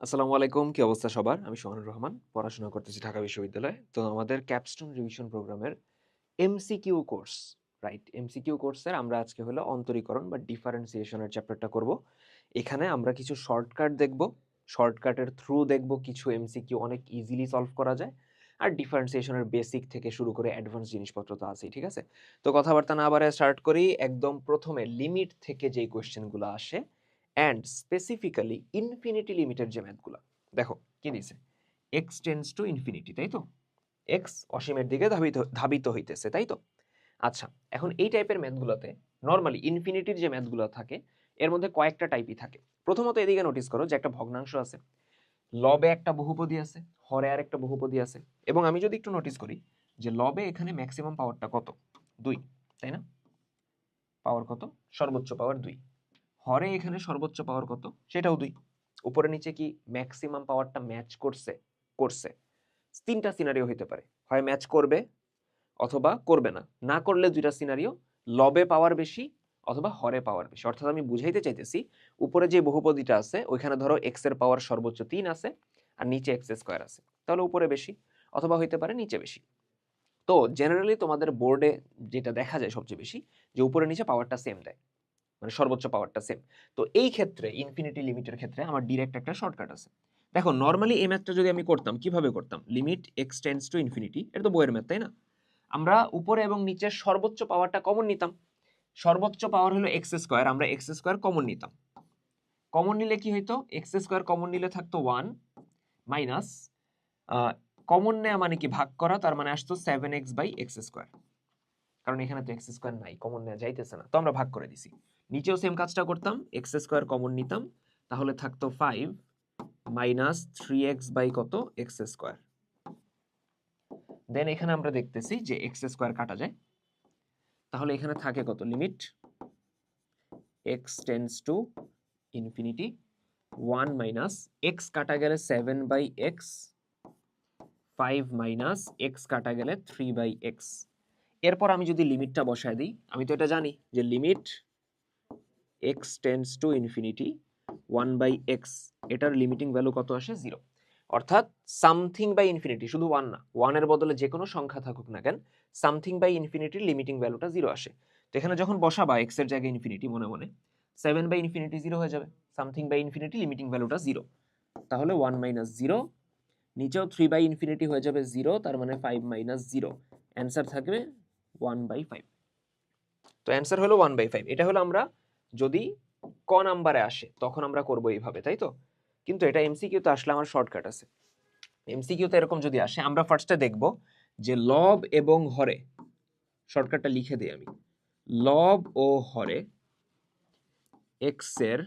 আসসালামু আলাইকুম। কি অবস্থা সবার? আমি সোহানুর রহমান। পড়াশোনা করতেছি ঢাকা বিশ্ববিদ্যালয়ে। তো আমাদের ক্যাপস্টোন রিভিশন প্রোগ্রামের এমসিকিউ কোর্স, রাইট? এমসিকিউ কোর্সের আমরা আজকে হলো অন্তরীকরণ বা ডিফারেন্সিয়েশন এর চ্যাপ্টারটা করব। এখানে আমরা কিছু শর্টকাট দেখব। শর্টকাটের থ্রু দেখব কিছু এমসিকিউ অনেক ইজিলি সলভ করা যায়। আর ডিফারেন্সিয়েশন এর বেসিক থেকে শুরু করে অ্যাডভান্স জিনিসপত্র তো আছেই, ঠিক আছে? তো কথাবার্তা না বাড়ায় স্টার্ট করি। একদম ১ম এ লিমিট থেকে যেই কোয়েশ্চেনগুলো আসে অ্যান্ড স্পেসিফিক্যালি ইনফিনিটি লিমিটের যে ম্যাথগুলা। দেখো কি দিছে? x টেন্ডস টু ইনফিনিটি, তাই তো? x অসীমের দিকে ধাবিত ধাবিত হইতেছে, তাই তো? আচ্ছা, এখন এই টাইপের ম্যাথগুলোতে নরমালি ইনফিনিটির যে ম্যাথগুলো থাকে এর মধ্যে কয়েকটা টাইপই থাকে। প্রথমত এদিকে নোটিস করো যে একটা ভগ্নাংশ আছে, লবে একটা বহুপদী আছে, হরে আর একটা বহুপদী আছে। এবং আমি যদি একটু নোটিস করি যে লবে এখানে ম্যাক্সিমাম পাওয়ারটা কত? 2, তাই না? পাওয়ার কত? সর্বোচ্চ পাওয়ার 2। হরে এখানে সর্বোচ্চ পাওয়ার কত? সেটাও 2। উপরে নিচে কি ম্যাক্সিমাম পাওয়ারটা ম্যাচ করছে? করছে। 3টা সিনারিও হইতে পারে। হয় ম্যাচ করবে অথবা করবে না। না করলে 2টা সিনারিও, লবে পাওয়ার বেশি অথবা হরে পাওয়ার বেশি। অর্থাৎ আমি বুঝাইতে চাইতেছি উপরে যে বহুপদীটা আছে ওইখানে ধরো x এর পাওয়ার সর্বোচ্চ 3 আছে আর নিচে x স্কয়ার আছে। তাহলে উপরে বেশি অথবা হইতে পারে নিচে বেশি। তো জেনারেলি তোমাদের বোর্ডে যেটা দেখা যায় সবচেয়ে বেশি যে উপরে নিচে পাওয়ারটা সেম দেয়। মানে সর্বোচ্চ পাওয়ারটা সেম। তো এই ক্ষেত্রে ইনফিনিটি লিমিটের ক্ষেত্রে আমার ডিরেক্ট একটা শর্টকাট আছে। দেখো নরমালি এই ম্যাথটা যদি আমি করতাম কিভাবে করতাম? Limit x tends to infinity, এটা তো বইয়ের ম্যাথ, তাই না? আমরা উপরে এবং নিচের সর্বোচ্চ পাওয়ারটা কমন নিতাম। সর্বোচ্চ পাওয়ার হলো এক্স স্কোয়ার, আমরা এক্স স্কোয়ার কমন নিতাম। কমন নিলে কি হইতো? এক্স স্কোয়ার কমন নিলে থাকতো 1 মাইনাস কমন নেয়া মানে কি ভাগ করা, তার মানে আসতো 7x বাই এক্স স্কোয়ার। কারণ এখানে তো এক্স স্কোয়ার নাই, কমন নেওয়া যাইতেছে না, তো আমরা ভাগ করে দিছি। নিচেও সেম কাজটা করতাম, এক্স স্কোয়ার কমন নিতাম, তাহলে থাকতো 5 মাইনাস 3x বাই কত? X square. দেন এখানে আমরা দেখতেছি যে এক্স স্কোয়ার কাটা যায়, তাহলে এখানে থাকে কত? Limit x tends to infinity 1 minus x কাটা গেলে 7 বাই এক্স, 5 মাইনাস এক্স কাটা গেলে 3 বাই এক্স। এরপর আমি যদি লিমিটটা বসায় দিই, আমি তো এটা জানি যে limit x tends to infinity 1 by x, এটার লিমিটিং ভ্যালু কত আসে? 0। অর্থাৎ সামথিং বাই ইনফিনিটি, শুধু 1 না, 1 এর বদলে যে কোনো সংখ্যা থাকুক না কেন, সামথিং বাই ইনফিনিটির লিমিটিং ভ্যালুটা 0 আসে। তো এখানে যখন বসাবা x এর জায়গায় ইনফিনিটি, মনে মনে 7 বাই ইনফিনিটি 0 হয়ে যাবে, সামথিং বাই ইনফিনিটি লিমিটিং ভ্যালুটা 0। তাহলে 1 মাইনাস 0, নিচেও 3 বাই ইনফিনিটি হয়ে যাবে 0, তার মানে 5 মাইনাস 0, অ্যান্সার থাকবে 1 বাই 5। তো অ্যান্সার হলো 1 বাই 5। এটা হলো আমরা যদি ক নাম্বারে আসে তখন আমরা করব এইভাবে, তাই তো? কিন্তু এটা এমসিকিউ তে আসলে আমার শর্টকাট আছে। এমসিকিউ তে এরকম যদি আসে, আমরা ফার্স্টে দেখব যে লব এবং হরে, শর্টকাটটা লিখে দিই আমি, লব ও হরে এক্স এর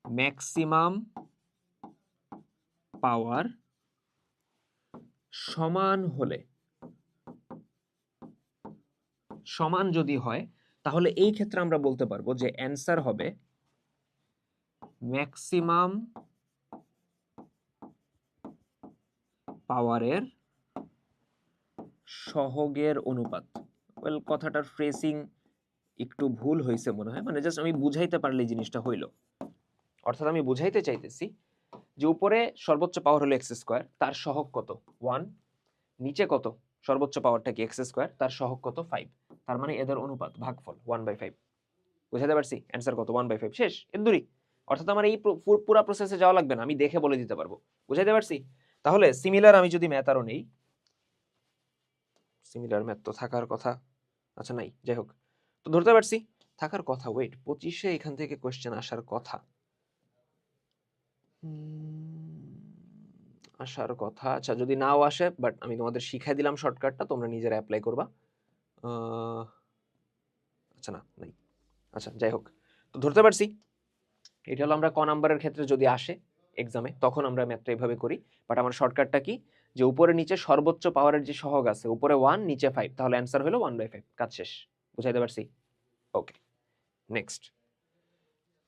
ম্যাক্সিমাম পাওয়ার সমান হলে, সমান যদি হয় তাহলে এই ক্ষেত্রে আমরা বলতে পারবো যে অ্যান্সার হবে ম্যাক্সিমাম পাওয়ারের সহগের অনুপাত। ওয়েল, কথাটার ফ্রেসিং একটু ভুল হয়েছে মনে হয়, মানে জাস্ট আমি বুঝাইতে পারলে জিনিসটা হইল। অর্থাৎ আমি বুঝাইতে চাইতেছি যে উপরে সর্বোচ্চ পাওয়ার হলো এক্স স্কোয়ার, তার সহগ কত? 1। নিচে কত? সর্বোচ্চ পাওয়ারটা কি? এক্স স্কোয়ার, তার সহগ কত? 5। তার মানে এদের অনুপাত ভাগফল 1 বাই 5। বুঝাতে পারছি? অ্যান্সার কত? 1 বাই 5। শেষ, এর দূরই। অর্থাৎ আমার এই পুরো প্রসেসে যাওয়া লাগবে না, আমি দেখে বলে দিতে পারবো। বুঝাইতে পারছি? তাহলে সিমিলার আমি যদি ম্যাথ আরো নেই, সিমিলার ম্যাথ তো থাকার কথা, আচ্ছা নাই, যাই হোক, তো ধরতে পারছি থাকার কথা। ওয়েট, 25-এ এখান থেকে কোয়েশ্চেন আসার কথা, আসার কথা। আচ্ছা, যদি নাও আসে, বাট আমি তোমাদের শিখাই দিলাম শর্টকাটটা, তোমরা নিজেরা অ্যাপ্লাই করবা। আচ্ছা না, নাই। আচ্ছা, যাই হোক, তো ধরতে পারছি এটা হলো আমরা ক নাম্বারের ক্ষেত্রে যদি আসে এক্সামে তখন আমরা ম্যাথটা এইভাবে করি। বাট আমার শর্টকাটটা কি? যে উপরে নিচে সর্বোচ্চ পাওয়ারের যে সহগ আছে, উপরে 1 নিচে 5, তাহলে অ্যান্সার হলো 1 বাই 5। কাজ শেষ। বুঝাইতে পারছি? ওকে, নেক্সট।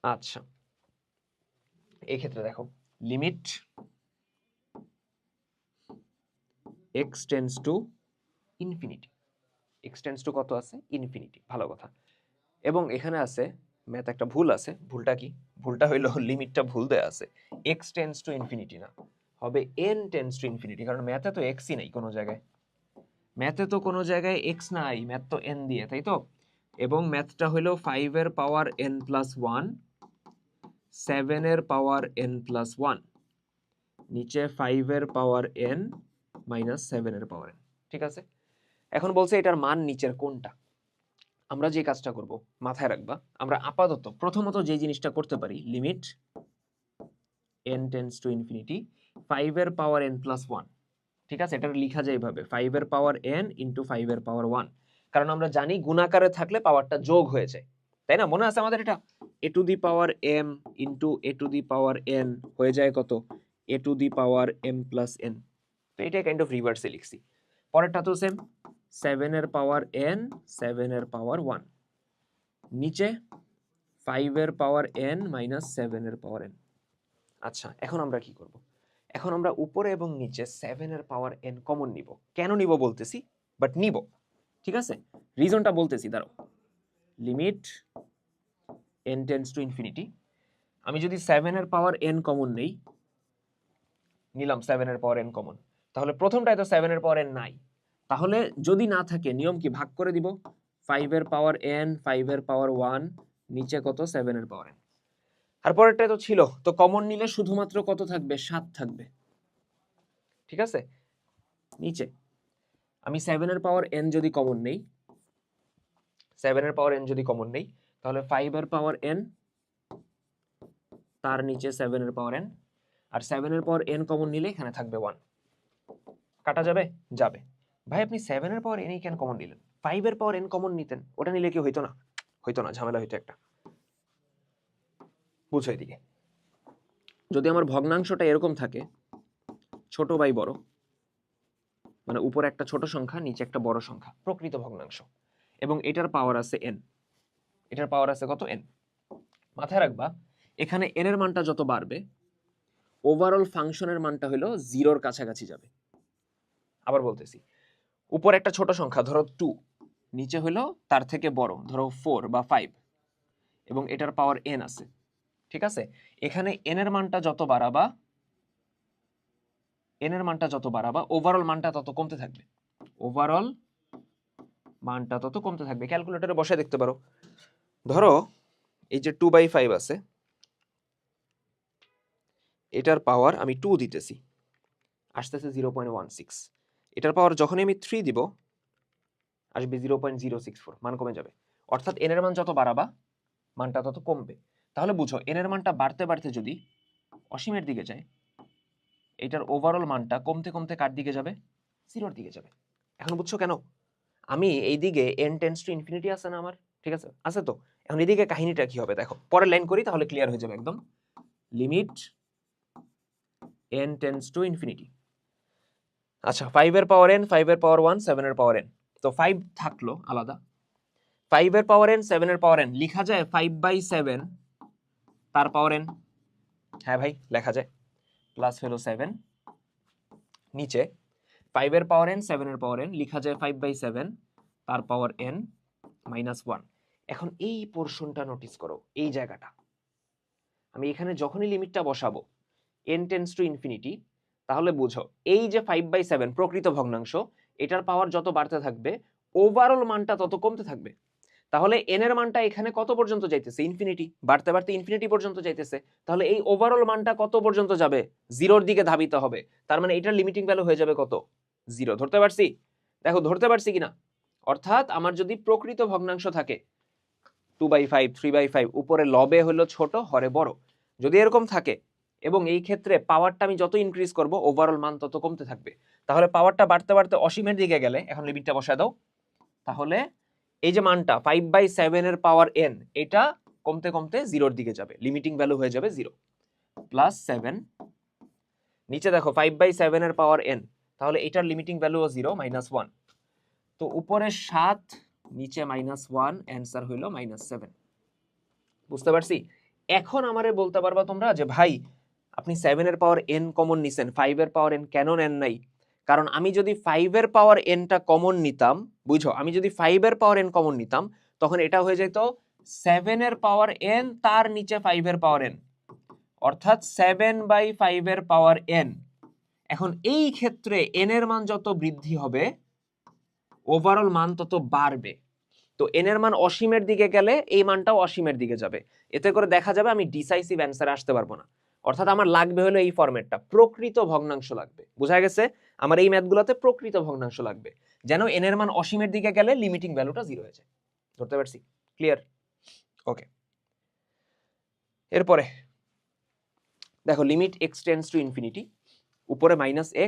আচ্ছা, এই ক্ষেত্রে দেখো limit x tends to infinity, x tends two কত আছে? ইনফিনিটি। ভালো কথা। এবং এখানে আছে ম্যাথ একটা ভুল আছে। ভুলটা কি? ভুলটা হইলো লিমিটটা ভুল দেয়া আছে। x টেন্ডস টু ইনফিনিটি না, হবে n টেন্ডস টু ইনফিনিটি, কারণ ম্যাথে তো x ই নাই কোনো জায়গায়। ম্যাথে তো কোনো জায়গায় x নাই, ম্যাথ তো n দিয়ে, তাই তো? এবং ম্যাথটা হলো 5 এর পাওয়ার n প্লাস 1, 7 এর পাওয়ার n প্লাস 1, নিচে 5 এর পাওয়ার n মাইনাস 7 এর পাওয়ার n। ঠিক আছে, এখন বলছে এটার মান নিচের কোনটা। আমরা যে কাজটা করব মাথায় রাখবা, আমরা আপাতত প্রথমত যে জিনিসটা করতে পারি, limit n tends to infinity 5 এর পাওয়ার n প্লাস 1। ঠিক আছে, এটা লেখা যায় এইভাবে 5 এর পাওয়ার n ইনটু 5 এর পাওয়ার 1, কারণ আমরা জানি গুণাকারে থাকলে পাওয়ারটা যোগ হয়ে যায়, তাই না? মনে আছে আমাদের এটা a to the power m into a to the power n হয়ে যায় কত, a to the power m plus n। তো এটা কাইন্ড অফ রিভার্সে লিখছি। পরেরটা তো সেম, 7 এর পাওয়ার n 7 এর পাওয়ার 1, নিচে 5 এর পাওয়ার n মাইনাস 7 এর পাওয়ার n। আচ্ছা, এখন আমরা কি করব? এখন আমরা উপরে এবং নিচে 7 এর পাওয়ার n কমন নিব। কেন নিব বলতেছি, বাট নিব, ঠিক আছে? রিজনটা বলতেছি, দাঁড়াও। Limit n tends to infinity, আমি যদি 7 এর পাওয়ার n কমন নেই, নিলাম 7 এর পাওয়ার n কমন, তাহলে প্রথমটায় তো 7 এর পাওয়ার n নাই, তাহলে যদি না থাকে নিয়ম কি, ভাগ করে দিব। 5 এর পাওয়ার n 5 এর পাওয়ার 1, নিচে কত, 7 এর পাওয়ার n। আর পরেরটায় তো ছিল, তো কমন নিলে শুধুমাত্র কত থাকবে, 7 থাকবে। ঠিক আছে, নিচে আমি 7 এর পাওয়ার n যদি কমন নেই, 7 এর পাওয়ার n যদি কমন নেই, তাহলে 5 এর পাওয়ার n, তার নিচে 7 এর পাওয়ার n, আর 7 এর পাওয়ার n কমন নিলে এখানে থাকবে 1। কাটা যাবে? যাবে। ভাই আপনি 7 এর পাওয়ার n কেন কমন নিলেন? 5 এর পাওয়ার n কমন নিতেন, ওটা নিলে কি হইতো না? হইতো না, ঝামেলা হইতো একটা। বুঝো এদিকে, যদি আমার ভগ্নাংশটা এরকম থাকে, ছোট বাই বড়, মানে উপরে একটা ছোট সংখ্যা নিচে একটা বড় সংখ্যা, প্রকৃত ভগ্নাংশ, এবং এটার পাওয়ার আছে n, এটার পাওয়ার আছে কত, n। মাথায় রাখবা, এখানে n এর মানটা যত বাড়বে, ওভারঅল ফাংশনের মানটা হলো 0-র কাছাকাছি যাবে। আবার বলতেছি, উপর একটা ছোট সংখ্যা ধরো 2, নিচে হলো তার থেকে বড় ধরো 4 বা 5, এবং এটার পাওয়ার n আছে। ঠিক আছে, এখানে n এর মানটা যত বাড়াবা, ওভারঅল মানটা তত কমতে থাকবে, ওভারঅল মানটা তত কমতে থাকবে। ক্যালকুলেটরে বসে দেখতে পারো। ধরো এই যে 2/5 আছে, এটার পাওয়ার আমি 2 দিতেছি, আসতেছে 0.16। এটার পাওয়ার যখনই আমি 3 দিব, আসবে 0.064, মান কমে যাবে। অর্থাৎ n এর মান যত বাড়াবা মানটা তত কমবে। তাহলে বুঝো, n এর মানটা বাড়তে বাড়তে যদি অসীমের দিকে যায়, এটার ওভারঅল মানটা কমতে কমতে কার দিকে যাবে, 0-র দিকে যাবে। এখন বুঝছো কেন? আমি এই দিকে n টেন্ডস টু ইনফিনিটি আছে না আমার, ঠিক আছে, আছে তো। এখন এদিকে কাহিনীটা কি হবে দেখো, পরের লাইন করি তাহলে ক্লিয়ার হয়ে যাবে একদম। Limit n tends to infinity, আচ্ছা 5 এর পাওয়ার n 5 এর পাওয়ার 1 7 এর পাওয়ার n, তো 5 থাকলো আলাদা, 5 এর পাওয়ার n 7 এর পাওয়ার n লেখা যায় 5/7 তার পাওয়ার n। হ্যাঁ ভাই লেখা যায়, প্লাস হলো 7, নিচে 5 এর পাওয়ার n 7 এর পাওয়ার n লেখা যায় 5/7 তার পাওয়ার n মাইনাস 1। এখন এই পোরশনটা নোটিস করো, এই জায়গাটা আমি এখানে যখনই লিমিটটা বসাবো n টেন্ডস টু ইনফিনিটি, তাহলে বুঝো এই যে 5/7 প্রকৃত ভগ্নাংশ, এটার পাওয়ার যত বাড়তে থাকবে ওভারঅল মানটা তত কমতে থাকবে। তাহলে n এর মানটা এখানে কত পর্যন্ত যাইতেছে, ইনফিনিটি, বাড়তে বাড়তে ইনফিনিটি পর্যন্ত যাইতেছে। তাহলে এই ওভারঅল মানটা কত পর্যন্ত যাবে, 0-র দিকে ধাবিত হবে। তার মানে এটার লিমিটিং ভ্যালু হয়ে যাবে কত, 0। ধরতে পারছি? দেখো ধরতে পারছি কিনা। অর্থাৎ আমার যদি প্রকৃত ভগ্নাংশ থাকে 2/5 3/5, উপরে লবে হলো ছোট হরে বড়, যদি এরকম থাকে, এবং এই ক্ষেত্রে পাওয়ারটা আমি যত ইনক্রিজ করব ওভারঅল মান তত কমতে থাকবে। তাহলে পাওয়ারটা বাড়তে বাড়তে অসীমের দিকে গেলে, এখন লিমিটটা বসায় দাও, তাহলে এই যে মানটা 5/7 এর পাওয়ার n, এটা কমতে কমতে 0-র দিকে যাবে, লিমিটিং ভ্যালু হয়ে যাবে 0 প্লাস 7। নিচে দেখো 5/7 এর পাওয়ার n, তাহলে এটার লিমিটিং ভ্যালুও 0 মাইনাস 1। তো উপরে 7, নিচে -1, অ্যান্সার হইল -7। বুঝতে পারছি? এখন আমারে বলতে পারবা তোমরা যে ভাই আপনি 7 এর পাওয়ার n কমন নিছেন, 5 এর পাওয়ার n কেন নেন নাই? কারণ আমি যদি 5 এর পাওয়ার n টা কমন নিতাম, বুঝো, আমি যদি 5 এর পাওয়ার n কমন নিতাম, তখন এটা হয়ে যেত 7 এর পাওয়ার n তার নিচে 5 এর পাওয়ার n, অর্থাৎ 7/5 এর পাওয়ার n। এখন এই ক্ষেত্রে n এর মান যত বৃদ্ধি হবে ওভারঅল মান তত বাড়বে। তো n এর মান অসীমের দিকে গেলে এই মানটাও অসীমের দিকে যাবে। এতে করে দেখা যাবে আমি ডিসাইসিভ অ্যান্সারে আসতে পারবো না। অর্থাৎ আমার লাগবে হলো এই ফরম্যাটটা, প্রকৃত ভগ্নাংশ লাগবে। বোঝা গেছে? আমার এই ম্যাথগুলোতে প্রকৃত ভগ্নাংশ লাগবে, যেন n এর মান অসীমের দিকে গেলে লিমিটিং ভ্যালুটা 0 হয়ে যায়। ধরতে পারছি? ক্লিয়ার? ওকে। এরপরে দেখো limit x tends to infinity, উপরে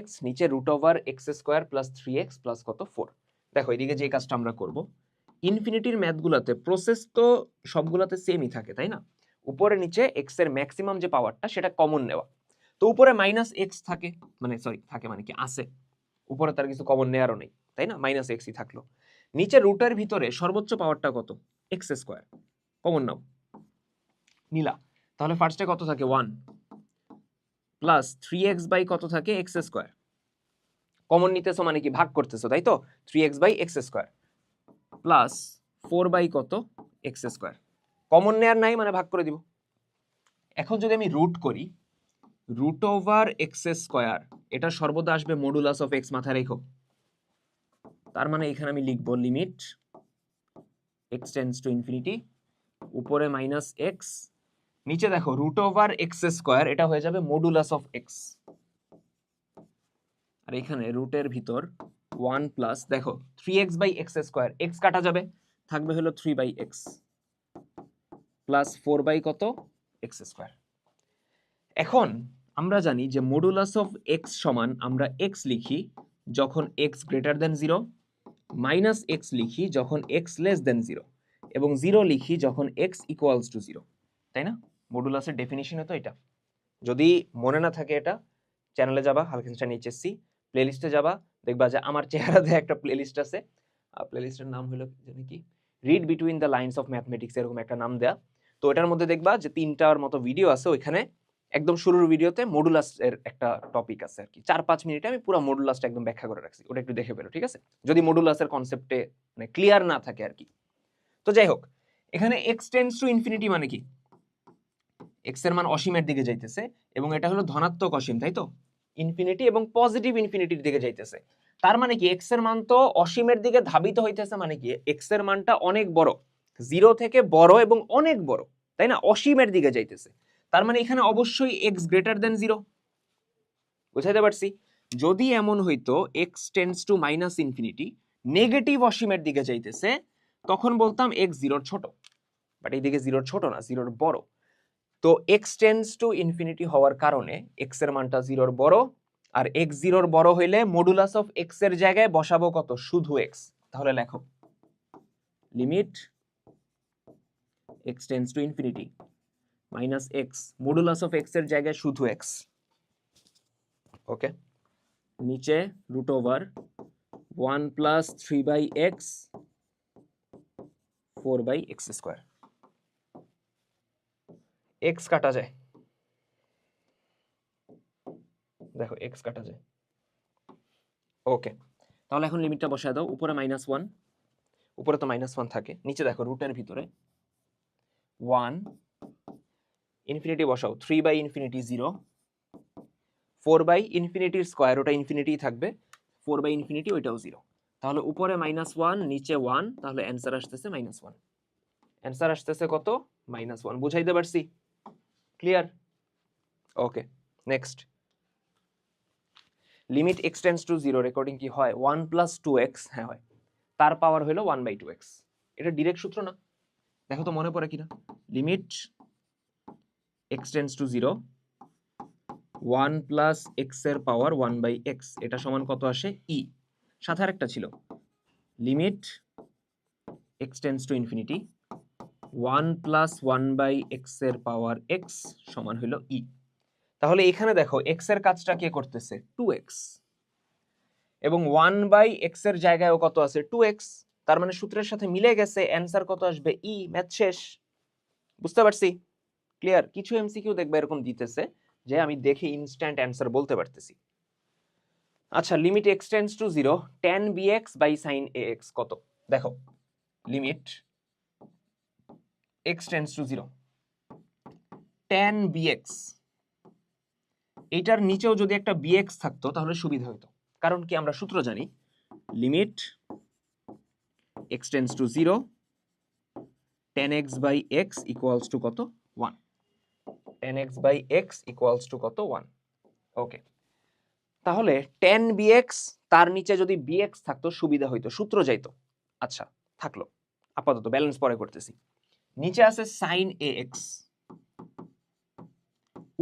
-x, নিচে √x² + 3x প্লাস কত 4। দেখো এদিকে যে কাজটা আমরা করব, ইনফিনিটির ম্যাথগুলোতে প্রসেস তো সবগুলোতে সেমই থাকে, তাই না? উপরে নিচে x এর ম্যাক্সিমাম যে পাওয়ারটা সেটা কমন নেওয়া। তো উপরে -x থাকে, মানে সরি থাকে মানে কি আছে, উপরে তার কিছু কমন নেওয়ারও নেই, তাই না? -xই থাকলো। নিচে রুটের ভিতরে সর্বোচ্চ পাওয়ারটা কত? x², কমন নাও, নিলা। তাহলে ফার্স্টে কত থাকে? 1 প্লাস 3x বাই কত থাকে? x²। কমন নিতেছো মানে কি? ভাগ করতেছো, তাই তো? 3x/x² প্লাস 4 বাই কত? x²। কমন নেয়ার নাই মানে ভাগ করে দিব। এখন যদি আমি রুট করি, √x², এটা সর্বদা আসবে মডুলাস অফ x, মাথায় রেখো। তার মানে এখানে আমি লিখবো limit x tends to infinity, উপরে -x, নিচে দেখো √x², এটা হয়ে যাবে মডুলাস অফ x, আর এখানে রুটের ভিতর 1 প্লাস দেখো 3x/x², x কাটা যাবে, থাকবে হলো 3/x প্লাস 4 বাই কত? x²। এখন আমরা জানি যে মডুলাস অফ x সমান আমরা x লিখি যখন x গ্রেটার দেন 0, -x লিখি যখন x লেস দেন 0, এবং 0 লিখি যখন x ইকুয়ালস টু 0, তাই না? মডুলাসের ডেফিনিশন তো এটা। যদি মনে না থাকে এটা, চ্যানেলে যাবা, হালকেনস্টাইন এইচএসসি প্লেলিস্টে যাবা, দেখবা যে আমার চেহারা দিয়ে একটা প্লেলিস্ট আছে। প্লেলিস্টের নাম হলো জানি কি, read between the lines of mathematics, এরকম একটা নাম দেয়া। তো এটার মধ্যে দেখবা যে 3টার মতো ভিডিও আছে, ওইখানে একদম শুরুর ভিডিওতে মডুলাস এর একটা টপিক আছে আর কি, 4-5 মিনিটে আমি পুরো মডুলাসটা একদম ব্যাখ্যা করে রাখছি, ওটা একটু দেখে ফেলো, ঠিক আছে? যদি মডুলাসের কনসেপ্টে মানে ক্লিয়ার না থাকে আর কি। তো যাই হোক, এখানে x টেন্ডস টু ইনফিনিটি মানে কি? x এর মান অসীমের দিকে যাইতেছে, এবং এটা হলো ধনাত্মক অসীম, তাই তো? ইনফিনিটি এবং পজিটিভ ইনফিনিটির দিকে যাইতেছে। তার মানে কি x এর মান তো অসীমের দিকে ধাবিত হইতেছে, মানে কি x এর মানটা অনেক বড়, 0 থেকে বড় এবং অনেক বড়, তাই না? অসীমের দিকে যাইতেছে। তার মানে এখানে অবশ্যই x গ্রেটার দেন 0। বুঝাইতে পারছি? যদি এমন হইতো x tends to -infinity, negative অসীমের দিকে যাইতেছে, তখন বলতাম x 0 ছোট। বাট এইদিকে 0 ছোট না, 0 বড়। তো x টেন্ডস টু ইনফিনিটি হওয়ার কারণে x এর মানটা 0 বড়, আর x 0 বড় হইলে মডুলাস অফ x এর জায়গায় বসাবো কত? শুধু x। তাহলে লেখো limit x tends to infinity -x, modulus of x এর জায়গায় শুধু x। ওকে, নিচে √1 প্লাস 3/x 4/x²। x কাটা যায়, দেখো x কাটা যায়। ওকে, তাহলে এখন লিমিটটা বসায় দাও। উপরে -1, উপরে তো -1 থাকে, নিচে দেখো রুটের ভিতরে 1, ইনফিনিটি বসাও, 3/∞ 0, 4/∞² ওটা ইনফিনিটি থাকবে, 4/∞ ওইটাও 0। তাহলে উপরে -1, নিচে 1, তাহলে অ্যান্সার আসতেছে -1। অ্যান্সার আসতেছে কত? -1। বুঝাইতে পারছি? Clear? Okay, next. Limit x tends to 0 recording কি হয়? 1 প্লাস 2x, হ্যাঁ হয়, তার পাওয়ার হলো 1/2x। এটা ডিরেক্ট সূত্র না? দেখো তো মনে পড়ে কিনা। Limit x tends to 0, 1 plus x এর পাওয়ার 1/x, এটা সমান কত আসে? e। সাথে আরেকটা ছিল, limit x tends to infinity, 1 plus 1/x এর পাওয়ার x সমান হলো e। তাহলে এখানে দেখো x এর কাজটা কে করতেছে? 2x, এবং 1/x এর জায়গায়ও কত আছে? 2x। তার মানে সূত্রের সাথে মিলে গেছে, অ্যান্সার কত আসবে? e। ম্যাথ শেষ। বুঝতে পারছি? ক্লিয়ার? কিছু এমসিকিউ দেখবে এরকম দিতেছে যে আমি দেখে ইনস্ট্যান্ট অ্যান্সার বলতে পারতেছি। আচ্ছা, limit x tends to 0, tan bx by sin ax কত? দেখো limit x tends to zero, tan bx, এইটার নিচেও যদি একটা bx থাকতো তাহলে সুবিধা হতো। কারণ কি, আমরা সূত্র জানি, limit x tends to zero tan x by x equals to কত? 1। tan x by x equals to কত? 1। ওকে, তাহলে tan bx, তার নিচে যদি bx থাকতো সুবিধা হইতো, সূত্র যাইতো। আচ্ছা, থাকলো, আপাতত ব্যালেন্স পরে করতেছি। নিচে আছে sin ax,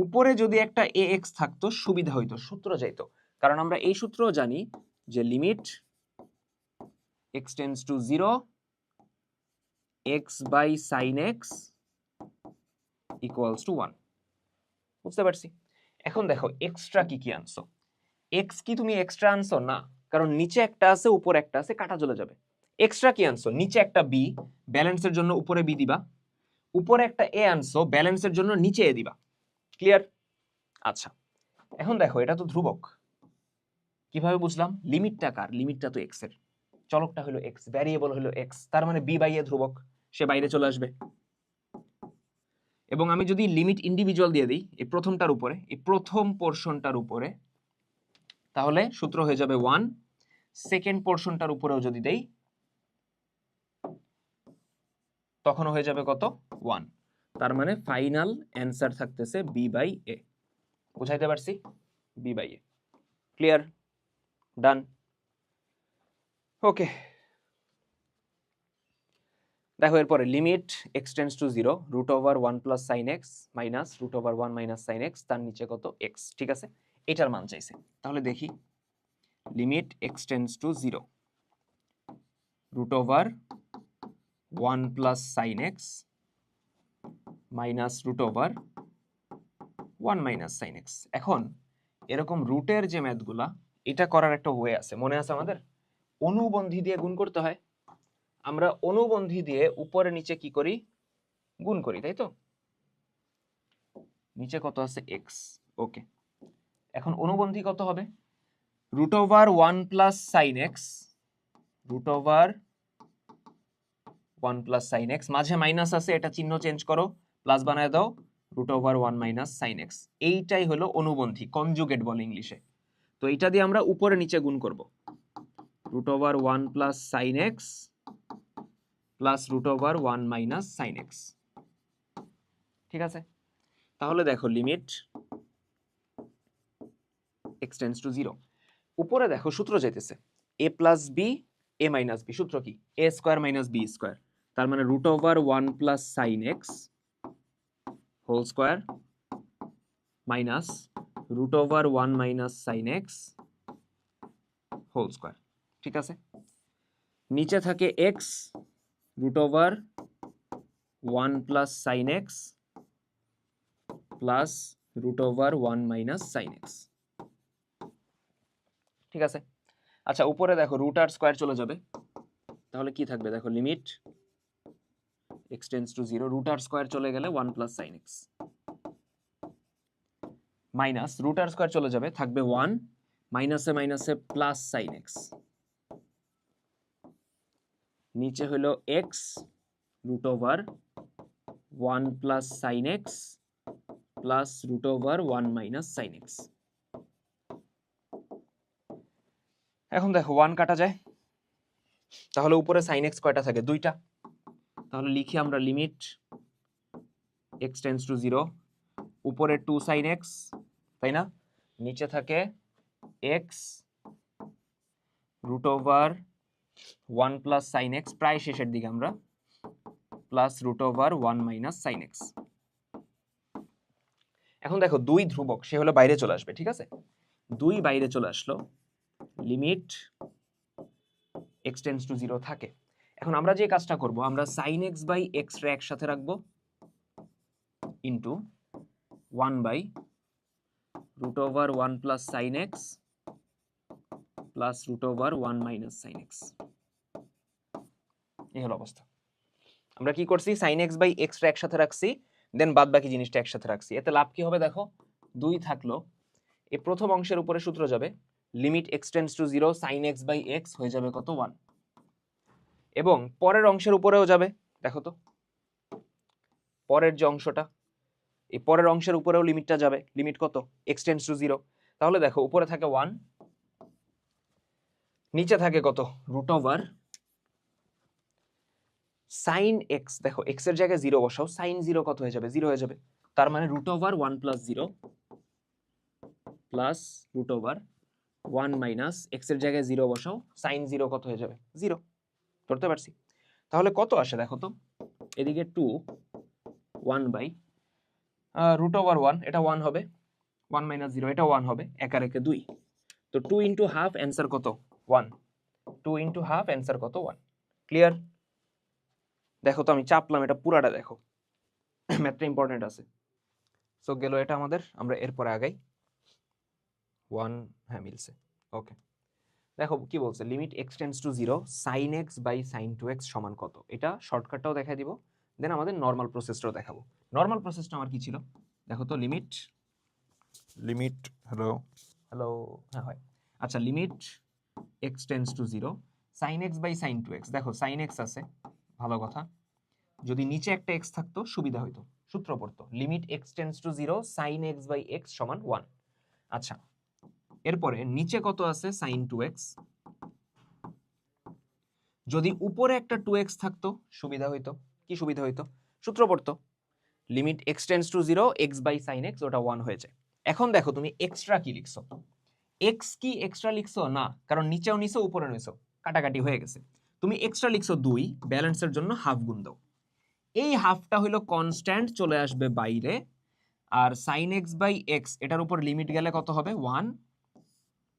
উপরে যদি একটা ax থাকতো সুবিধা হইতো, সূত্র যাইতো। কারণ আমরা এই সূত্রও জানি যে limit x tends to zero x by sin x equals to 1। বুঝতে পারছি? এখন দেখো এক্সট্রা কি কি আনছো। এক্স কি তুমি এক্সট্রা আনছো? না, কারণ নিচে একটা আছে উপরে একটা আছে, কাটা চলে যাবে। এক্সট্রা কি আনছো? নিচে একটা বি, ব্যালেন্সের জন্য উপরে বি দিবা। উপরে একটা এ আনছো, ব্যালেন্সের জন্য নিচে এ দিবা। ক্লিয়ার? আচ্ছা, এখন দেখো এটা তো ধ্রুবক, কিভাবে বুঝলাম? লিমিটটা কার? লিমিটটা তো এক্স এর, চলকটা হলো এক্স, ভ্যারিয়েবল হলো এক্স, তার মানে বি বাই এ ধ্রুবক, সে বাইরে চলে আসবে। এবং আমি যদি লিমিট ইন্ডিভিজুয়াল দিয়ে দিই এই প্রথমটার উপরে, এই প্রথম পোরশনটার উপরে, তাহলে সূত্র হয়ে যাবে 1। সেকেন্ড পোরশনটার উপরেও যদি দেই তখন হয়ে যাবে কত? 1। তার মানে ফাইনাল অ্যান্সার থাকতেছে বি বাই এ। বুঝাইতে পারছি? B by A. Clear? Done? Okay, দেখো এরপরে limit x tends to zero root over 1 plus sine x minus root over 1 minus sine x, তার নিচে কত? x। ঠিক আছে, এটার মান চাইছে। তাহলে দেখি, limit x tends to zero root over 1 plus sine x minus root over 1 minus sine x. এখন এরকম রুটের যে ম্যাথগুলা, এটা করার একটা ওয়ে আছে, মনে আছে আমাদের? অনুবন্ধী দিয়ে গুণ করতে হয়। আমরা অনুবন্ধী দিয়ে উপরে নিচে কি করি? গুণ করি, তাই তো? নিচে কত আছে? x। ওকে, এখন অনুবন্ধী কত হবে? Root over 1 plus sine x, root over 1 plus sine x, মাঝে মাইনাস আছে, এটা চিহ্ন চেঞ্জ করো, প্লাস বানায় দাও, root over 1 minus sine x. এইটাই হলো অনুবন্ধী, কনজুগেট বলে ইংলিশে। তো এইটা দিয়ে আমরা উপরে নিচে গুণ করব, root over 1 plus sine x plus root over 1 minus sine x. ঠিক আছে, তাহলে দেখো limit x tends to zero, উপরে দেখো সূত্র যাইতেছে a plus B A minus B. সূত্র কি? A square minus B square. তার মানে root over 1 plus sine x whole square minus root over 1 minus sine x whole square. ঠিক আছে, নিচে থাকে x, root over 1 plus sine x plus root over 1 minus sine x. ঠিক আছে, আচ্ছা উপরে দেখো রুট আর স্কোয়ার চলে যাবে, তাহলে কি থাকবে? দেখো limit x tends to zero, root আর স্কোয়ার চলে গেলে 1 plus sine x minus root আর স্কোয়ার চলে যাবে, থাকবে 1, মাইনাসে মাইনাসে প্লাস সাইন এক্স, নিচে হলো x root over 1 plus sine x plus root over 1 minus sine x. এখন দেখো 1 কাটা যায়, তাহলে উপরে সাইন এক্স কয়টা থাকে? 2টা। তাহলে লিখি আমরা limit x tends to zero, উপরে 2 সাইন এক্স, তাই না? নিচে থাকে x root over 1 plus sine x, প্রায় শেষের দিকে আমরা, plus root over 1 minus sine x. এখন দেখো 2 ধ্রুবক, সে হলো বাইরে চলে আসবে। ঠিক আছে, 2 বাইরে চলে আসলো, limit x tends to zero থাকে। এখন আমরা যে কাজটা করব, আমরা সাইন এক্স বাই এক্স রে একসাথে রাখবো into 1 by root over 1 plus sine x plus root over 1 minus sine x. এই হলো অবস্থা। আমরা কি করছি? সাইন এক্স বাই এক্স রে একসাথে রাখছি, দেন বাদ বাকি জিনিসটা একসাথে রাখছি। এতে লাভ কি হবে? দেখো 2 থাকলো, এই প্রথম অংশের উপরে সূত্র যাবে limit x tends to zero sine x by x হয়ে যাবে কত? 1। এবং পরের অংশের উপরেও যাবে, দেখো তো পরের যে অংশটা, এই পরের অংশের উপরেও লিমিটটা যাবে। লিমিট কত? x tends to 0। তাহলে দেখো উপরে থাকে 1, নিচে থাকে কত? Root over sine x। দেখো x এর জায়গায় 0 বসাও, সাইন 0 কত হয়ে যাবে? 0 হয়ে যাবে। তার মানে root over 1 plus 0 plus root over 1 minus x এর জায়গায় 0 বসাও, সাইন 0 কত হয়ে যাবে? 0। ধরতে পারছি? তাহলে কত আসে দেখো তো, এদিকে 2 1 বাই রুট ওভার 1, এটা 1 হবে, 1 মাইনাস 0 এটা 1 হবে, এক আর একে 2। তো 2 ইন্টু হাফ অ্যান্সার কত? 1। 2 ইন্টু হাফ অ্যান্সার কত? 1। ক্লিয়ার? দেখো তো আমি চাপলাম, এটা পুরাটা দেখো, ম্যাথটা ইম্পর্টেন্ট আছে। সো গেল এটা আমাদের, আমরা এরপরে আগাই। 1, হ্যাঁ মিলছে, ওকে। দেখো কি বলছে, limit x tends to 0 sin x by sin 2x সমান কত? এটা শর্টকাটটাও দেখাই দিব, দেন আমাদের নর্মাল প্রসেসটাও দেখাবো। নর্মাল প্রসেসটা আমার কি ছিল দেখো তো, লিমিট হ্যালো হ্যালো, হ্যাঁ হয়, আচ্ছা, limit x tends to 0 sin x by sin 2x। দেখো sin x আছে, ভালো কথা, যদি নিচে একটা x থাকতো সুবিধা হইতো, সূত্র পড়তো, limit x tends to 0 sin x by x সমান 1। আচ্ছা, এরপরে নিচে কত আছে? sin 2x। যদি উপরে একটা 2x থাকতো সুবিধা হইতো, কি সুবিধা হইতো? সূত্র পড়তো, limit x tends to 0 x by sin x, ওটা 1 হয়ে যায়। এখন দেখো তুমি এক্সট্রা কি লিখছো? x কি এক্সট্রা লিখছো? না, কারণ নিচেও নিছো উপরে নিছো, কাটাকাটি হয়ে গেছে। তুমি এক্সট্রা লিখছো 2, ব্যালেন্সের জন্য হাফ গুণ দাও। এই হাফটা হইলো কনস্ট্যান্ট, চলে আসবে বাইরে। আর sin x বাই x এটার উপর লিমিট গেলে কত হবে? 1।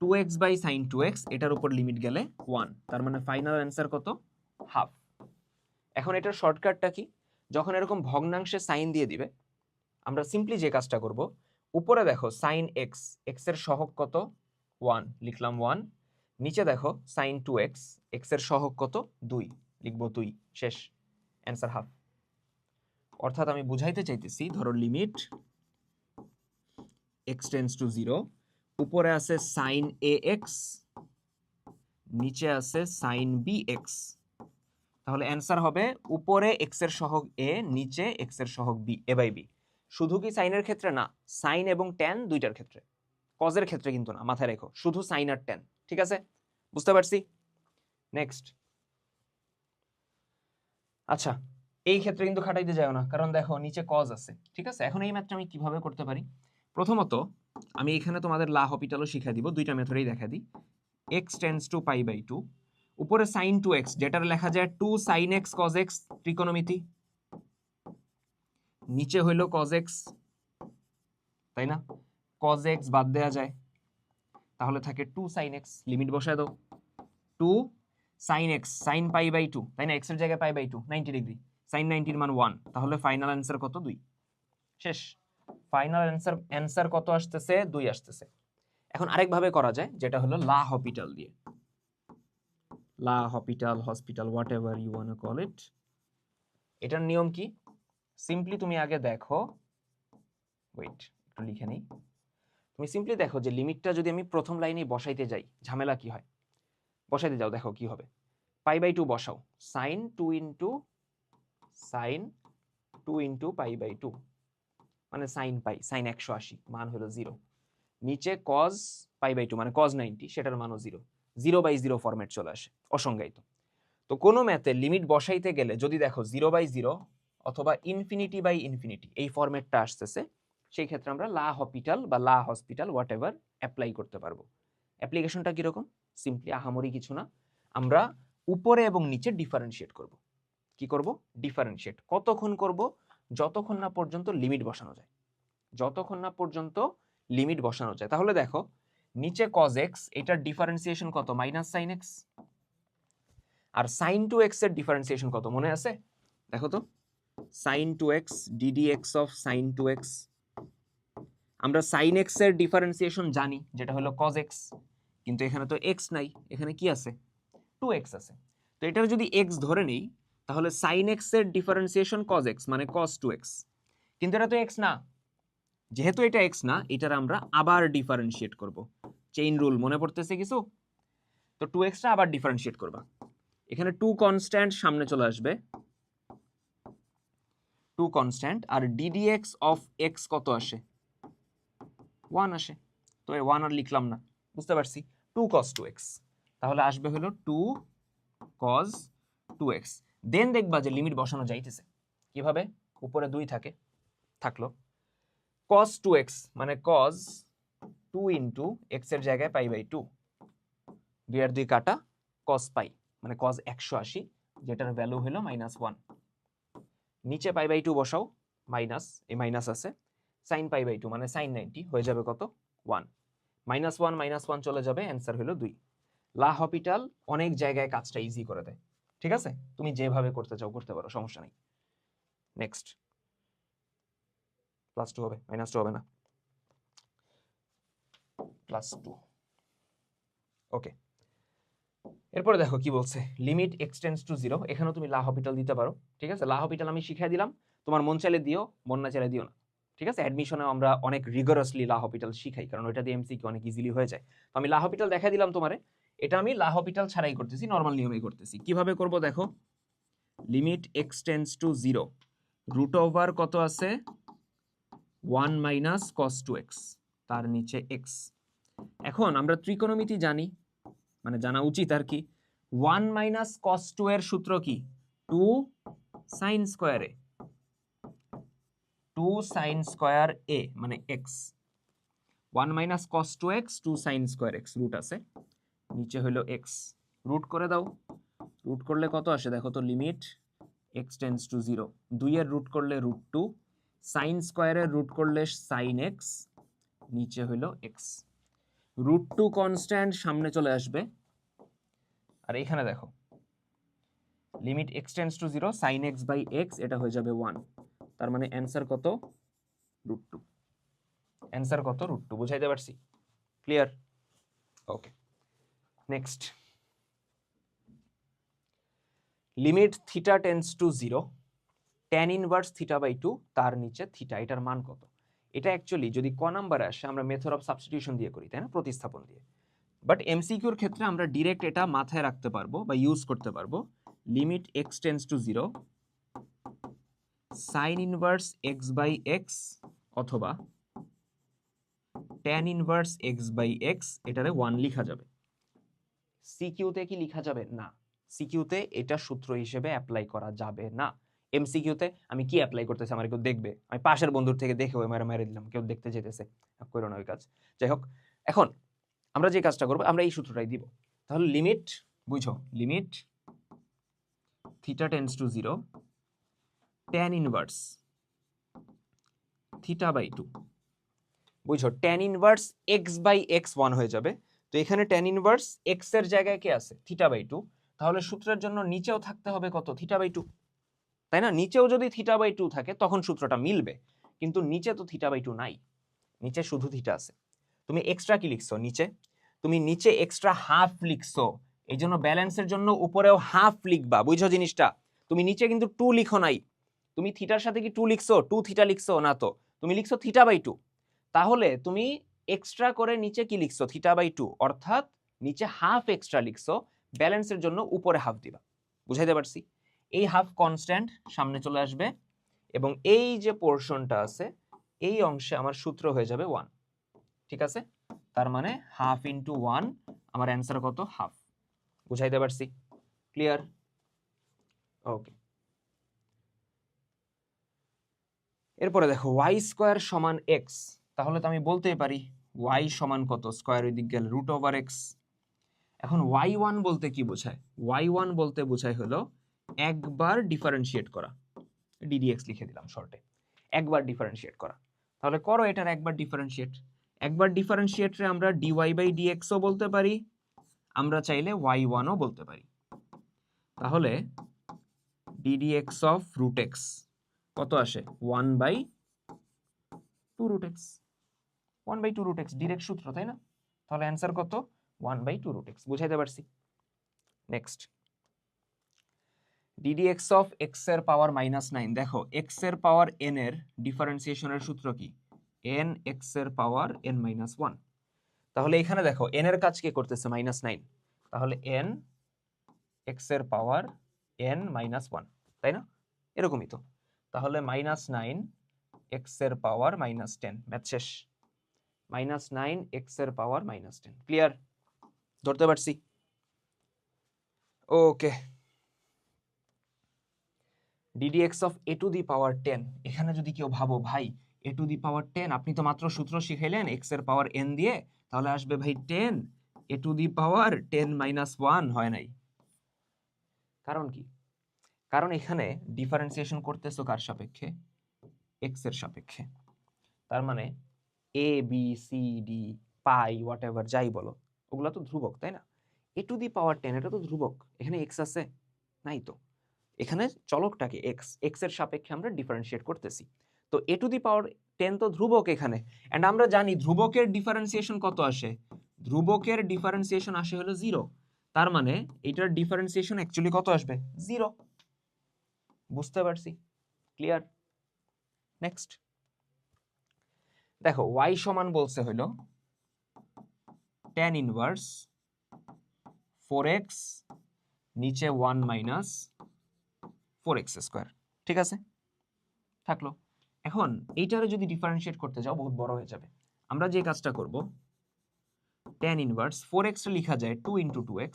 2x বাই sin 2x এটার উপর লিমিট গেলে 1। তার মানে ফাইনাল অ্যান্সার কত? হাফ। এখন এটার শর্টকাটটা কি? যখন এরকম ভগ্নাংশে সাইন দিয়ে দিবে, আমরা সিম্পলি যে কাজটা করব, উপরে দেখো sin x, x এর সহগ কত? 1, লিখলাম 1। নিচে দেখো sin 2x, x এর সহগ কত? 2, লিখবো 2, শেষ, অ্যান্সার হাফ। অর্থাৎ আমি বুঝাইতে চাইতেছি, ধরো লিমিট x টেন্ডস টু 0, উপরে আছে sin ax, নিচে আছে sin bx। তাহলে অ্যান্সার হবে উপরে x এর সহগ a, নিচে x এর সহগ b, a বাই b। শুধু কি সাইনের ক্ষেত্রে? না, সাইন এবং ট্যান দুইটার ক্ষেত্রে, কজের ক্ষেত্রে কিন্তু না, মাথায় রেখো, শুধু সাইন আর ট্যান। ঠিক আছে, বুঝতে পারছি? নেক্সট। আচ্ছা, এই ক্ষেত্রে কিন্তু খাটাইতে যাও না, কারণ দেখো নিচে কজ আছে। ঠিক আছে, এখন এই ম্যাথটা আমি কিভাবে করতে পারি? প্রথমত আমি এখানে তোমাদের লা হপিটালও শিখিয়ে দিব, দুইটা মেথডেই দেখা দিই। x tends to pi by 2, উপরে sin 2x, যেটার লেখা যায় 2 sin x cos x, ত্রিকোণমিতি। নিচে হইল cos x, তাই না? cos x বাদ দেয়া যায়, তাহলে থাকে 2 sin x, লিমিট বসায় দাও। 2 sin x, sin pi by 2, তাই না? x এর জায়গায় পাই বাই 2, 90 ডিগ্রি, sin 90 এর মান 1, তাহলে ফাইনাল অ্যান্সার কত? 2, শেষ। ফাইনাল অ্যান্সার কত আসতেছে? 2 আসতেছে। এখন আরেকভাবে করা যায়, যেটা হলো লা হপিটাল দিয়ে, L'Hopital, hospital, whatever you want to call it. এটার নিয়ম কি? সিম্পলি তুমি আগে দেখো, ওয়েট একটু লিখে নেই। তুমি সিম্পলি দেখো যে লিমিটটা যদি আমি প্রথম লাইনে বসাইতে যাই, ঝামেলা কি হয়? বসাইতে যাও, দেখো কি হবে। পাই বাই 2 বসাও, সাইন 2 ইন্টু পাই বাই 2, মানে সাইন পাই, সাইন 180, মান হলো 0। নিচে কজ পাই বাই 2 মানে কজ 90, সেটার মানও 0। 0 বাই 0 ফরম্যাট চলে আসে, অসংজ্ঞায়িত। তো কোনো ম্যাথে লিমিট বসাইতে গেলে যদি দেখো 0 বাই 0 অথবা ইনফিনিটি বাই ইনফিনিটি এই ফরম্যাটটা আসতেছে, সেই ক্ষেত্রে আমরা লা হপিটাল বা লা হসপিটাল হোয়াট এভার অ্যাপ্লাই করতে পারবো। অ্যাপ্লিকেশনটা কিরকম? সিম্পলি আহামরি কিছু না, আমরা উপরে এবং নিচে ডিফারেন্সিয়েট করব। কি করব? ডিফারেন্সিয়েট। কতক্ষণ করব? যতক্ষণ না পর্যন্ত লিমিট বসানো যায়, যতক্ষণ না পর্যন্ত লিমিট বসানো যায়। তাহলে দেখো নিচে cos x, এটার ডিফারেন্সিয়েশন কত? Minus sine x। আর sin 2x এর ডিফারেন্সিয়েশন কত মনে আছে? দেখো তো, sin 2x ddx of sin 2x। আমরা sin x এর ডিফারেন্সিয়েশন জানি, যেটা হলো cos x, কিন্তু এখানে তো x নাই, এখানে কি আছে? 2x আছে। তো এটার যদি x ধরে নেই, তাহলে sin x এর ডিফারেন্সিয়েশন cos x মানে cos 2x, কিন্তু এটা তো x না। যেহেতু এটা x না, এটার আমরা আবার ডিফারেন্সিয়েট করব। চেইন রুল মনে পড়তেছে কিছু? তো 2x টা আবার ডিফারেন্সিয়েট করবা, এখানে 2 কনস্ট্যান্ট সামনে চলে আসবে, 2 কনস্ট্যান্ট, আর ddx অফ x কত আসে? 1 আসে। তো এই 1 আর লিখলাম না, বুঝতে পারছি। 2 cos 2x, তাহলে আসবে হলো 2 cos 2x। দেন দেখবা যে লিমিট বসানো যাইতেছে কিভাবে, উপরে 2 থাকলো, cos 2x মানে cos 2 ইন্টু x এর জায়গায় পাই বাই 2, 2 আর 2 কাটা, cos পাই মানে cos 180, যেটার ভ্যালু হলো -1। নিচে পাই বাই 2 বসাও, মাইনাস, এই মাইনাস আছে, sin পাই বাই 2 মানে sin 90 হয়ে যাবে কত? 1। -1 চলে যাবে, অ্যান্সার হলো 2। লা হপিটাল অনেক জায়গায় কাজটা ইজি করে দেয়, ঠিক আছে? তুমি যেভাবে করতে চাও করতে পারো, সমস্যা নেই। নেক্সট, +2 হবে, -2 হবে না, +2। ওকে, এরপরে দেখো কি বলছে, লিমিট এক্সটেন্ডস টু 0। এখানেও তুমি লা হপিটাল দিতে পারো, ঠিক আছে? লা হপিটাল আমি শিখিয়ে দিলাম, তোমার মন চাইলে দিও, মন না চাইলে দিও না, ঠিক আছে? অ্যাডমিশনে আমরা অনেক রিগোরাসলি লা হপিটাল শিখাই, কারণ ওইটা দিয়ে এমসিকিউ অনেক ইজিলি হয়ে যায়। তো আমি লা হপিটাল দেখাই দিলাম তোমারে, এটা আমি লা হপিটাল ছাড়াই করতেছি, নর্মাল নিয়মেই করতেছি। কিভাবে করব দেখো, limit x tends to 0, root over কত আছে? 1 মাইনাস cos 2x, তার নিচে x। এখন আমরা ত্রিকোণমিতি জানি, মানে জানা উচিত আর কি। 1 মাইনাস cos 2 এর সূত্র কি? 2 sin square a, 2 sin square a মানে x। 1 minus cos 2x, 2 sin square x, root আছে, নিচে হলো x। রুট করে দাও, রুট করলে কত আসে দেখো তো, লিমিট x টেন্ডস টু 0, 2 এর রুট করলে √2, sin স্কয়ারের রুট করলে sin x, নিচে হলো x। √2 কনস্ট্যান্ট সামনে চলে আসবে, আর এখানে দেখো limit x tends to 0, sin x by x, এটা হয়ে যাবে 1। তার মানে অ্যান্সার কত? √2। অ্যান্সার কত? √2। বুঝাইতে পারছি? Clear? Okay, next, limit theta tends to 0, tan inverse theta by 2, তার নিচে থিটা, এটার মান কত? এটা অ্যাকচুয়ালি যদি ক নাম্বারে আসে আমরা মেথড অফ সাবস্টিটিউশন দিয়ে করি, তাই না, প্রতিস্থাপন দিয়ে। বাট এমসিকিউর ক্ষেত্রে আমরা ডিরেক্ট এটা মাথায় রাখতে পারবো বা ইউজ করতে পারবো। Limit x tends to 0, sin inverse x by x অথবা tan inverse x by x, এটারে 1 লিখা যাবে। সিকিউতে কি লিখা যাবে না? সিকিউতে এটা সূত্র হিসেবে অ্যাপ্লাই করা যাবে না। এমসিকিউতে আমি কি অ্যাপ্লাই করতেছি, আমার কেউ দেখবে, আমি পাশের বন্ধুর থেকে দেখে ওই মেরে দিলাম, কেউ দেখতে যেতেছে, করো না ওই কাজ। যাই হোক, এখন আমরা যে কাজটা করবো, আমরা এই সূত্রটাই দিব। তাহলে লিমিট, বুঝো, limit theta tends to 0, tan inverse theta by 2, বুঝো, tan inverse x by x 1 হয়ে যাবে। তো এখানে tan ইনভার্স x এর জায়গায় কে আছে? Theta by 2। তাহলে সূত্রের জন্য নিচেও থাকতে হবে কত? থিটা বাই 2, তাই না? নিচেও যদি থিটা বাই 2 থাকে তখন সূত্রটা মিলবে, কিন্তু নিচে তো থিটা বাই 2 নাই, নিচে শুধু থিটা আছে। তুমি এক্সট্রা কি লিখছো নিচে? তুমি নিচে এক্সট্রা হাফ লিখছো, এই জন্য ব্যালেন্সের জন্য উপরেও হাফ লিখবা, বুঝছো জিনিসটা? তুমি নিচে কিন্তু 2 লিখো নাই, তুমি থিটার সাথে কি 2 লিখছো? 2 থিটা লিখছো না তো, তুমি লিখছো থিটা বাই 2। তাহলে তুমি এক্সট্রা করে নিচে কি লিখছো? থিটা বাই 2, অর্থাৎ নিচে হাফ এক্সট্রা লিখছো, ব্যালেন্সের জন্য উপরে হাফ দিবা। বুঝাইতে পারছি? এই হাফ কনস্ট্যান্ট সামনে চলে আসবে, এবং এই যে পোরশনটা আছে এই অংশে আমার সূত্র হয়ে যাবে 1, ঠিক আছে? তার মানে হাফ ইন্টু 1, আমার অ্যান্সার কত? হাফ। বুঝাইতে পারছি? ক্লিয়ার? ওকে, এরপরে দেখো y স্কয়ার সমান x, তাহলে তো আমি বলতেই পারি y সমান কত? স্কয়ার ওই দিক গেল √x। এখন y1 বলতে কি বোঝায়? y1 বলতে বোঝায় হলো একবার ডিফারেন্সিয়েট করা, ddx লিখে দিলাম শর্টে, একবার ডিফারেন্সিয়েট করা। তাহলে করো এটার একবার ডিফারেন্সিয়েট। একবার ডিফারেন্সিয়েটরে আমরা dy বাই dx ও বলতে পারি, আমরা চাইলে y1 ও বলতে পারি। তাহলে ddx অফ √x কত আসে? 1/2√x, 1/2√x, ডিরেক্ট সূত্র, তাই না? তাহলে অ্যান্সার কত? 1/2√x। বুঝাইতে পারছি? নেক্সট, ddx অফ x এর পাওয়ার -9। দেখো x এর পাওয়ার n এর ডিফারেন্সিয়েশনের সূত্র কি? n x এর পাওয়ার n-1। তাহলে এখানে দেখো n এর কাজ কে করতেছে? -9, তাহলে n x এর পাওয়ার n-1, তাই না? এরকমই তো। তাহলে -9 x এর পাওয়ার -10, ম্যাথ শেষ। -9 x এর পাওয়ার -10, ক্লিয়ার? ধরতে পারছি? Okay. ddx of a to the power 10, এখানে যদি কেউ ভাবো ভাই a টু দি পাওয়ার 10, আপনি তো মাত্র সূত্র শিখাইলেন x এর পাওয়ার n দিয়ে, তাহলে আসবে ভাই 10 a টু দি পাওয়ার 10 - 1, হয় নাই। কারণ কি? কারণ এখানে ডিফারেন্সিয়েশন করতেছো কার সাপেক্ষে? x এর সাপেক্ষে। তার মানে a b c d pi what ever যাই বলো, ওগুলা তো ধ্রুবক, তাই না? a টু দি পাওয়ার 10 এটা তো ধ্রুবক, এখানে x আছে নাই তো, এখানে চলকটাকে x এর সাপেক্ষে আমরা ডিফারেন্সিয়েট করতেছি। তো a টু দি পাওয়ার 10 তো ধ্রুবক এখানে, এন্ড আমরা জানি ধ্রুবকের ডিফারেন্সিয়েশন কত আসে? ধ্রুবকের ডিফারেন্সিয়েশন আসে হলো 0। তার মানে এটার ডিফারেন্সিয়েশন অ্যাকচুয়ালি কত আসবে? 0। বুঝতে পারছি? ক্লিয়ার? নেক্সট দেখো, y সমান বলছে হলো tan ইনভার্স 4x নিচে 1 মাইনাস 4x স্কয়ার, ঠিক আছে? থাকলো। এখন এইটারে যদি ডিফারেন্সিয়েট করতে যাও বহুত বড় হয়ে যাবে। আমরা যে কাজটা করব, tan ইনভার্স 4x লেখা যায় 2 ইনটু 2x,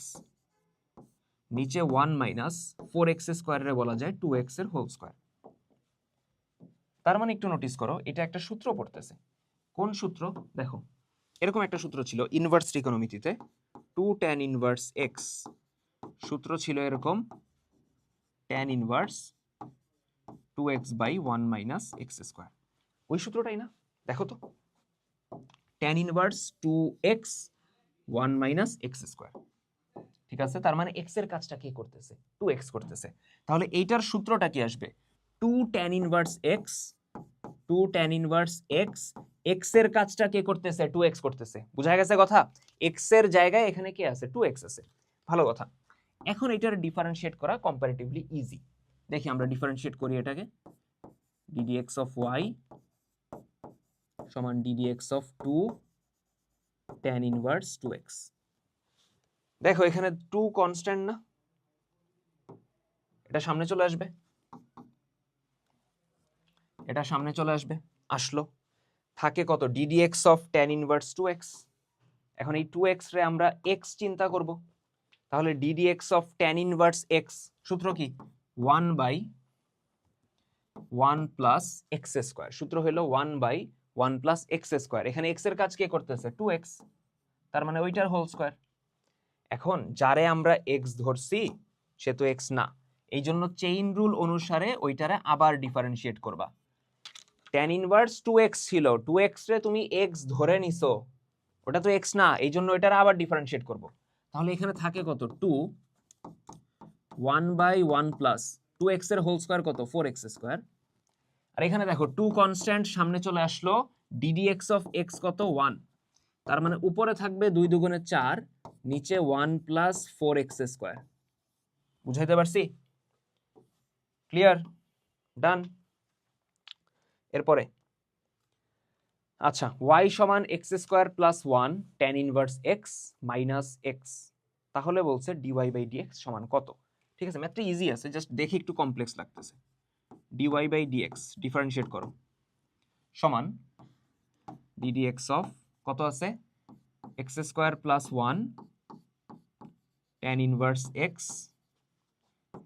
নিচে 1 মাইনাস 4x স্কয়ারে বলা যায় 2x এর হোল স্কয়ার। তার মানে একটু নোটিস করো, এটা একটা সূত্র পড়তেছে। কোন সূত্র? দেখো, এরকম একটা সূত্র ছিল ইনভার্স ত্রিকোণমিতিতে, 2 tan ইনভার্স x, সূত্র ছিল এরকম tan inverse 2x by 1 minus x square. ওই সূত্রটাই না? দেখো তো, tan inverse 2x 1 minus x square, ঠিক আছে? তার মানে x এর কাজটা কে করতেছে? 2x করতেছে। তাহলে এইটার সূত্রটা কি আসবে? 2 tan inverse x, 2 tan inverse x, x এর কাজটা কে করতেছে? 2x করতেছে। বুঝা গেছে কথা? x এর জায়গায় এখানে কে আছে? 2x আছে। ভালো কথা। এখন এটার ডিফারেন্সিয়েট করা কম্পারেটিভলি ইজি। দেখি আমরা ডিফারেন্সিয়েট করি এটাকে। ddx অফ y সমান ddx of 2 tan inverse 2x। দেখো এখানে 2 কনস্ট্যান্ট না, এটা সামনে চলে আসবে, এটা সামনে চলে আসবে, আসলো। থাকে কত? ddx of tan inverse 2x। এখন এই 2x রে আমরা x চিন্তা করব, তাহলে ddx of tan inverse x সূত্র কি? 1 বাই 1 প্লাস x স্কয়ার। সূত্র হলো 1 বাই 1 প্লাস x স্কয়ার। এখানে x এর কাজ কে করতেছে? 2x, তার মানে ওইটার হোল স্কয়ার। এখন যারে আমরা x ধরছি সে তো x না, এই জন্য চেইন রুল অনুসারে ওইটারে আবার ডিফারেন্সিয়েট করবা। tan ইনভার্স 2x ছিল, 2x রে তুমি x ধরে নিছো, ওটা তো x না, এই জন্য এটার আবার ডিফারেন্সিয়েট করব। তাহলে এখানে থাকে কত? 2 1 বাই 1 প্লাস 2x এর হোল স্কয়ার কত? 4x square. আর এখানে দেখো 2 কনস্ট্যান্ট সামনে চলে আসলো, ddx অফ x কত? 1। তার মানে উপরে থাকবে 2 দুগুণে 4, নিচে 1 প্লাস 4x স্কয়ার। বুঝাইতে পারছি? ক্লিয়ার? ডান। এরপরে আচ্ছা, y সমান x square plus 1 tan inverse x minus x, তাহলে বলছে dy বাই dx সমান কত? ঠিক আছে, ম্যাথটা ইজি আছে, জাস্ট দেখে একটু কমপ্লেক্স লাগতেছে। dy বাই dx ডিফারেন্সিয়েট করো, সমান ddx অফ কত আছে? x square plus 1 tan inverse x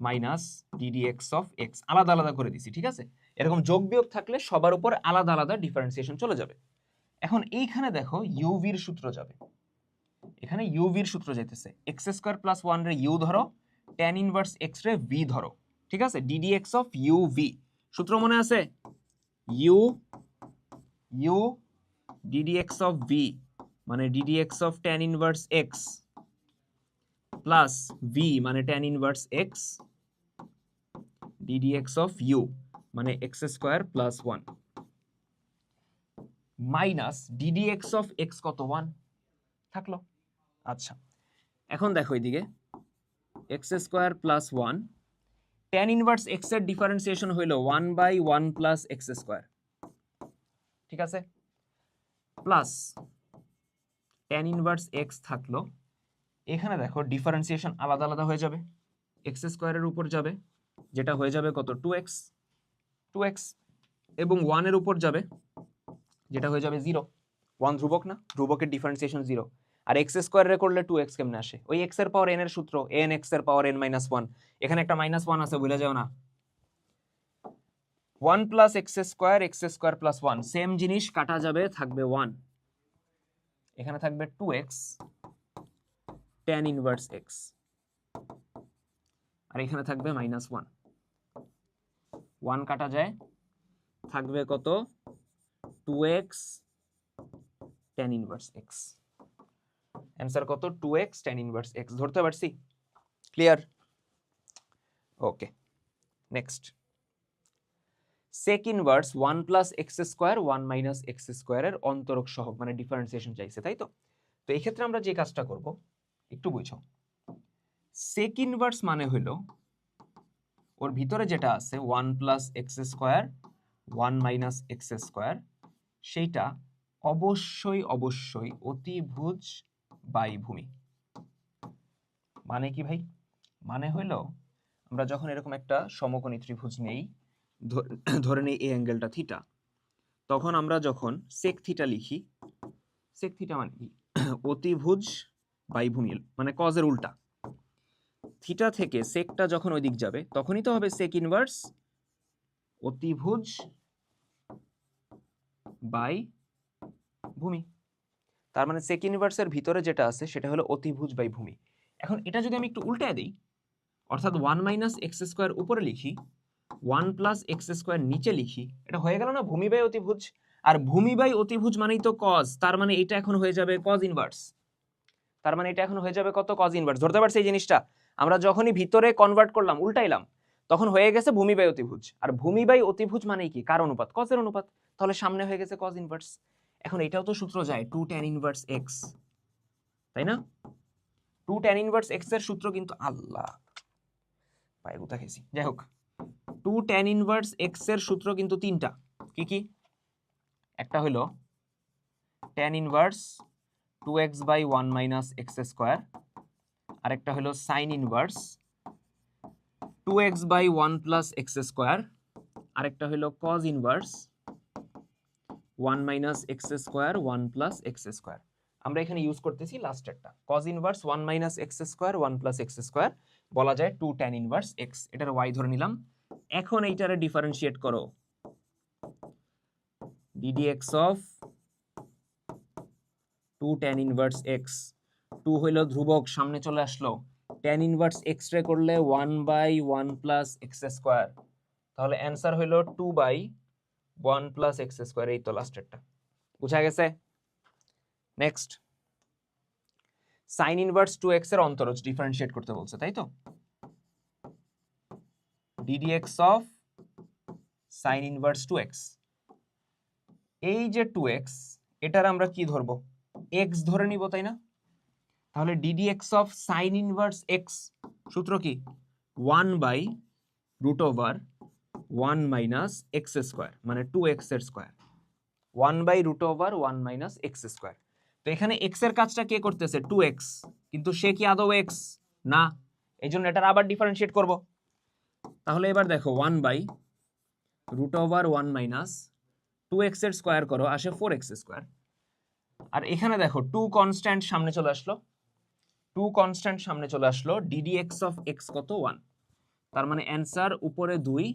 minus ddx of x। আলাদা আলাদা করে দিছি, ঠিক আছে? এরকম যোগ বিয়োগ থাকলে সবার উপর আলাদা আলাদা ডিফারেন্সিয়েশন চলে যাবে। এখন এইখানে দেখো uv এর সূত্র যাবে, এখানে uv এর সূত্র যাইতেছে। x স্কয়ার প্লাস 1 রে u ধরো, tan ইনভার্স x রে v ধরো, ঠিক আছে? ddx অফ uv সূত্র মনে আছে? u ddx অফ v মানে ddx of tan inverse x plus v মানে tan inverse x ddx of u মানে x square plus 1 minus ddx of x কত? 1 থাকলো। আচ্ছা, এখন দেখো এইদিকে x square plus 1 tan inverse x এর ডিফারেন্সিয়েশন হইলো 1 বাই 1 প্লাস x স্কয়ার, ঠিক আছে? প্লাস tan ইনভার্স x থাকলো, এখানে দেখো ডিফারেন্সিয়েশন আলাদা আলাদা হয়ে যাবে, x স্কয়ারের উপর যাবে, যেটা হয়ে যাবে কত? 2x। 2x এবং 1 এর উপর যাবে, যেটা হয়ে যাবে 0। 1 ধ্রুবক না, ধ্রুবকের ডিফারেন্সিয়েশন 0। আর x স্কয়ারে করলে 2x কেমনে আসে? ওই x এর পাওয়ার n এর সূত্র, n x এর পাওয়ার n - 1। এখানে একটা -1 আছে, ভুলে যাও না। 1 plus x square plus 1, same জিনিস কাটা যাবে, থাকবে 1। এখানে থাকবে 2x tan ইনভার্স x, আর এখানে থাকবে -1। 1 কাটা যায়, থাকবে কত? 2x tan inverse x। Answer কত? 2x tan inverse x। ধরতে পারছি? Clear? Okay, next. Sec inverse 1 plus x square 1 minus x স্কোয়ারের অন্তরক সহগ, মানে ডিফারেন্সিয়েশন চাইছে, তাই তো? তো এই ক্ষেত্রে আমরা যে কাজটা করব একটু বুঝো। সেক ইনভার্স মানে হলো ওর ভিতরে যেটা আছে 1 plus x square 1 minus x square, সেইটা অবশ্যই অবশ্যই অতিভুজ বাই ভূমি। মানে কি ভাই? মানে হইলো আমরা যখন এরকম একটা সমকোণী ত্রিভুজ নেই, ধরে নেই এই অ্যাঙ্গেলটা থিটা, তখন আমরা যখন সেক থিটা লিখি, সেক থিটা মানে কি? অতিভুজ বাই ভূমি, মানে কজের উল্টা। থিটা থেকে সেকটা যখন ওই দিক যাবে তখনই তো হবে সেক ইনভার্স অতিভুজ বাই ভূমি। তার মানে সেক ইনভার্সের ভিতরে যেটা আছে সেটা হলো অতিভুজ বাই ভূমি। এখন এটা যদি আমি একটু উল্টায় দিই, অর্থাৎ 1 মাইনাস এক্স স্কোয়ার উপরে লিখি, 1 প্লাস এক্স স্কোয়ার নিচে লিখি, এটা হয়ে গেল না ভূমি বাই অতিভুজ? আর ভূমি বাই অতিভুজ মানেই তো কজ, তার মানে এটা এখন হয়ে যাবে কজ ইনভার্স। তার মানে এটা এখন হয়ে যাবে কত? Cos inverse. ধরতে পারছি এই জিনিসটা? আমরা যখনই ভিতরে কনভার্ট করলাম, উল্টাইলাম, তখন হয়ে গেছে ভূমি বাই অতিভুজ। আর ভূমি বাই অতিভুজ মানেই কি? কার অনুপাত? কজের অনুপাত। তাহলে সামনে হয়ে গেছে কজ ইনভার্স। এখন এটাও তো সূত্র যায় 2 tan ইনভার্স x, তাই না? 2 tan ইনভার্স x এর সূত্র কিন্তু, আল্লাহ পায়ে গুতা খেয়েছি, যাই হোক, 2 tan ইনভার্স x এর সূত্র কিন্তু তিনটা। কি কি? একটা হলো tan inverse 2x by 1 minus x square, আরেকটা হলো sine inverse 2x by 1 plus x square, আরেকটা হলো cos inverse 1 minus x square 1 plus x square. আমরা এখানে ইউজ করতেছি লাস্টেরটা, cos inverse 1 minus x square 1 plus x square, বলা যায় 2 tan ইনভার্স x। এটার y ধরে নিলাম। এখন এইটারে ডিফারেন্সিয়েট করো, ddx of 2 tan inverse x। 2 হইল ধ্রুবক, সামনে চলে আসলো, tan ইনভার্স x রে করলে 1 বাই 1 প্লাস এক্স স্কোয়ার, তাহলে অ্যান্সার হইল 2 বাই 1 প্লাস এক্স স্কোয়ার। এই তো লাস্টেরটা, বুঝা গেছে? নেক্সট, সাইন ইনভার্স 2x এর অন্তরজ ডিফারেন্সিয়েট করতে বলছে, তাই তো? ddx of sine inverse 2x। এই যে 2x, এটার আমরা কি ধরবো? x ধরে নিব, তাই না? তাহলে ddx of sine inverse x সূত্র কি? 1 by root over 1 minus x square, মানে 2x এর square. 1 by root over 1 minus x square. তো এখানে x এর কাজটা কে করতেছে? 2x, কিন্তু সে কি আদৌ x না, এই জন্য এটার আবার ডিফারেন্সিয়েট করব। তাহলে এবার দেখো 1 by root over 1 minus 2x এর স্কোয়ার করো, আসে 4x স্কোয়ার। আর এখানে দেখো 2 কনস্ট্যান্ট সামনে চলে আসলো, 2 কনস্ট্যান্ট সামনে চলে আসলো, ddx অফ x কত? 1। তার মানে অ্যান্সার উপরে 2,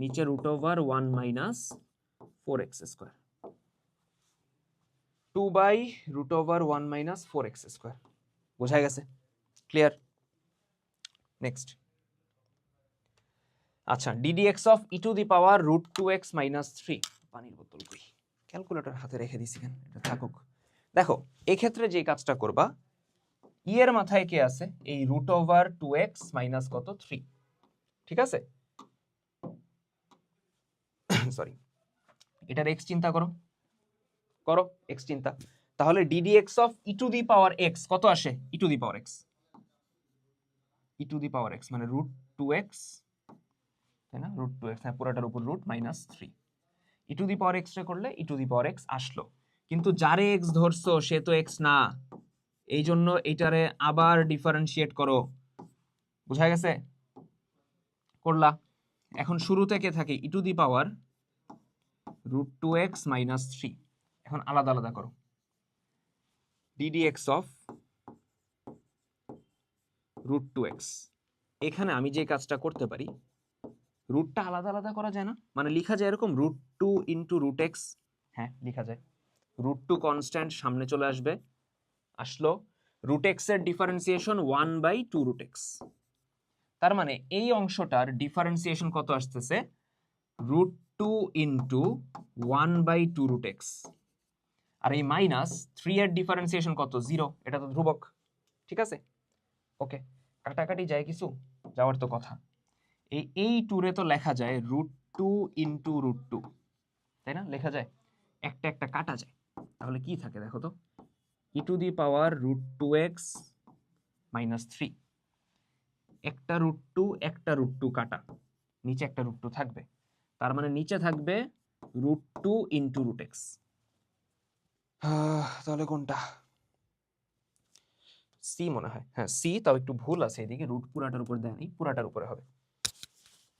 নিচে root over 1 minus 4x square. 2 by root over 1 minus 4x square. বোঝা গেছে? ক্লিয়ার? নেক্সট, আচ্ছা, ddx of e to the power root 2x minus 3। পানির বোতল কই? ক্যালকুলেটর হাতে রেখে দিছি কেন? এটা থাকুক। দেখো এই ক্ষেত্রে যে কাজটা করবা, ই এর মাথায় কে আছে? এই রুট ওভার 2x মাইনাস কত? 3। ঠিক আছে, সরি, এটার x চিন্তা করো, করো x চিন্তা। তাহলে ddx of e to the power x কত আসে? e to the power x, e to the power x মানে রুট 2x, তাই না? রুট 2x, হ্যাঁ, পুরোটার উপর root minus 3। e to the power x রে করলে e to the power x আসলো, কিন্তু যারে x ধরছো সে তো x না, এই জন্য এটারে আবার ডিফারেন্সিয়েট করো। বুঝা গেছে? করলা? এখন শুরু থেকে থাকে ই টু দি পাওয়ার √2x - 3। এখন আলাদা আলাদা করো, ddx অফ √2x। এখানে আমি যে কাজটা করতে পারি, রুটটা আলাদা আলাদা করা যায় না, মানে লেখা যায় এরকম √2 ইন্টু √x। হ্যাঁ লেখা যায়, √2 কনস্ট্যান্ট সামনে চলে আসবে, আসলো √x এর ডিফারেন্সিয়েশন 1/2 √x। তার মানে এই অংশটার ডিফারেন্সিয়েশন কত আসতেছে, √2 ইন্টু 1/2 √x। আর এই -3 এর ডিফারেন্সিয়েশন কত, 0, এটা তো ধ্রুবক, ঠিক আছে। ওকে, কাটাকাটি যায় কিছু, যাওয়ার তো কথা। এই টুরে তো লেখা যায় √2 ইন্টু √2, তাই না, লেখা যায়, একটা একটা কাটা যায়, তাহলে কি থাকে দেখো তো, ই টু দি পাওয়ার √2x - 3, একটা √2 একটা √2 কাটা, নিচে একটা √2 থাকবে, তার মানে নিচে থাকবে √2 ইন্টু √x। তাহলে কোনটা, সি মনে হয়, হ্যাঁ সি, তাও একটু ভুল আছে এদিকে, রুট পুরাটার উপর দেয় নাই, পুরাটার উপরে হবে,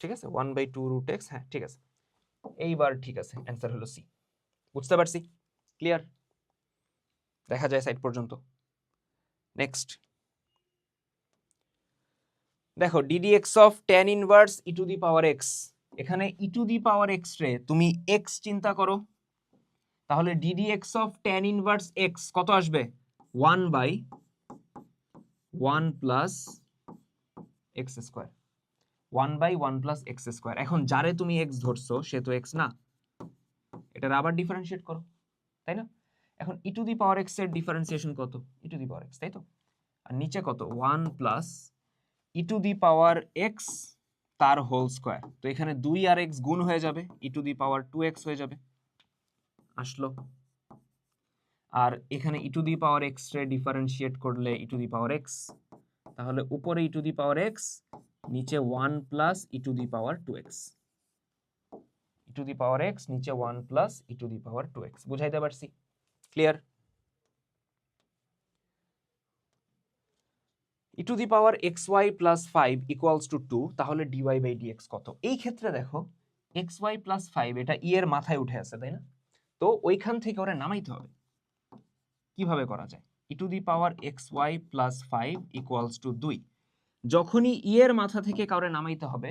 ঠিক আছে, 1/2 √x, হ্যাঁ ঠিক আছে, এইবার ঠিক আছে, অ্যান্সার হলো সি। বুঝতে পারছি, ক্লিয়ার, দেখা যায় সাইড পর্যন্ত। নেক্সট দেখো, ddx of tan inverse E to the power x। এখানে ই টু দি পাওয়ার x রে তুমি x চিন্তা করো, তাহলে ddx of tan inverse x কত আসবে, 1/1 plus x square, 1/1 plus x square. এখন যারে তুমি x ধরছো সে তো x না, এটার আবার ডিফারেন্সিয়েট করো, তাই না। এখন ই টু দি পাওয়ার x এর ডিফারেন্সিয়েশন কত, ই টু দি পাওয়ার x, তাই তো, আর নিচে কত, 1 plus E to the power x তার হোল স্কোয়ার। তো এখানে 2 আর x গুণ হয়ে যাবে, ই টু দি পাওয়ার 2x হয়ে যাবে, আসলো। আর এখানে ই টু দি পাওয়ার x রে ডিফারেন্সিয়েট করলে ই টু দি পাওয়ার x, তাহলে উপরে ই টু দি পাওয়ার x, নিচে 1 plus E to the power 2x, E to the power x নিচে 1 plus E to the power 2x। বুঝাইতে পারছি, clear. E to the power xy plus 5 equals to 2, তাহলে dy by dx কত। এই ক্ষেত্রে দেখো xy plus 5 এটা ই এর মাথায় উঠে আছে, তাই না, তো ওইখান থেকে ওরা নামাইতে হবে। কিভাবে করা যায়, e to the power xy plus 5 equals to 2, যখনই ই এর মাথা থেকে কাউরে নামাইতে হবে,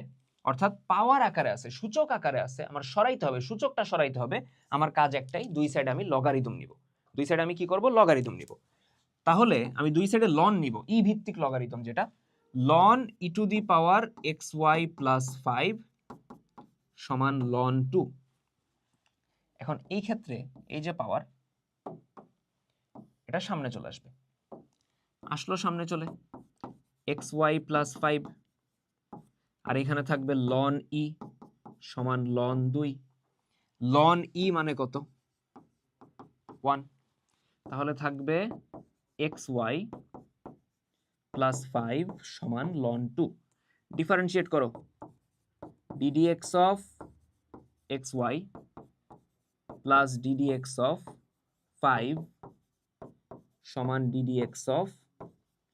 অর্থাৎ পাওয়ার আকারে আছে, সূচক আকারে আছে, আমার সরাইতে হবে, সূচকটা সরাইতে হবে, আমার কাজ একটাই, দুই সাইডে আমি লগারিদম নিব, দুই সাইডে আমি কি করব, লগারিদম নিব। তাহলে আমি দুই সাইডে লন নিব, ই ভিত্তিক লগারিদম, যেটা লন e to the power xy plus 5 সমান লন 2। এখন এই ক্ষেত্রে এই যে পাওয়ার, এটা সামনে চলে আসবে, আসলো সামনে চলে, xy প্লাস 5, আর এখানে থাকবে লন ই সমান লন 2। লন ই মানে কত, 1, তাহলে থাকবে xy প্লাস 5 সমান লন 2। ডিফারেন্সিয়েট করো, ddx of xy plus ddx of 5 সমান ddx অফ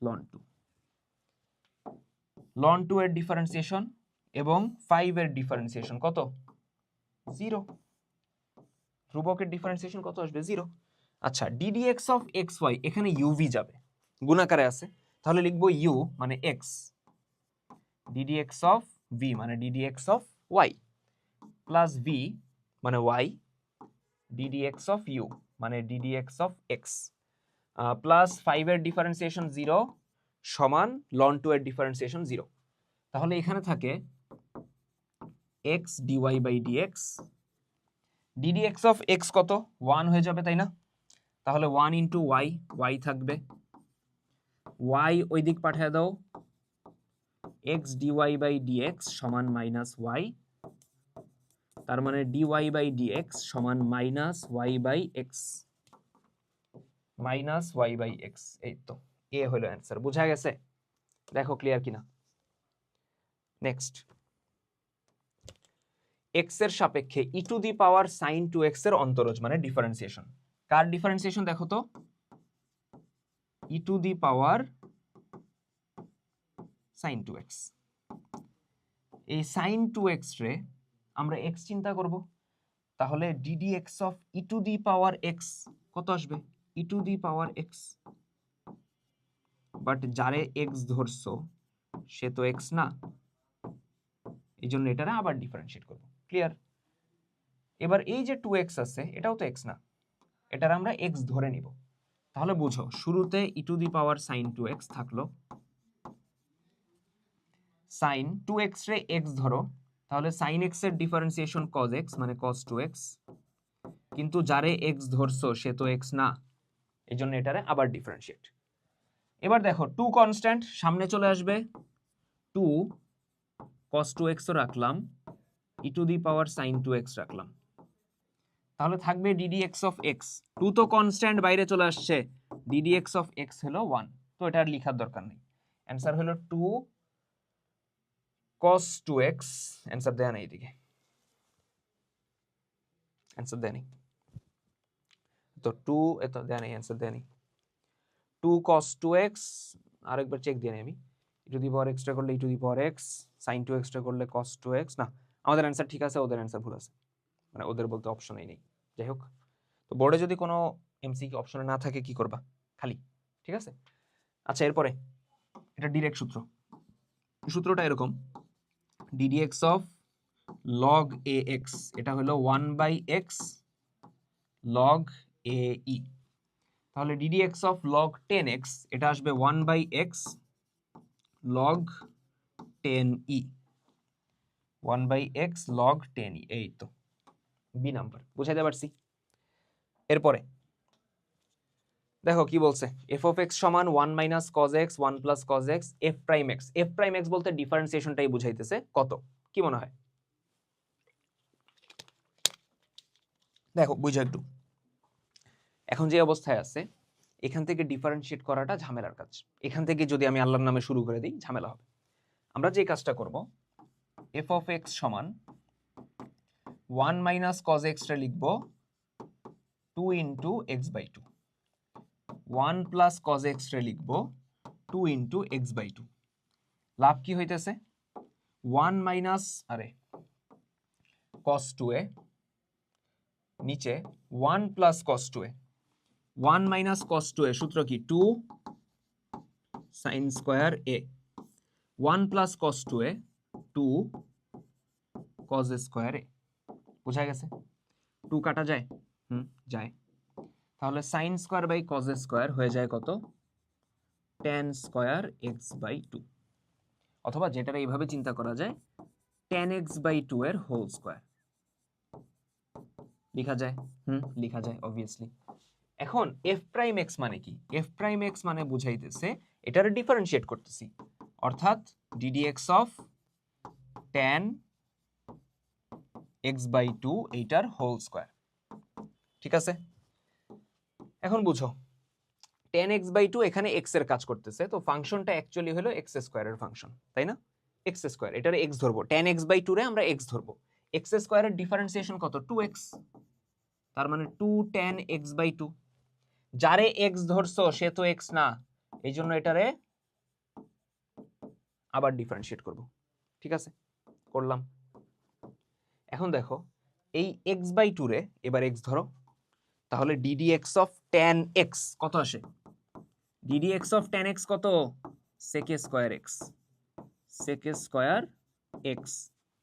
লন 2। লন 2 এর ডিফারেন্সিয়েশন এবং 5 এর ডিফারেন্সিয়েশন কত, 0, ধ্রুবকের ডিফারেন্সিয়েশন কত আসবে, 0। আচ্ছা, ddx অফ xy, এখানে uv যাবে, গুণাকারে আছে, তাহলে লিখবো u মানে x, ddx অফ v মানে ddx of y, plus v মানে y, ddx অফ u মানে ddx অফ x, প্লাস 5 এর ডিফারেন্সিয়েশন 0 সমান লন 2 এর ডিফারেন্সিয়েশন 0। তাহলে এখানে থাকে x dy by dx, ddx of x কত, 1 হয়ে যাবে, তাই না, তাহলে 1 ইন্টু y, y থাকবে, y ওই দিক পাঠিয়ে দাও, x dy বাই dx সমান মাইনাস y, তার মানে dy বাই dx সমান minus y by x, minus y by x। এই তো এ হলো অ্যান্সার, বোঝা গেছে, দেখো ক্লিয়ার কিনা। নেক্সট, x এর সাপেক্ষে ই to the power sin 2x এর অন্তরজ মানে ডিফারেন্সিয়েশন। কার ডিফারেন্সিয়েশন দেখো তো, ই to the power sin 2x। এই sin 2x রে আমরা x চিন্তা করব, তাহলে ddx of e to the power x কত আসবে? e to the power x, but যারে x ধরছো সে তো x না, এই জন্য এটারে আবার ডিফারেন্সিয়েট করব। ক্লিয়ার? এবার এই যে 2x আছে এটাও তো x না, এটার আমরা x ধরে নিব। তাহলে বুঝো, শুরুতে e to the power sin 2x থাকলো, sin 2x রে x ধরো, তাহলে sin x এর ডিফারেন্সিয়েশন cos x মানে cos 2x, কিন্তু যারে x ধরছো সে তো x না, এই জন্য এটারে আবার ডিফারেন্সিয়েট। এবার দেখো 2 কনস্ট্যান্ট সামনে চলে আসবে, 2 cos 2x ও রাখলাম, e to the power sin 2x রাখলাম, তাহলে থাকবে ddx অফ x। 2 তো কনস্ট্যান্ট বাইরে চলে আসছে, ddx অফ x হলো 1, তো এটা আর লেখার দরকার নেই। অ্যান্সার হলো 2 cos 2x, অ্যান্সার দেয়া নেই এদিকে, অ্যান্সার দেয়া নেই, তো 2 এত দেয়া নেই, অ্যান্সার দেয়া নেই। 2 cos 2x আরেকবার চেক দিয়ে নেই আমি, e to the power x টা করলে e to the power x, sin 2x টা করলে cos 2x, না আমাদের অ্যান্সার ঠিক আছে, ওদের অ্যান্সার ভুল আছে, মানে ওদের বলতে অপশনই নেই। যাই হোক, তো বোর্ডে যদি কোনো এমসিকিউ অপশনে না থাকে কি করবা? খালি। ঠিক আছে, আচ্ছা এরপরে এটা ডিরেক্ট সূত্র, সূত্রটা এরকম, ddx অফ log ax, এটা হলো 1/x log ae, তাহলে ddx অফ log 10x এটা আসবে 1/x log 10e, 1/x log 10e, এই তো বি নাম্বার, বুঝাইতে পারছি। এরপরে দেখো কি বলছে, f of x সমান 1 minus cos x 1 plus cos x f prime x, f prime x বলতে ডিফারেন্সিয়েশনটাই বুঝাইতেছে, কত কি মনে হয়? দেখো বুঝো একটু, এখন যে অবস্থায় আছে এখান থেকে ডিফারেন্সিয়েট করাটা ঝামেলার কাজ, এখান থেকে যদি আমি আল্লাহর নামে শুরু করে দিই ঝামেলা হবে। আমরা যে কাজটা করব, f of x সমান 1 minus cos x টা লিখব 2 into x by 2, 1 plus cos x রে লিখব 2 into x by 2, লাভ কি হইতেছে 1 minus cos 2a, নিচে 1 plus cos 2a, 1 minus cos 2a সূত্র কি 2 sin square a, 1 plus cos 2a 2 cos square a, বুঝা গেছে? 2 কাটা যায়, যায়, তাহলে sin square by cos square হয়ে যায় কত? tan square x by 2, অথবা যেটারে এইভাবে চিন্তা করা যায় tan x by 2 এর হোল স্কয়ার লেখা যায়, লেখা যায় অবভিয়াসলি। এখন f prime x মানে কি? f prime x মানে বুঝাইতেছে এটারে ডিফারেন্সিয়েট করতেছি, অর্থাৎ ddx of tan x by 2 এইটার হোল স্কয়ার, ঠিক আছে? এখন বুঝো tan x by 2 এখানে x এর কাজ করতেছে, তো ফাংশনটা অ্যাকচুয়ালি হলো x স্কয়ারের ফাংশন, তাই না? x স্কয়ার, এটারে x ধরবো, tan x by 2 রে আমরা x ধরবো, x স্কয়ারের ডিফারেন্সিয়েশন কত? 2x, তার মানে 2 tan x by 2, যারে x ধরছো সে তো x না, এই জন্য এটারে আবার ডিফারেন্সিয়েট করব, ঠিক আছে? করলাম। এখন দেখো এই x by 2 রে এবার x ধরো, তাহলে ddx of tan x কত আসে? ddx of tan x কত? sec square x, sec square x,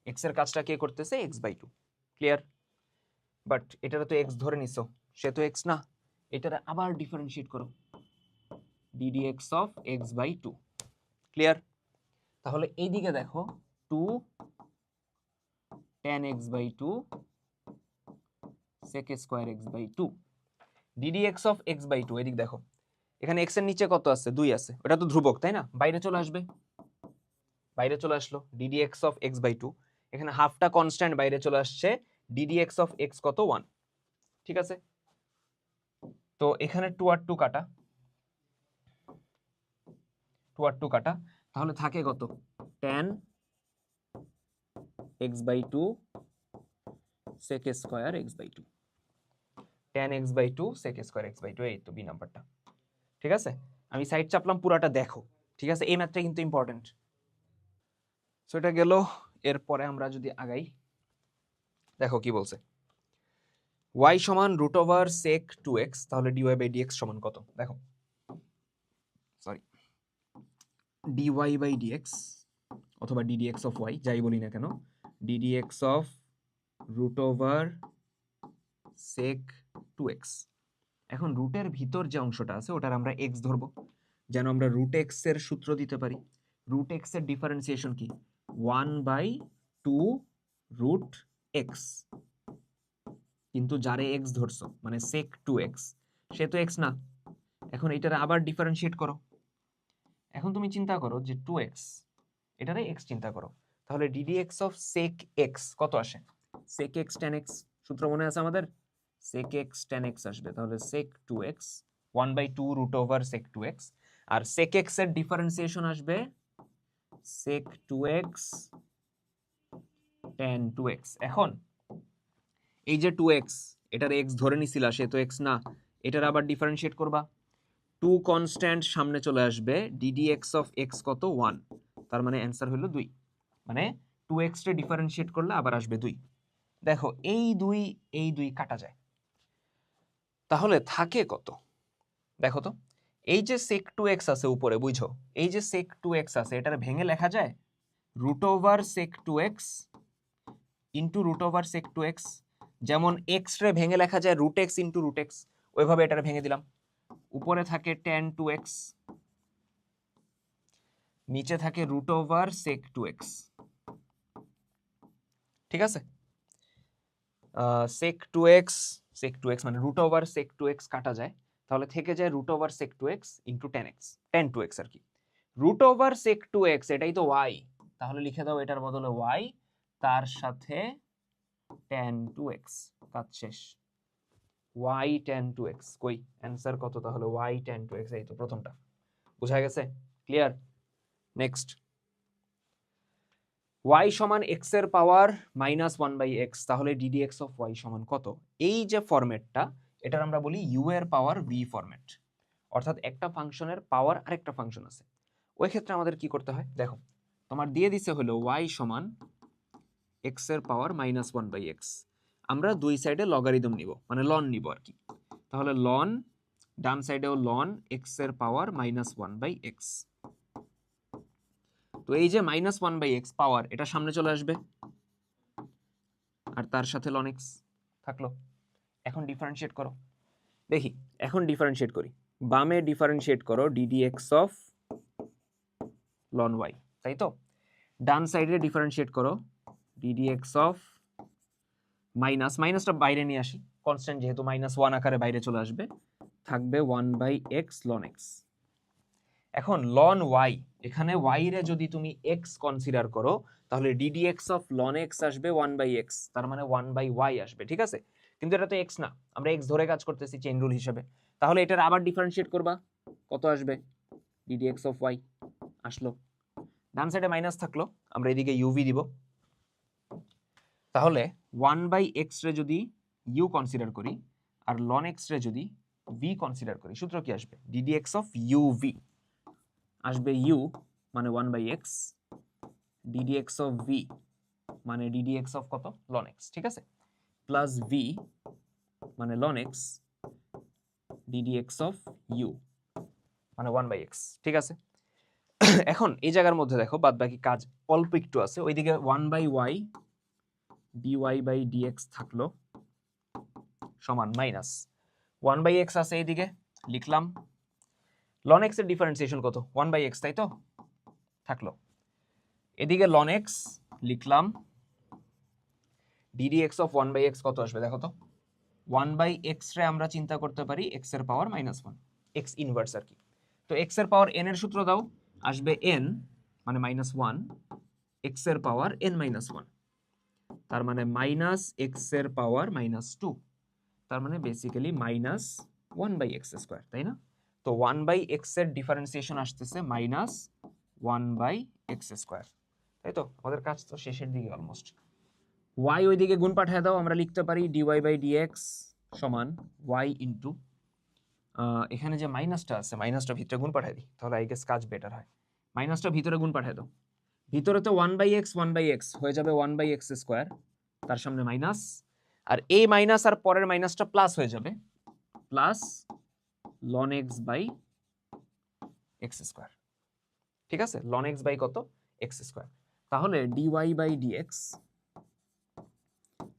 x এর কাজটা কে করতেছে? x by 2, clear? বাট এটারে তো x ধরে নিছো, সে তো x না, এটারে আবার ডিফারেন্সিয়েট করো, ddx of x by 2, clear? তাহলে এইদিকে দেখো 2 tan x by 2 sec square x by 2, ddx of x by 2, এদিক দেখো এখানে x এর নিচে কত আছে? 2 আছে, ওটা তো ধ্রুবক তাই না, বাইরে চলে আসবে, বাইরে চলে আসলো ddx of x by 2, এখানে হাফটা কনস্ট্যান্ট বাইরে চলে আসছে, ddx of x কত? 1, ঠিক আছে? তো এখানে 2 আর 2 কাটা, 2 আর 2 কাটা, তাহলে থাকে কত? tan x by 2 sec square x by 2, tan x by 2 sec square x by 2, এই তো বি নাম্বারটা, ঠিক আছে? আমি সাইড চাপলাম, পুরাটা দেখো, ঠিক আছে? এই ম্যাথটা কিন্তু ইম্পর্টেন্ট। সো এটা গেল এরপরে আমরা যদি আগাই, দেখো কি বলছে, y সমান রুট ওভার সেক 2x, তাহলে dy বাই dx সমান কত? দেখো সরি, dy বাই dx অথবা ddx অফ y, যাই বলি না কেন, ddx of root over sec 2x। এখন রুটের ভিতর যে অংশটা আছে ওটার আমরা x ধরবো, যেন আমরা রুট x এর সূত্র দিতে পারি। রুট x এর ডিফারেন্সিয়েশন কি? 1/2 রুট x, কিন্তু যারে x ধরছো মানে sec 2x, সে তো x না। এখন এটারে আবার ডিফারেন্সিয়েট করো। এখন তুমি চিন্তা করো যে 2x, এটারে x চিন্তা করো, তাহলে ddx অফ sec x কত আসে? sec x tan x, সূত্র মনে আছে আমাদের? sec x tan x আসবে, তাহলে sec 2x 1/2 root over sec 2x, আর sec x এর ডিফারেন্সিয়েশন আসবে sec 2x tan 2x। এখন এই যে 2x, এটার x ধরে নিছিলা, সে তো x না, এটার আবার ডিফারেন্সিয়েট করবা, 2 কনস্ট্যান্ট সামনে চলে আসবে, ddx অফ x কত? 1, তার মানে অ্যান্সার হলো 2, মানে 2x কে ডিফারেন্সিয়েট করলে আবার আসবে 2। দেখো এই 2 কাটা যায়, তাহলে থাকে কত? দেখো তো, এই যে sec 2x আছে উপরে, বুঝো, এই যে sec 2x আছে, এটার ভেঙে লেখা যায় root over sec 2x into root over sec 2x। যেমন x রে ভেঙে লেখা যায় root x into root x, ওইভাবে এটারে ভেঙে দিলাম। উপরে থাকে tan 2x, নিচে থাকে রুট ওভার sec 2x, ঠিক আছে? sec 2x মানে রুট ওভার sec 2x কাটা যায়, তাহলে থেকে যায় root over sec 2x into tan 2x আর কি। রুট ওভার sec 2x এটাই তো y, তাহলে লিখে দাও এটার বদলে y, তার সাথে tan 2x, কাজ শেষ। y tan 2x কই? অ্যান্সার কত তাহলে? y tan 2x, এই তো প্রথমটা। বুঝা গেছে? ক্লিয়ার? নেক্সট, y সমান x এর পাওয়ার -1/x, তাহলে ddx অফ y সমান কত? এই যে ফরম্যাটটা, এটার আমরা বলি u এর পাওয়ার v ফরম্যাট, অর্থাৎ একটা ফাংশনের পাওয়ার আরেকটা ফাংশন আছে। ওই ক্ষেত্রে আমাদের কি করতে হয়? দেখো, তোমার দিয়ে দিছে হলো y সমান x এর পাওয়ার -1/x, আমরা দুই সাইডে লগারিদম নিব, মানে লন নিব আর কি। তাহলে লন, ডান সাইডেও লন x এর পাওয়ার -1/x। তো এই যে -1/x পাওয়ার, এটা সামনে চলে আসবে, আর তার সাথে ln x থাকলো। এখন ডিফারেন্সিয়েট করো, দেখি, এখন ডিফারেন্সিয়েট করি। বামে ডিফারেন্সিয়েট করো ddx অফ ln y, তাই তো? ডান সাইডে ডিফারেন্সিয়েট করো ddx অফ মাইনাসটা বাইরে নিয়ে আসি, কনস্ট্যান্ট যেহেতু -1 আকারে বাইরে চলে আসবে, থাকবে 1/x ln x। এখন ln y, এখানে y রে যদি তুমি x কনসিডার করো, তাহলে ddx অফ ln x আসবে 1/x, তার মানে 1/y আসবে, ঠিক আছে? কিন্তু এটা তো x না, আমরা x ধরে কাজ করতেছি চেইন রুল হিসেবে, তাহলে এটার আবার ডিফারেন্সিয়েট করবা, কত আসবে? ddx অফ y আসলো, ডান সাইডে মাইনাস থাকলো, আমরা এদিকে uv দিব, তাহলে 1/x রে যদি u কনসিডার করি আর ln x রে যদি v কনসিডার করি, সূত্র কি আসবে? ddx অফ uv আসবে u মানে 1/x, ddx অফ v মানে ddx অফ কত? ln x, ঠিক আছে? প্লাস v মানে ln x, ddx of u মানে 1/x, ঠিক আছে? এখন এই জায়গার মধ্যে দেখো বাদ বাকি কাজ অল্প একটু আছে, ওইদিকে 1/y dy বাই dx থাকলো সমান মাইনাস 1/x আছে, এইদিকে লিখলাম ln x এর ডিফারেন্সিয়েশন কত? 1/x, তাই তো? থাকলো, এদিকে ln x লিখলাম, ddx অফ 1/x কত আসবে দেখো তো? 1/x রে আমরা চিন্তা করতে পারি x এর পাওয়ার -1, x ইনভার্স আর কি। তো x এর পাওয়ার n এর সূত্র দাও, আসবে n মানে -1, x এর পাওয়ার n-1, তার মানে -x এর পাওয়ার -2, তার মানে বেসিক্যালি -1/x², তাই না? তো 1/x এর ডিফারেন্সিয়েশন আসতেছে -1/x², তাই তো? আমাদের কাজ তো শেষের দিকে অলমোস্ট। y ওইদিকে গুণ পাঠিয়ে দাও, আমরা লিখতে পারি dy বাই dx সমান y ইন্টু, এখানে যে মাইনাসটা আছে, মাইনাসটা ভিতরে গুণ পাঠিয়ে দিই, তাহলে আই গেস কাজ বেটার হয়। মাইনাসটা ভিতরে গুণ পাঠিয়ে দাও, ভিতরে তো 1/x হয়ে যাবে 1/x², তার সামনে মাইনাস, আর এই মাইনাস আর পরের মাইনাসটা প্লাস হয়ে যাবে, প্লাস ln x/x²। ঠিক আছে, ln x বাই কত, x²। তাহলে dy/dx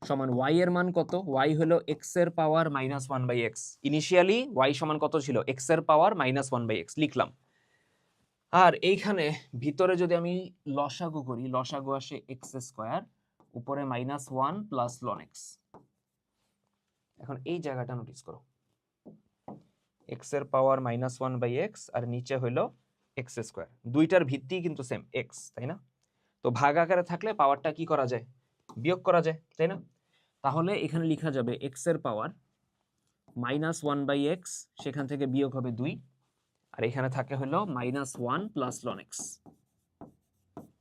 সমান y এর মান কত, y হলো x এর পাওয়ার -1/x। ইনিশিয়ালি y সমান কত ছিল, x এর পাওয়ার -1/x লিখলাম। আর এইখানে ভিতরে যদি আমি লসাগু করি, লসাগু আসে x² উপরে -1 প্লাস ln x। এখন এই জায়গাটা নোটিস করো, x এর পাওয়ার -1/x আর নিচে হইলো x²। দুইটার ভিত্তি কিন্তু সেম x, তাই না? তো ভাগ আকারে থাকলে পাওয়ারটা কি করা যায়, বিয়োগ করা যায়, তাই না? তাহলে এখানে লেখা যাবে x এর পাওয়ার -1/x, সেখান থেকে বিয়োগ হবে 2, আর এখানে থাকে হলো -1 প্লাস ln x।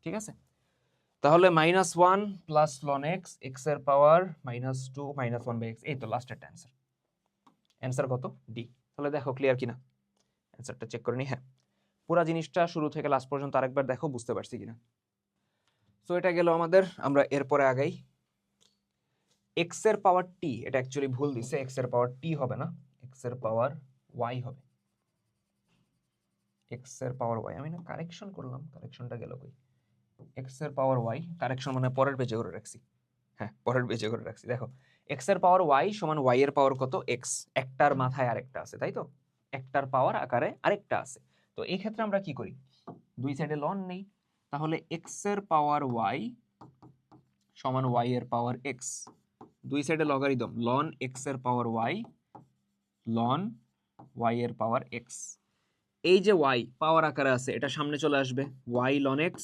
ঠিক আছে, তাহলে -1 প্লাস ln x, x এর পাওয়ার -2 -1/x, এই তো লাস্টের অ্যান্সার। অ্যান্সার কত, ডি। তাহলে দেখো ক্লিয়ার কিনা, অ্যান্সারটা চেক করে নি। হ্যাঁ, পুরো জিনিসটা শুরু থেকে লাস্ট পর্যন্ত আরেকবার দেখো, বুঝতে পারছি কিনা। সো এটা গেল আমাদের, আমরা এরপরে আগাই। x এর পাওয়ার t, এটা অ্যাকচুয়ালি ভুল দিছে, x এর পাওয়ার t হবে না, x এর পাওয়ার y হবে। x এর পাওয়ার y, আমি না কারেকশন করলাম, কারেকশনটা গেল কই, x এর পাওয়ার y, কারেকশন মানে পরের পেজে করে রাখছি। হ্যাঁ, পরের পেজে করে রাখছি। দেখো x এর পাওয়ার y সমান y এর পাওয়ার কত, x, একটার মাথায় আরেকটা আছে, তাই তো, একটার পাওয়ার আকারে আরেকটা আছে। তো এই ক্ষেত্রে আমরা কি করি, দুই সাইডে লন নেই। তাহলে x এর পাওয়ার y সমান y এর পাওয়ার x, দুই সাইডে লগারিদম, ln x এর পাওয়ার y ln y এর পাওয়ার x। এই যে y পাওয়ার আকারে আছে, এটা সামনে চলে আসবে y ln x,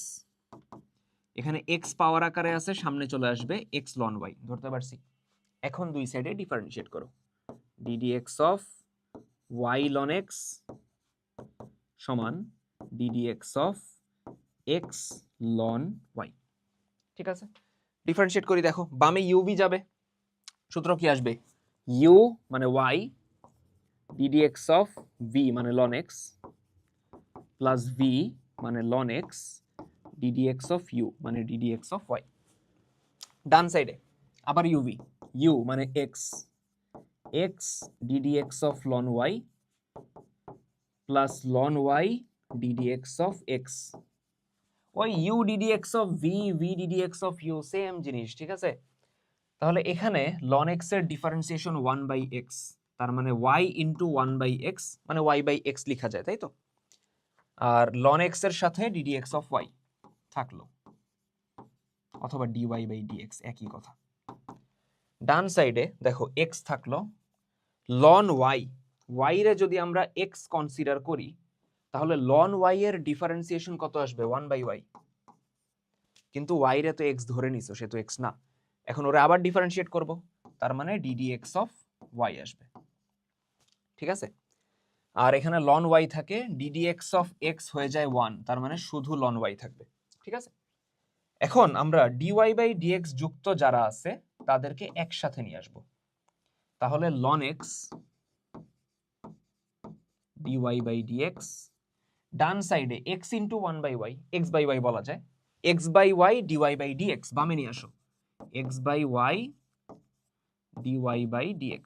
এখানে x পাওয়ার আকারে আছে, সামনে চলে আসবে x ln y, ধরতে পারছি। এখন দুই সাইডে ডিফারেন্সিয়েট করো, ddx of y ln x সমান ddx of x ln y। ঠিক আছে, ডিফারেন্সিয়েট করি, দেখো বামে u v যাবে, সূত্র কি আসবে, u মানে y, ddx অফ v মানে ln x, প্লাস v মানে ln x, ddx of u মানে ddx অফ y। ডান সাইডে আবার uv, u মানে x, x ddx of ln y plus ln y ddx of x। ওই u ddx of v, v ddx of u same জিনিস, ঠিক আছে। তাহলে এখানে ln x এর ডিফারেন্সিয়েশন 1/x, তার মানে y ইন্টু 1/x মানে y/x লেখা যায়, তাই তো। আর ln x এর সাথে ddx অফ y থাকলো, অথবা dy/dx, একই কথা। ডান সাইডে দেখো x থাকলো, ln y, y রে যদি আমরা x কনসিডার করি, তাহলে ln y এর ডিফারেন্সিয়েশন কত আসবে, 1/y। কিন্তু y রে তো x ধরে নিছো, সে তো x না। এখন ওরা আবার ডিফারেন্সিয়েট করব, তার মানে ddx অফ y আসবে। ঠিক আছে, আর এখানে ln y থাকে, ddx অফ x হয়ে যায় 1, তার মানে শুধু ln y থাকবে। ঠিক আছে, এখন আমরা dy/dx যুক্ত যারা আছে তাদেরকে একসাথে নিয়ে আসব। তাহলে ln x dy/dx, ডান সাইডে x ইন্টু 1/y, x/y বলা যায়, x/y dy/dx, বামে নিয়ে আসো, x/y dy/dx।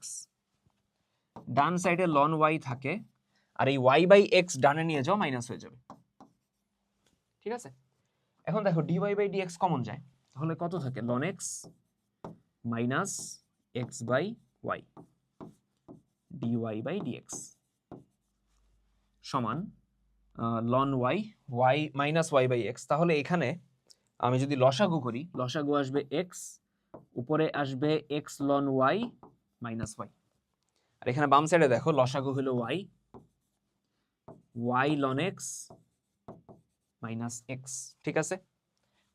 ডান সাইডে ln y থাকে, আর এই y/x ডানে নিয়ে যাও, মাইনাস হয়ে যাবে। ঠিক আছে, এখন দেখো dy/dx কমন যায়, তাহলে কত থাকে, ln x minus x/y dy/dx সমান ln y, y minus y/x। তাহলে এখানে আমি যদি লসাগু করি, লসাগু আসবে x, উপরে আসবে x ln y minus y। আর এখানে বাম সাইডে দেখো লসাগু হলো y, y ln x minus x। ঠিক আছে,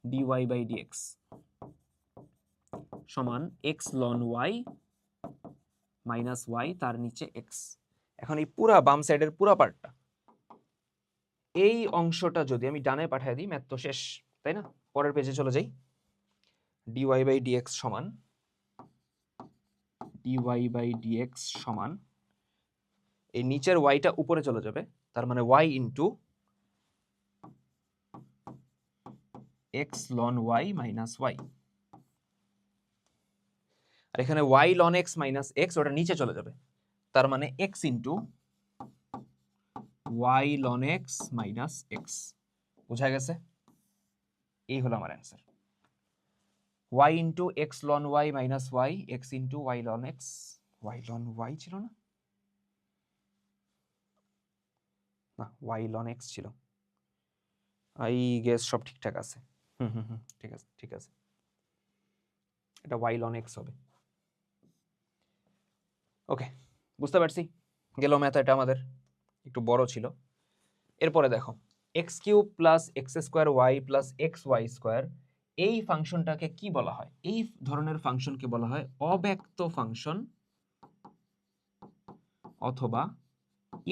dy/dx সমান x ln y minus y, তার নিচে x। এখন এই পুরা বাম সাইডের পুরা পার্টটা, এই অংশটা যদি আমি ডানে পাঠিয়ে দিই, ম্যাথ তো শেষ, তাই না। পরের পেজে চলে যাই, dy/dx সমান dy/dx সমান, এই নিচের yটা উপরে চলে যাবে, তার মানে y into x ln y minus y, আর এখানে y ln x minus x ওটা নিচে চলে যাবে, তার মানে x into y ln x minus x. বুঝা গেছে? এই হলো আমার answer. Y into x ln y minus y, x into y ln x, y ln y ছিল না, না ওয়াই লন এক্স ছিল, আই গেস সব ঠিকঠাক আছে। ঠিক আছে ঠিক আছে, এটা ওয়াই লন এক্স হবে। ওকে, বুঝতে পারছি, গেল ম্যাথ। এটা আমাদের একটু বড় ছিল। এরপরে দেখো x cube plus x square y plus x y square, এই ফাংশনটাকে কি বলা হয়? এই ধরনের ফাংশনকে বলা হয় অব্যক্ত ফাংশন অথবা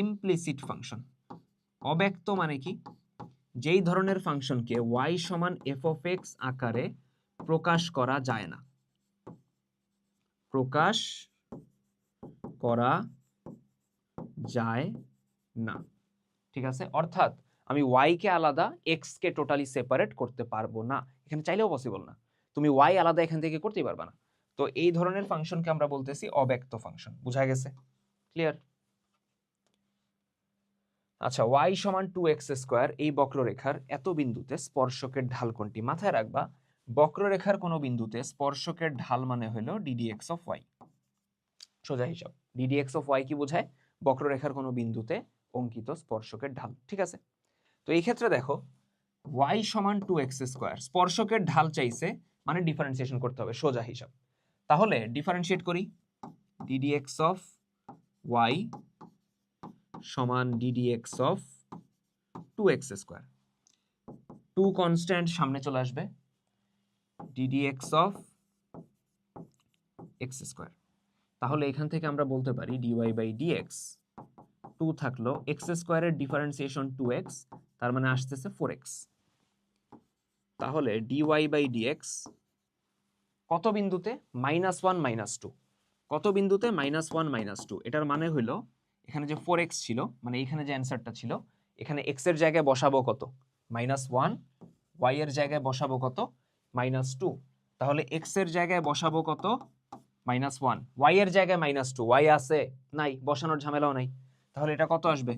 ইমপ্লিসিট ফাংশন। অব্যক্ত মানে কি? যেই ধরনের ফাংশনকে y সমান f of x আকারে প্রকাশ করা যায় না, প্রকাশ করা যায় না, ঠিক আছে? অর্থাৎ আমি y কে আলাদা x কে টোটালি সেপারেট করতে পারবো না, এখানে চাইলেও পসিবল না, তুমি y আলাদা এখান থেকে করতেই পারবা না। তো এই ধরনের ফাংশনকে আমরা বলতেছি অব্যক্ত ফাংশন। বুঝা গেছে? ক্লিয়ার? আচ্ছা, y সমান 2x স্কোয়ার এই বক্ররেখার এত বিন্দুতে স্পর্শকের ঢাল কোনটি? মাথায় রাখবা, বক্ররেখার কোনো বিন্দুতে স্পর্শকের ঢাল মানে হলো ddx অফ y। সোজা হিসাব, ddx অফ y কি বোঝায়? বক্ররেখার কোনো বিন্দুতে অঙ্কিত স্পর্শকের ঢাল, ঠিক আছে? তো এই ক্ষেত্রে দেখো y সমান 2x স্কোয়ার, স্পর্শকের ঢাল চাইছে মানে ডিফারেন্সিয়েশন করতে হবে, সোজা হিসাব। তাহলে ডিফারেন্সিয়েট করি, ddx অফ y সমান ddx of 2x square, 2 constant সামনে চলে আসবে, ddx অফ x স্কোয়ার। তাহলে এখান থেকে আমরা বলতে পারি dy বাই dx, 2 থাকলো, x স্কোয়ারের ডিফারেন্সিয়েশন 2x, তার মানে আসতেছে 4x। তাহলে dy বাই dx কত বিন্দুতে? -1 -2। কত বিন্দুতে? -1 -2। এটার মানে হইলো এখানে যে 4x ছিল, মানে এখানে যে অ্যান্সারটা ছিল, এখানে x এর জায়গায় বসাবো কত? -1, y এর জায়গায় বসাবো কত? -2। তাহলে x এর জায়গায় বসাবো কত? -1, y এর জায়গায় -2, y আছে? নাই, বসানোর ঝামেলাও নাই। তাহলে এটা কত আসবে?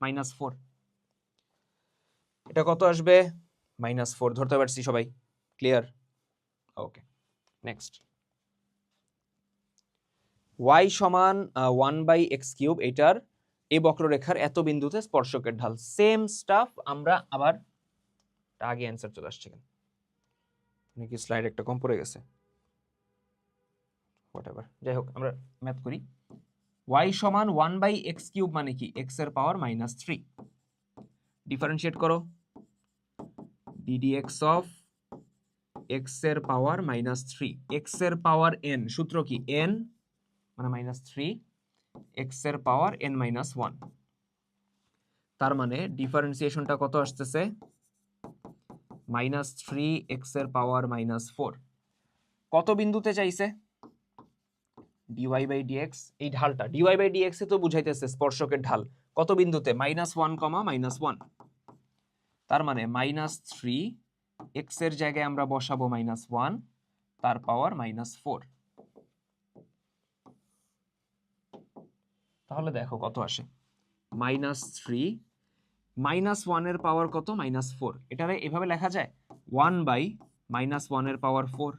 -4। এটা কত আসবে? -4। ধরতে পারছি সবাই? ক্লিয়ার? Okay, next. y সমান 1/x³ এটার এই বক্ররেখার এত বিন্দুতে স্পর্শকের ঢাল। সেম স্টাফ আমরা আবার, আগে অ্যান্সার চলে আসছে কেন? নাকি স্লাইড একটা কম পড়ে গেছে? হোয়াটএভার, যাই হোক আমরা ম্যাথ করি। y সমান 1/x³ মানে কি? x এর পাওয়ার -3। ডিফারেন্সিয়েট করো, ddx অফ x এর পাওয়ার -3, x এর পাওয়ার n, সূত্র কি? n মানে -3, x এর পাওয়ার n-1। তার মানে ডিফারেন্সিয়েশনটা কত আসতেছে? -3 x এর পাওয়ার -4। কত বিন্দুতে চাইছে? dy বাই dx, এই ঢালটা dy বাই dx এ তো বুঝাইতেছে স্পর্শকের ঢাল। কত বিন্দুতে? -1, -1। তার মানে -3 x এর জায়গায় আমরা বসাবো -1, তার পাওয়ার -4। তাহলে দেখো কত আসে, -3 -1 এর পাওয়ার কত? -4। এটারে এভাবে লেখা যায় 1/-1 এর পাওয়ার 4।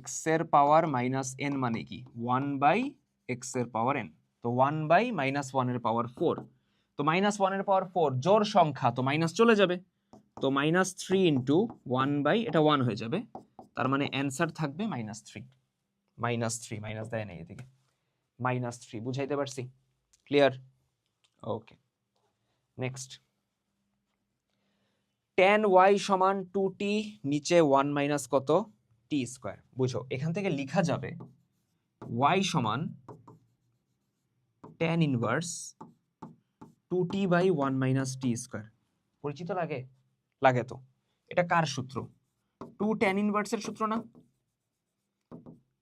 x এর পাওয়ার -n মানে কি? 1/x এর পাওয়ার n। তো 1/-1 এর পাওয়ার 4। তো -1 এর পাওয়ার 4 জোড় সংখ্যা, তো মাইনাস চলে যাবে। তো -3 ইন্টু 1/, এটা 1 হয়ে যাবে, তার মানে অ্যান্সার থাকবে -3। -3 মাইনাস দেয় নাই এদিকে, -3। বুঝাইতে পারছি? Clear? Okay, next. tan y সমান 2t, নিচে 1 মাইনাস কত? t square. বুঝো, এখান থেকে লেখা যাবে y সমান tan inverse 2t by 1 minus t square. পরিচিত লাগে? লাগে তো। এটা কার সূত্র? 2 tan ইনভার্স এর সূত্র না?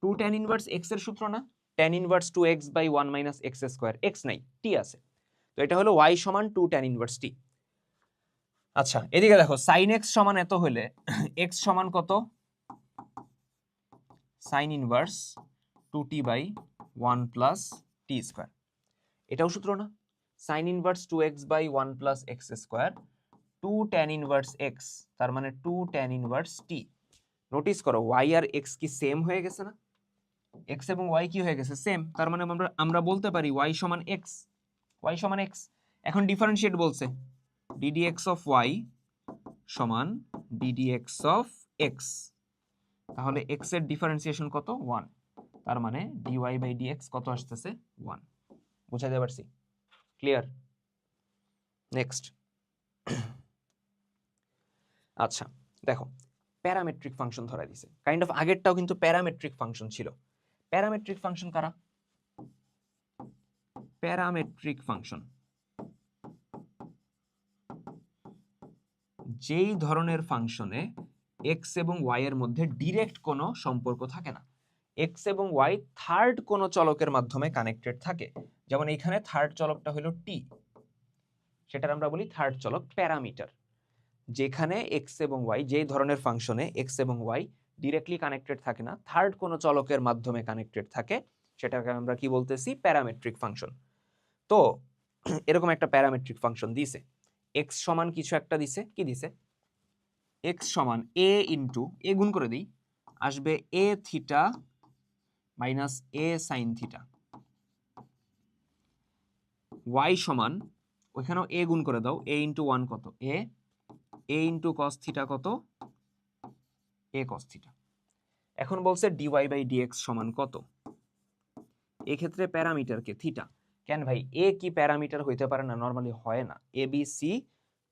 2 tan ইনভার্স x এর সূত্র না? tan inverse 2x by 1 minus x square, x নাই, t আছে। তো এটা হলো y সমান 2 tan ইনভার্স t। আচ্ছা এদিকে দেখো সাইন এক্স সমান এত হলে এক্স সমান কত, sine inverse 2t by 1 plus t square, এটাও সূত্র না? Sine inverse 2x by 1 plus x square 2 tan inverse x, তার মানে 2 tan ইনভার্স t। নোটিস করো y আর x কি সেম হয়ে গেছে না? x এবং y কি হয়ে গেছে সেম, তার মানে আমরা বলতে পারি y সমান x, y সমান x। এখন ডিফারেন্সিয়েট বলছে ddx অফ y সমান ddx অফ x, তাহলে x এর ডিফারেন্সিয়েশন কত 1, তার মানে dy বাই dx কত আসতেছে 1। বুঝাইতে পারছি? ক্লিয়ার? নেক্সট। আচ্ছা দেখো প্যারামেট্রিক ফাংশন ধরা দিছে, কাইন্ড অফ আগেরটাও কিন্তু প্যারামেট্রিক ফাংশন ছিল। প্যারামেট্রিক ফাংশন কারা? প্যারামেট্রিক ফাংশন যেই ধরনের ফাংশনে এক্স এবং ওয়াই এর মধ্যে ডিরেক্ট কোনো সম্পর্ক থাকে না, এক্স এবং ওয়াই থার্ড কোনো চলকের মাধ্যমে কানেক্টেড থাকে। যেমন এইখানে থার্ড চলকটা হলো টি, সেটার আমরা বলি থার্ড চলক প্যারামিটার। যেখানে এক্স এবং ওয়াই, যেই ধরনের ফাংশনে এক্স এবং ওয়াই ডিরেক্টলি কানেক্টেড থাকে না, থার্ড কোনো চলকের মাধ্যমে কানেক্টেড থাকে, সেটাকে আমরা কি বলতেছি? Parametric function. তো এরকম একটা প্যারামেট্রিক ফাংশন দিছে, এক্স সমান কিছু একটা দিছে, কি দিছে? এক্স সমান এ ইন্টু, এ গুণ করে দিই, আসবে এ theta minus a sine theta. Y সমান, ওইখানেও এ গুণ করে দাও, এ ইন্টু ওয়ান কত এ, এ ইন্টু কস থিটা কত এ কস থিটা। এখন বলছে ডিওয়াই বাই ডিএক্স সমান কত? এক্ষেত্রে প্যারামিটারকে থিটা। কেন ভাই, এ কি প্যারামিটার হইতে পারে না? নর্মালি হয় না, এ বি সি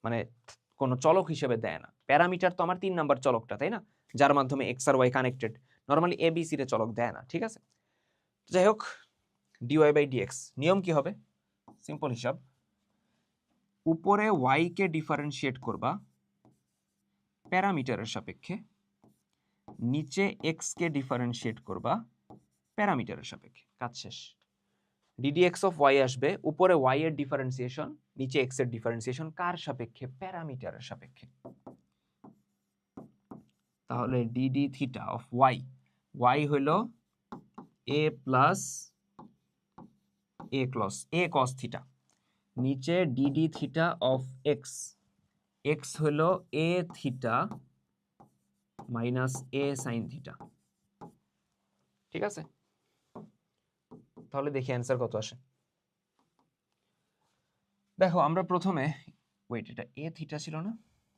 মানে কোনো চলক হিসেবে দেয় না। প্যারামিটার তো আমার 3 নাম্বার চলকটা, তাই না, যার মাধ্যমে x R Y connected. Normally A B C রে চলক দেয় না, ঠিক আছে? যাই হোক, ডিওয়াই বাই ডিএক্স নিয়ম কি হবে? সিম্পল হিসাব, উপরে ওয়াই কে ডিফারেন্সিয়েট করবা প্যারামিটারের সাপেক্ষে, নিচে এক্স কে ডিফারেন্সিয়েট করবা প্যারামিটারের সাপেক্ষে, কাজ শেষ। ddx অফ y আসবে উপরে y এর ডিফারেন্সিয়েশন, নিচে x এর ডিফারেন্সিয়েশন, কার সাপেক্ষে? প্যারামিটারের সাপেক্ষে। তাহলে dd theta of y, y হলো a plus a cos theta, নিচে dd theta of x, x হলো a theta minus a sine theta. ঠিক আছে, তাহলে দেখি অ্যান্সার কত আসে। দেখো আমরা প্রথমে, ওয়েট, এটা এ থিটা ছিল না?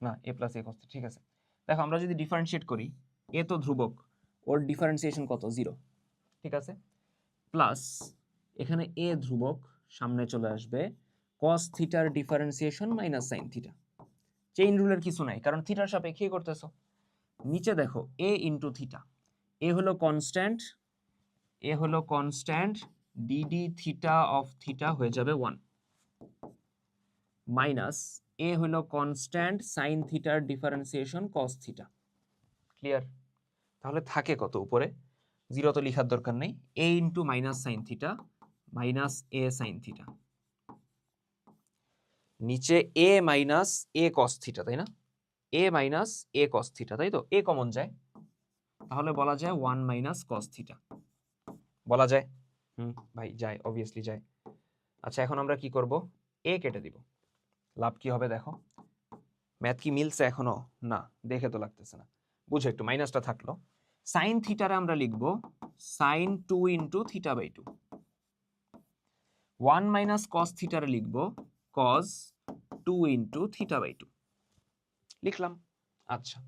না, এ প্লাস এ কস, ঠিক আছে। দেখো আমরা যদি ডিফারেন্সিয়েট করি, এ তো ধ্রুবক, ওর ডিফারেন্সিয়েশন কত? 0, ঠিক আছে। প্লাস এখানে এ ধ্রুবক, সামনে চলে আসবে কস থিটার differentiation minus sine theta. Chain রুলের কিছু নাই, কারণ থিটার সাপেক্ষেই করতেছো। নিচে দেখো এ ইন্টু থিটা, এ হলো কনস্ট্যান্ট, এ হলো constant, d d theta of theta হয়ে যাবে 1, মাইনাস এ হলো কনস্ট্যান্ট সাইন থিটার ডিফারেন্সিয়েশন কস থিটা। ক্লিয়ার? তাহলে থাকে কত উপরে? 0 তো লেখার দরকার নেই, a into minus sine theta minus a sine theta, নিচে a minus A cos theta, তাই না? এ মাইনাস এ কস থিটা, তাই তো? এ কমন যায়, তাহলে বলা যায় 1 মাইনাস কস থিটা। বলা যায়? ভাই যায়, অবভিয়াসলি যায়। আচ্ছা এখন আমরা কি করব? এ কেটে দিব। লাভ কি হবে দেখো? ম্যাথ কি মিলছে এখনো? না, দেখে তো লাগতেছে না। বুঝো একটু, মাইনাসটা থাকলো। সাইন থিটারে আমরা লিখব sine 2 into theta by 2। 1 minus cos থিটারে লিখব কস 2 ইন্টু থিটা বাই 2। লিখলাম। আচ্ছা,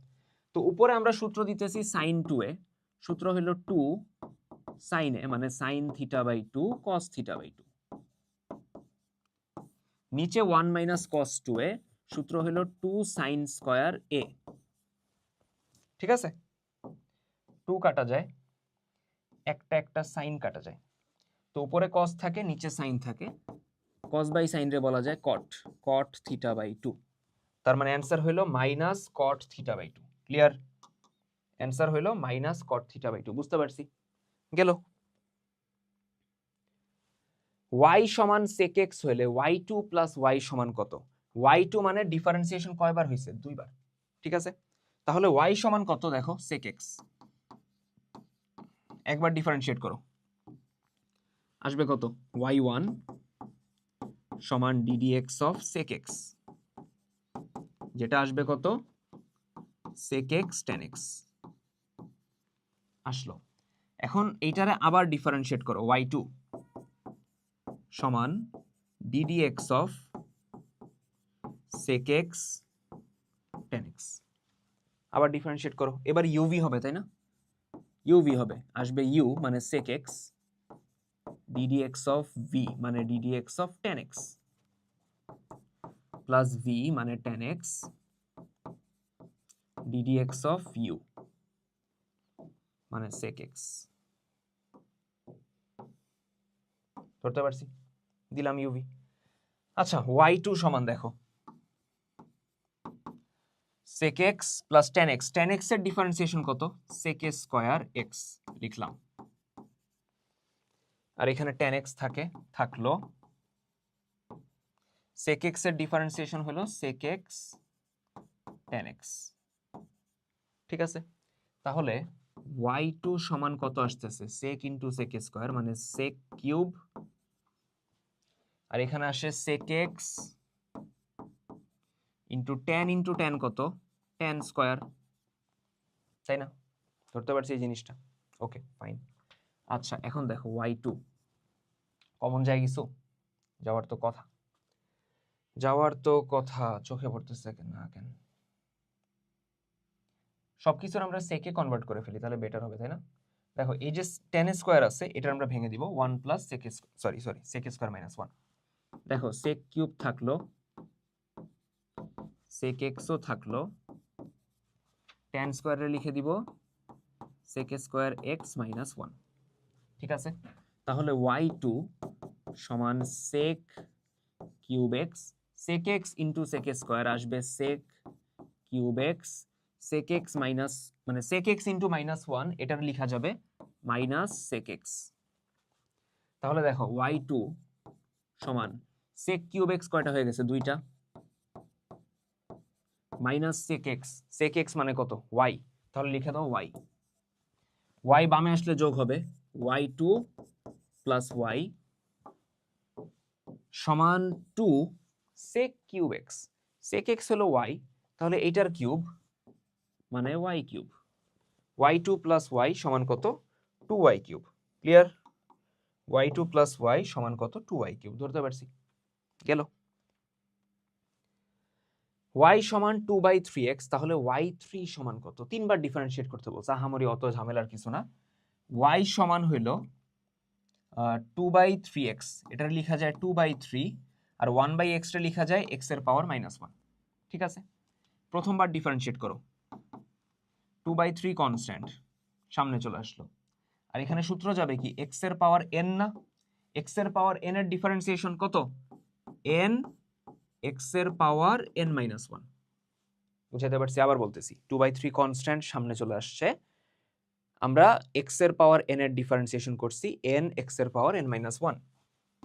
তো উপরে আমরা সূত্র দিতেছি সাইন 2 এ, সূত্র হলো 2 সাইন এ, মানে sine theta by 2 cos theta by 2। নিচে 1 মাইনাস কস 2 এ, সূত্র হলো 2 সাইন স্কয়ার এ। ঠিক আছে, 2 কাটা যায়, একটা একটা সাইন কাটা যায়, তো উপরে কস থাকে নিচে সাইন থাকে, কস বাই সাইন রে বলা যায় কট, কট থিটা বাই 2। তার মানে অ্যান্সার হলো minus cot theta by 2। Clear? Answer হলো মাইনাস কট থিটা বাই 2। বুঝতে পারছি? গেল। y সমান sec x হলে y2 প্লাস y সমান কত? y2 মানে ডিফারেন্সিয়েশন কয়বার হয়েছে? 2 বার। ঠিক আছে, তাহলে y সমান কত দেখো sec x, একবার ডিফারেন্সিয়েট করো আসবে কত? y1 সমান ddx অফ sec x, যেটা আসবে কত? sec x tan x আসলো। এখন এইটারে আবার ডিফারেন্সিয়েট করো, y2 সমান ddx of sec x tan x, আবার ডিফারেন্সিয়েট করো। এবার uv হবে, তাই না? uv হবে, আসবে u মানে sec x ddx of v মানে ddx of tan x plus v মানে tan x ddx of u মানে sec x। ধরতে পারছি? দিলাম uv। আচ্ছা, y2 সমান দেখো sec x plus tan x, tan x এর ডিফারেন্সিয়েশন কত? sec a স্কয়ার x লিখলাম, আর এখানে tan x থাকলো, sec x এর ডিফারেন্সিয়েশন হলো sec x tan x। ঠিক আছে, তাহলে y2 সমান কত আসতেছে? sec into sec a square মানে sec কিউব, আর এখানে আসে sec x ইন্টু tan কত? tan স্কয়ার, তাই না? ধরতে পারছি এই জিনিসটা? Okay fine. আচ্ছা, এখন দেখো y2 কমন যায় কিছু? যাওয়ার তো কথা চোখে পড়তেছে না কেন? সবকিছুর আমরা সেকে কনভার্ট করে ফেলি, তাহলে বেটার হবে, তাই না? দেখো এই যে tan স্কয়ার আছে, এটা আমরা ভেঙে দিব 1 plus sec sorry sec square minus 1। দেখো sec কিউব থাকলো, sec x ও থাকলো, tan স্কয়ারে লিখে দিব sec স্কয়ার x মাইনাস 1। ঠিক আছে, তাহলে y2 সমান sec cube x, sec x into sec square আসবে sec cube x, sec x minus মানে sec x ইন্টু মাইনাস 1, এটার লেখা যাবে মাইনাস sec x। তাহলে দেখো y2 সমান sec কিউব x কয়টা হয়ে গেছে? 2টা, মাইনাস sec x মানে কত? y, তাহলে লিখে দাও y। y বামে আসলে যোগ হবে, y2 প্লাস y সমান 2 sec cube x, sec x হলো y, তাহলে এইটার কিউব মানে y cube, y2 plus y সমান কত? 2y cube. Clear? y2 plus y সমান কত? 2y cube. ধরতে পারছি? গেল। y সমান 2/3x, তাহলে y3 সমান কত? 3বার ডিফারেন্সিয়েট করতে বলছে, আহামরি অত ঝামেলার কিছু না। y সমান হইল 2/3x, এটা লেখা যায় 2/3, আর 1/x টা লেখা যায় x এর পাওয়ার -1। ঠিক আছে, প্রথমবার ডিফারেন্সিয়েট করো, 2/3 কনস্ট্যান্ট সামনে চলে আসলো, আর এখানে সূত্র যাবে কি? x এর পাওয়ার n না? x এর পাওয়ার n এর ডিফারেন্সিয়েশন কত? n x এর পাওয়ার n-1। বুঝাতে পারছি? আবার বলতেছি, 2/3 কনস্ট্যান্ট সামনে চলে আসছে, আমরা x এর পাওয়ার n এর ডিফারেন্সিয়েশন করছি n x এর পাওয়ার n-1,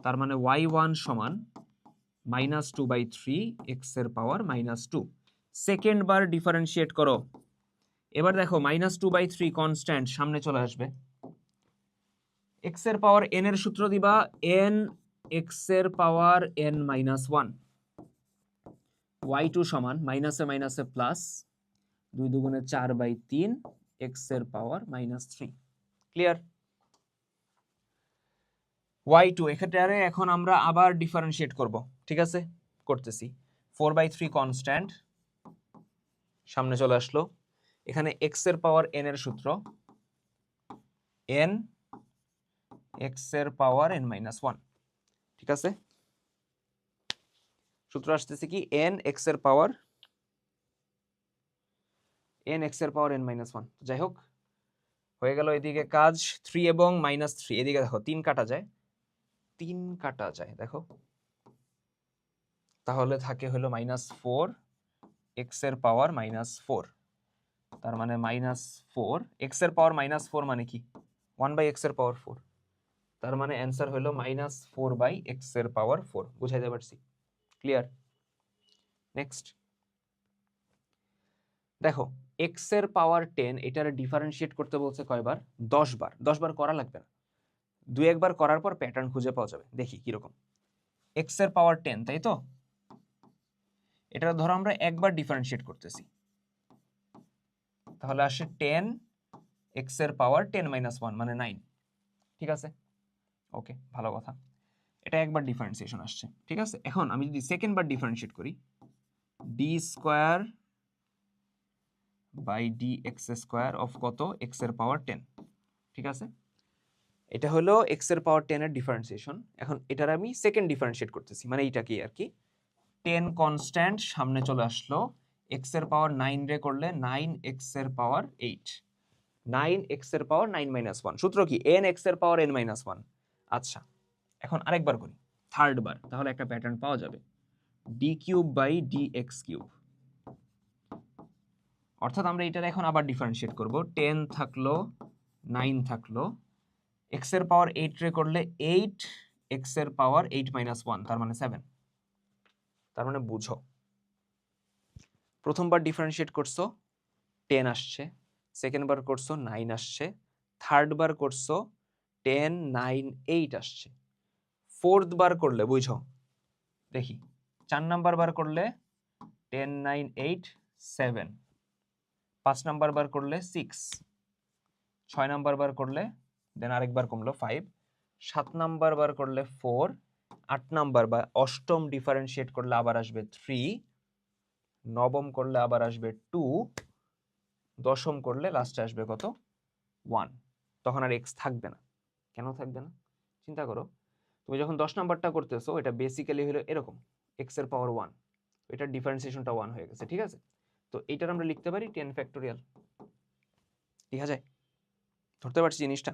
তার মানে y1 সমান -2/3 x এর পাওয়ার -2। সেকেন্ড বার ডিফারেন্সিয়েট করো, এবার দেখো -2/3 কনস্ট্যান্ট সামনে চলে আসবে, x এর পাওয়ার n এর সূত্র দিবা n x এর পাওয়ার n-1, y2 সমান মাইনাসে মাইনাসে প্লাস 2 দুগুণে 4/3 x এর পাওয়ার -3। ক্লিয়ার? y2 এক্ষেত্রে এখন আমরা আবার ডিফারেন্সিয়েট করব। ঠিক আছে, করতেছি। 4/3 কনস্ট্যান্ট সামনে চলে আসলো, এখানে x এর পাওয়ার n এর সূত্র n x এর পাওয়ার n-1। ঠিক আছে, সূত্র আসতেছে কি? n x এর পাওয়ার n-1। যাই হোক, হয়ে গেল এদিকে কাজ। 3 এবং -3 এদিকে দেখো 3 কাটা যায়, 3 কাটা যায় দেখো, তাহলে থাকে হলো -4 x এর পাওয়ার -4, তার মানে -4 x এর পাওয়ার -4 মানে কি? 1/x এর পাওয়ার 4, তার মানে অ্যান্সার হলো -4/x এর পাওয়ার 4। বুঝাইতে পারছি? ক্লিয়ার? নেক্সট দেখো এক্স এর পাওয়ার 10 এটার ডিফারেন্সিয়েট করতে বলছে কয়বার? 10 বার। 10 বার করা লাগবে না, দুই একবার করার পর প্যাটার্ন খুঁজে পাওয়া যাবে। দেখি কিরকম। এক্স এর পাওয়ার 10, তাই তো? এটা ধরো আমরা একবার ডিফারেন্সিয়েট করতেছি, তাহলে আসে 10 এক্স এর পাওয়ার 10 - 1 মানে 9। ঠিক আছে, ওকে, ভালো কথা। এটা একবার ডিফারেন্সিয়েশন আসছে, ঠিক আছে। এখন আমি যদি সেকেন্ড বার ডিফারেন্সিয়েট করি, d square by d x square of কত? এক্স এর পাওয়ার 10। ঠিক আছে, এটা হলো এক্স এর পাওয়ার 10 এর ডিফারেন্সিয়েশন। এখন এটার আমি সেকেন্ড ডিফারেন্সিয়েট করতেছি, মানে এইটা কি আর কি, 10 কনস্ট্যান্ট সামনে চলে আসলো, এক্স এর পাওয়ার 9 রে করলে 9 এক্স এর পাওয়ার 8, 9 এক্স এর পাওয়ার 9 - 1। সূত্র কি? n এক্স এর পাওয়ার n - 1। আচ্ছা, এখন আরেকবার করি, থার্ড বার, তাহলে একটা প্যাটার্ন পাওয়া যাবে, d cube by d x cube. অর্থাৎ আমরা এটার এখন আবার ডিফারেন্সিয়েট করব, 10 থাকলো 9 থাকলো, এক্স এর পাওয়ার 8 রে করলে 8 এক্স এর পাওয়ার 8 - 1, তার মানে 7। তার মানে বুঝো, প্রথমবার ডিফারেন্সিয়েট করছো 10 আসছে, সেকেন্ড বার করছো 9 আসছে, থার্ড বার করছো 10 9 8 আসছে, ফোর্থ বার করলে বুঝো, দেখি 4 নাম্বার বার করলে 10 9 8 7, 5 নাম্বার বার করলে 6, 6 নাম্বার বার করলে দেন আরেকবার কমলো 5, 7 নাম্বার বার করলে 4, 8 নাম্বার বা অষ্টম ডিফারেন্সিয়েট করলে আবার আসবে 3, নবম করলে আবার আসবে 2, দশম করলে লাস্টে আসবে কত? 1। তখন আর এক্স থাকবে না। কেন থাকবে না? চিন্তা করো, তুমি যখন 10 নাম্বারটা করতেছো এটা বেসিক্যালি হলো এরকম, এক্স এর পাওয়ার 1, এটার ডিফারেন্সিয়েশনটা 1 হয়ে গেছে। ঠিক আছে, তো এইটার আমরা লিখতে পারি 10 ফ্যাক্টোরিয়াল। ঠিক আছে, ধরতে পারছি জিনিসটা,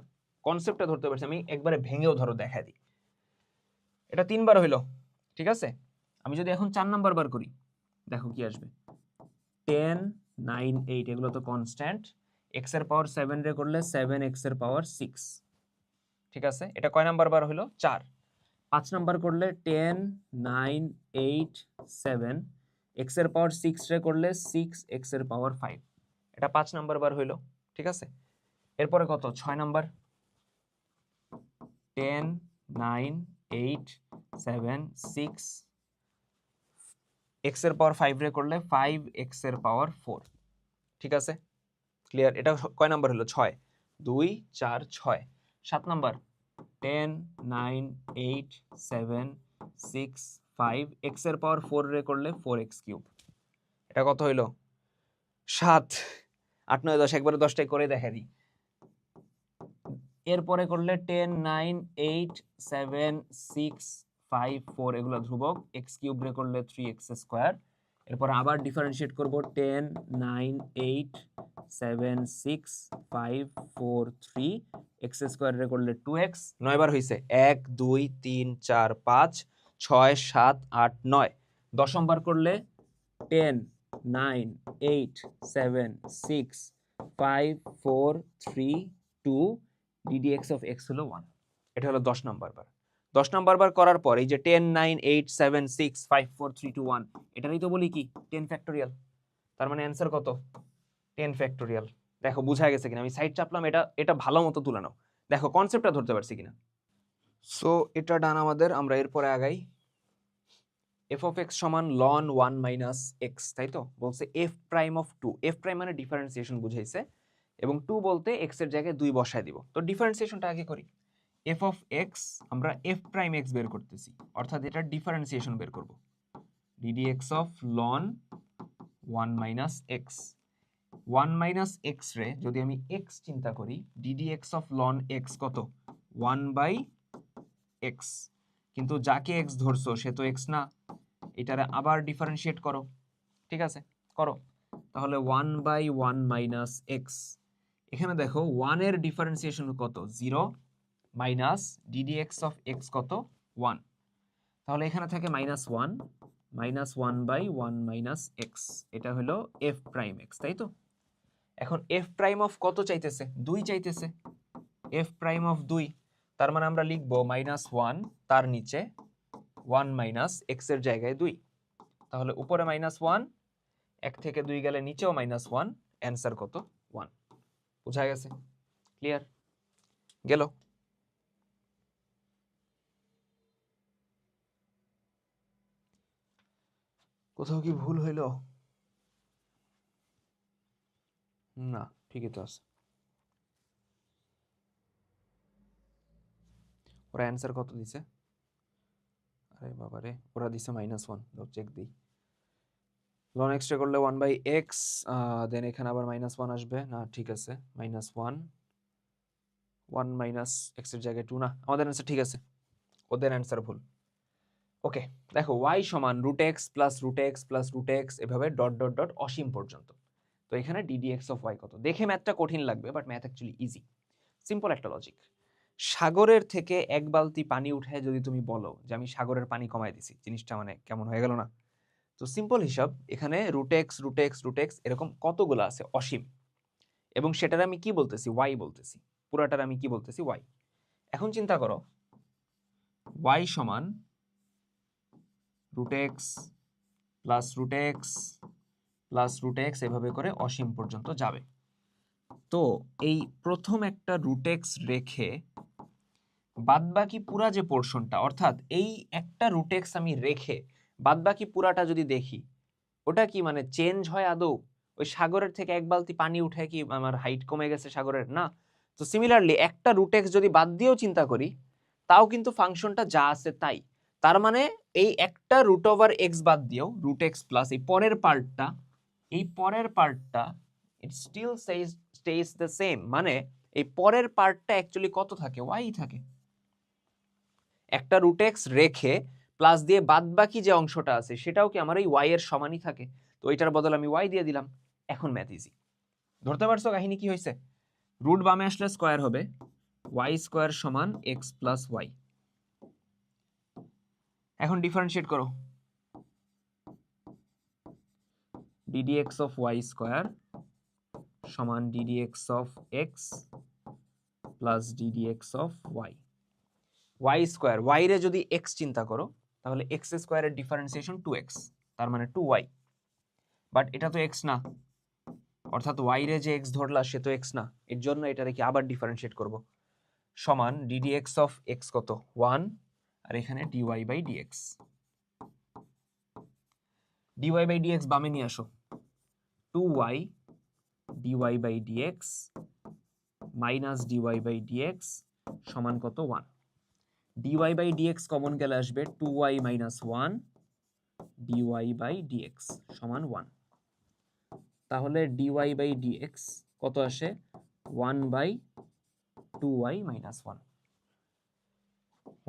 কনসেপ্টটা ধরতে পারছি। আমি একবারে ভেঙেও ধরো দেখা দিই, এটা 3 বার হইলো। ঠিক আছে, আমি যদি এখন 4 নাম্বার বার করি, দেখো কি আসবে, 10 9 8, এগুলো তো কনস্ট্যান্ট, এক্স এর পাওয়ার 7 রে করলে 7 এক্স এর পাওয়ার 6। ঠিক আছে, এটা কয় নাম্বার বার হলো? 4। 5 নাম্বার করলে 10 9 8 7, এক্স এর পাওয়ার 6 রে করলে 6 এক্স এর পাওয়ার 5, এটা 5 নাম্বার বার হইলো। ঠিক আছে, এরপরে কত? 6 নাম্বার, 10 9 8 7 6, এক্স এর পাওয়ার 5 রে করলে 5 এক্স এর পাওয়ার 4। ঠিক আছে, ক্লিয়ার? এটা কয় নাম্বার হলো? 6, 2 4 6। 7 নাম্বার, 10 9 8 7 6 5, এক্স এর পাওয়ার 4 রে করলে 4x কিউব। এটা কত হইলো? 7। 8 9 10, একবারে 10টাই করে দেখা দিই। এরপরে করলে 10 9 8 7 6 5 4, এগুলো ধ্রুবক, এক্স কিউব রে করলে 3x স্কয়ার। এরপর আবার ডিফারেন্সিয়েট করব, 10 9 8 7 6 5 4 3, এক্স স্কয়ার রে করলে 2x। 9 বার হইছে, 1 2 3 4 5 6 7 8 9। দশম বার করলে 10 9 8 7 6 5 4 3 2, ddx of x হলো 1। এটা হলো 10 নাম্বার বার। 10 নাম্বার বার করার পর এই যে 10 9 8 7 6 5 4 3 2 1, এটারই তো বলি কি 10 ফ্যাক্টোরিয়াল। তার মানে অ্যান্সার কত? 10 ফ্যাক্টোরিয়াল। দেখো বুঝা গেছে কিনা? আমি সাইড চাপলাম, এটা ভালো মতো তুলে নাও, দেখো কনসেপ্টটা ধরতে পারছি কিনা। সো এটা ডান আমাদের। আমরা এরপরে আগাই। f of x সমান ln 1 মাইনাস x, তাই তো? বলছে f prime of 2, f prime মানে ডিফারেন্সিয়েশন বুঝাইছে, এবং 2 বলতে x এর জায়গায় 2 বসায় দিব। তো ডিফারেন্সিয়েশনটা আগে করি। f of x আমরা f প্রাইম x বের করতেছি, অর্থাৎ এটা ডিফারেন্সিয়েশন বের করব, ddx of ln 1 minus x। 1 minus x রে যদি আমি x চিন্তা করি, ddx of ln x কত? 1 বাই x, কিন্তু যাকে x ধরছো সে তো x না, এটারে আবার ডিফারেন্সিয়েট করো। ঠিক আছে, করো। তাহলে 1 বাই 1 মাইনাস এক্স, এখানে দেখো 1 এর ডিফারেন্সিয়েশন কত? 0, মাইনাস ddx অফ x কত? 1। তাহলে এখানে থাকে minus 1, minus 1 by 1 minus x, এটা হলো f প্রাইম x, তাই তো? এখন f প্রাইম অফ কত চাইতেছে? 2 চাইতেছে, f প্রাইম অফ 2, তার মানে আমরা লিখবো মাইনাস 1, তার নিচে 1 মাইনাস x এর জায়গায় 2। তাহলে উপরে -1, 1 থেকে 2 গেলে নিচেও -1, অ্যান্সার কত? 1। বুঝা গেছে? ক্লিয়ার? গেল? কোথাও কি ভুল হইল? না, ঠিকই তো আছে। ওরা অ্যান্সার কত দিছে? আরে বাবা রে, ওরা দিছে -1, চেক দিই। লন এক্সট্রা করলে 1/x, দেন এখানে আবার -1 আসবে না, ঠিক আছে, -1, 1 মাইনাস এক্স এর জায়গায় 2 না, আমাদের অ্যান্সার ঠিক আছে, ওদের অ্যান্সার ভুল। ওকে, দেখো y সমান √x plus √x plus √x এভাবে ডট ডট ডট অসীম পর্যন্ত। তো এখানে ddx অফ y কত? দেখে ম্যাথটা কঠিন লাগবে, but math actually easy, simple একটা লজিক। সাগরের থেকে এক বালতি পানি উঠে যদি তুমি বলো যে আমি সাগরের পানি কমাই দিছি, জিনিসটা মানে কেমন হয়ে গেল না? তো সিম্পল হিসাব, এখানে √x √x √x এরকম কতগুলো আছে অসীম, এবং সেটার আমি কি বলতেছি? y বলতেছি, পুরাটার আমি কি বলতেছি? y। এখন চিন্তা করো, y সমান √x plus √x plus √x এভাবে করে অসীম পর্যন্ত যাবে। তো এই প্রথম একটা √x রেখে বাদবাকি পুরা যে পোর্শনটা, অর্থাৎ এই একটা √x আমি রেখে বাদবাকি পুরাটা যদি দেখি, ওটা কি মানে চেঞ্জ হয় আদৌ? ওই সাগরের থেকে এক বালতি পানি উঠে কি আমার হাইট কমে গেছে সাগরের? না। তো সিমিলারলি একটা √x যদি বাদ দিয়েও চিন্তা করি, তাও কিন্তু ফাংশনটা যা আছে তাই। তার মানে এই একটা √x বাদ দিয়েও √x প্লাস এই পরের পার্টটা it still stays the same, মানে এই পরের পার্টটা অ্যাকচুয়ালি কত থাকে? y থাকে। একটা √x রেখে প্লাস দিয়ে বাদবাকি যে অংশটা আছে সেটাও কি আমার এই y এর সমানই থাকে। তো এটার বদলে আমি y দিয়ে দিলাম। এখন ম্যাথ ইজি। ধরতে পারছো কাহিনী কি হয়েছে? রুট বামে আসলে স্কয়ার হবে, y স্কয়ার সমান x প্লাস y। এখন ডিফারেন্সিয়েট করো, ddx অফ y স্কয়ার সমান ddx of x plus ddx of y। y square, y রে যদি x চিন্তা করো তাহলে x স্কয়ারের ডিফারেন্সিয়েশন 2x, তার মানে 2y। বাট এটা তো x না, অর্থাৎ y রে যে x ধরলা সে তো x না, এর জন্য এটারে কি আবার ডিফারেন্সিয়েট করব, সমান ddx অফ x কত? 1, আর এখানে dy by dx। dy by dx বামে নিয়ে আসো, 2y dy by dx minus dy by dx সমান কত? 1। dy বাই dx কমন গেলে আসবে 2y minus 1 dy by dx সমান 1। তাহলে dy বাই dx কত আসে? 1 by 2y minus 1,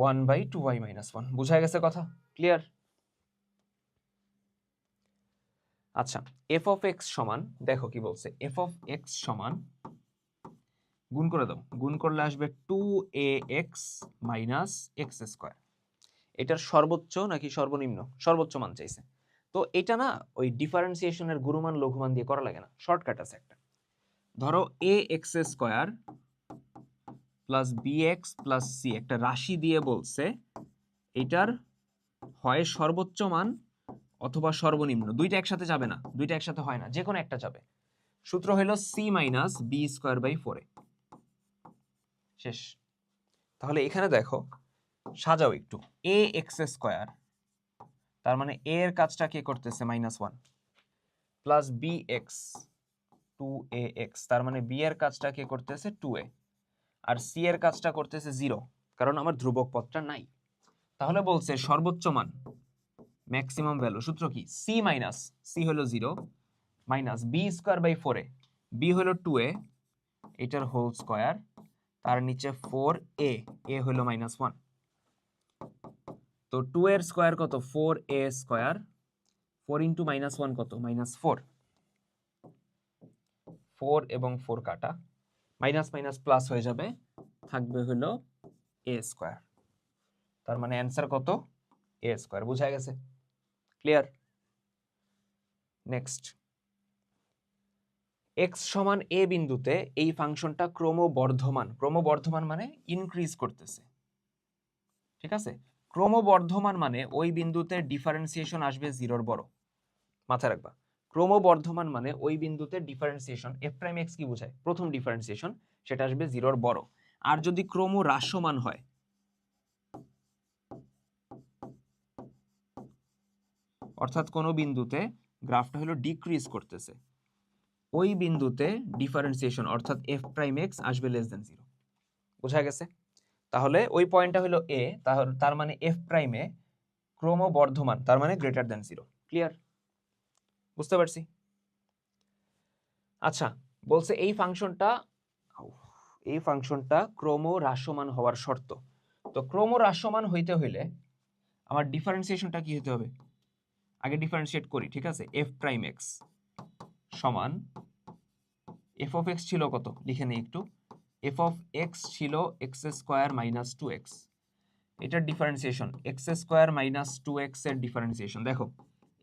1 by 2y minus 1। বুঝা গেছে কথা? ক্লিয়ার? আচ্ছা, f অফ x সমান, দেখো কি বলছে, f অফ x সমান, গুণ করে দাও, গুণ করলে আসবে 2ax মাইনাস x স্কয়ার। এটার সর্বোচ্চ নাকি সর্বনিম্ন? সর্বোচ্চ মান চাইছে। তো এটা না ওই ডিফারেন্সিয়েশনের গুরুমান লঘুমান দিয়ে করা লাগে না, শর্টকাট আছে একটা। ধরো ax square plus bx plus c একটা রাশি দিয়ে বলছে এটার হয় সর্বোচ্চ মান অথবা সর্বনিম্ন, দুইটা একসাথে যাবে না, দুইটা একসাথে হয় না, যে কোনো একটা যাবে। সূত্র হলো c minus b square by 4a। শেষ। তাহলে এখানে দেখো, সাজাও একটু, ax স্কয়ার, তার মানে a এর কাজটা কে করতেছে? -1, প্লাস bx 2ax, তার মানে b এর কাজটা কে করতেছে? 2a, আর c এর কাজটা করতেছে 0, কারণ আমার ধ্রুবক পদটা নাই। তাহলে বলছে সর্বোচ্চ মান, ম্যাক্সিমাম ভ্যালু, সূত্র কি? c মাইনাস, c হলো 0 minus b square by 4a, b হলো 2a এটার হোল স্কয়ার, তার নিচে 4a, a হলো -1। তো 2 এর স্কয়ার কত? 4a স্কয়ার, 4 ইন্টু -1 কত? -4। 4 এবং 4 কাটা, মাইনাস মাইনাস প্লাস হয়ে যাবে, থাকবে হলো a স্কয়ার। তার মানে অ্যান্সার কত? a square. বুঝা গেছে? ক্লিয়ার? নেক্সট, x সমান a বিন্দুতে এই ফাংশনটা ক্রমবর্ধমান, ক্রমবর্ধমান মানে ইনক্রিজ করতেছে, ঠিক আছে? ক্রমবর্ধমান মানে ওই বিন্দুতে ডিফারেন্সিয়েশন আসবে জিরোর বড়, মাথায় রাখবা। ক্রমবর্ধমান মানে ওই বিন্দুতে ডিফারেন্সিয়েশন এফ প্রাইম এক্স কি বোঝায়, প্রথম ডিফারেন্সিয়েশন সেটা আসবে জিরোর বড়। আর যদি ক্রম হ্রাসমান হয়, অর্থাৎ কোনো বিন্দুতে গ্রাফটা হলো ডিক্রিজ করতেছে, ওই বিন্দুতে ডিফারেন্সিয়েশন অর্থাৎ এফ প্রাইম এক্স আসবে লেস দেন জিরো। বোঝা গেছে? তাহলে ওই পয়েন্টটা হলো এ, তার মানে এফ প্রাইমে ক্রমবর্ধমান, তার মানে গ্রেটার দেন জিরো। ক্লিয়ার? বুঝতে পারছি? আচ্ছা, বলছে এই ফাংশনটা ক্রম হ্রাসমান হওয়ার শর্ত। তো ক্রম হ্রাসমান হইতে হইলে আমার ডিফারেন্সিয়েশনটা কি হতে হবে? আগে ডিফারেন্সিয়েট করি, ঠিক আছে? এফ প্রাইম এক্স সমান এফ অফ এক্স ছিল কত, লিখে নেই একটু। এফ অফ এক্স ছিল x square minus two x, এটার differentiation x square minus two x এর ডিফারেন্সিয়েশন। দেখো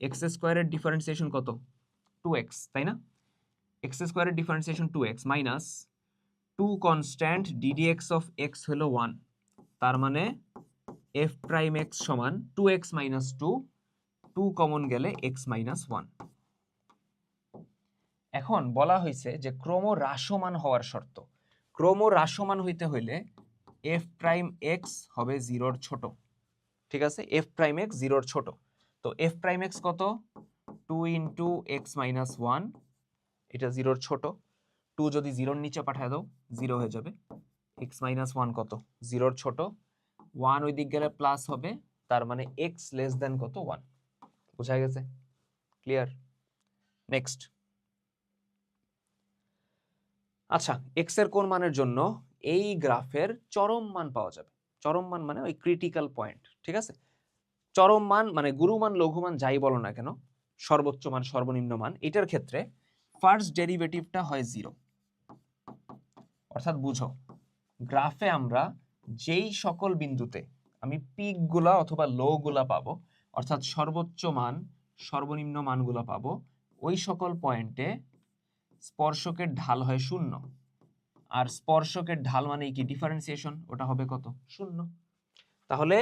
এক্স স্কোয়ারের ডিফারেন্সিয়েশন কত? টু এক্স, তাই না? এক্স স্কোয়ারের differentiation two x minus two constant d d x of x হলো ওয়ান, তার মানে এফ প্রাইম এক্স সমান two x minus two, two common গেলে এক্স মাইনাস ওয়ান। এখন বলা হয়েছে যে ক্রম হ্রাসমান হওয়ার শর্ত। ক্রম হ্রাসমান হইতে হইলে এফ প্রাইম এক্স হবে জিরোর ছোট, ঠিক আছে? এফ প্রাইম এক্স জিরোর ছোট। তো এফ প্রাইম এক্স কত? Two into x minus one, এটা জিরোর ছোট। টু যদি জিরোর নিচে পাঠায় দাও জিরো হয়ে যাবে। এক্স মাইনাস ওয়ান কত? জিরোর ছোট। ওয়ান ওই দিক গেলে প্লাস হবে, তার মানে এক্স লেস দেন কত? ওয়ান। বুঝা গেছে? ক্লিয়ার? নেক্সট। আচ্ছা, এক্স এর কোন মানের জন্য এই গ্রাফের চরম মান পাওয়া যাবে? চরম মান মানে ওই ক্রিটিক্যাল পয়েন্ট, ঠিক আছে? চরম মান মানে গুরুমান লঘুমান যাই বলো না কেন, সর্বোচ্চ মান সর্বনিম্ন মান, এটার ক্ষেত্রে ফার্স্ট ডেরিভেটিভটা হয় জিরো। অর্থাৎ বুঝো, গ্রাফে আমরা যেই সকল বিন্দুতে আমি পিক গুলা অথবা লো গুলা পাবো, অর্থাৎ সর্বোচ্চ মান সর্বনিম্ন মানগুলা পাবো, ওই সকল পয়েন্টে স্পর্শকের ঢাল হয় শূন্য। আর স্পর্শকের ঢাল মানে কি? ডিফারেন্সিয়েশন, ওটা হবে কত? শূন্য। তাহলে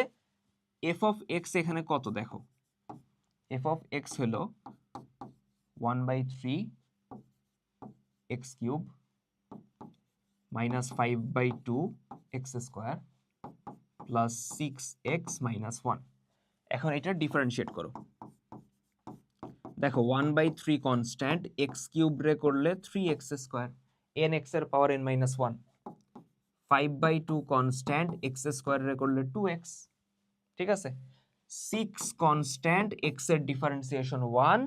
এফ অফ এক্স এখানে কত দেখো, এফ অফ এক্স হলো 1/3 x cube minus 5/2 x square plus 6x minus 1। এখন এটা ডিফারেন্সিয়েট করো, দেখো 1/3 কনস্ট্যান্ট, এক্স কিউব রে করলে 3x স্কোয়ার, এন এক্স এর পাওয়ার n minus 1, 5/2 constant, x square রে করলে 2x, ঠিক আছে? 6 কনস্ট্যান্ট, এক্স এর ডিফারেন্সিয়েশন 1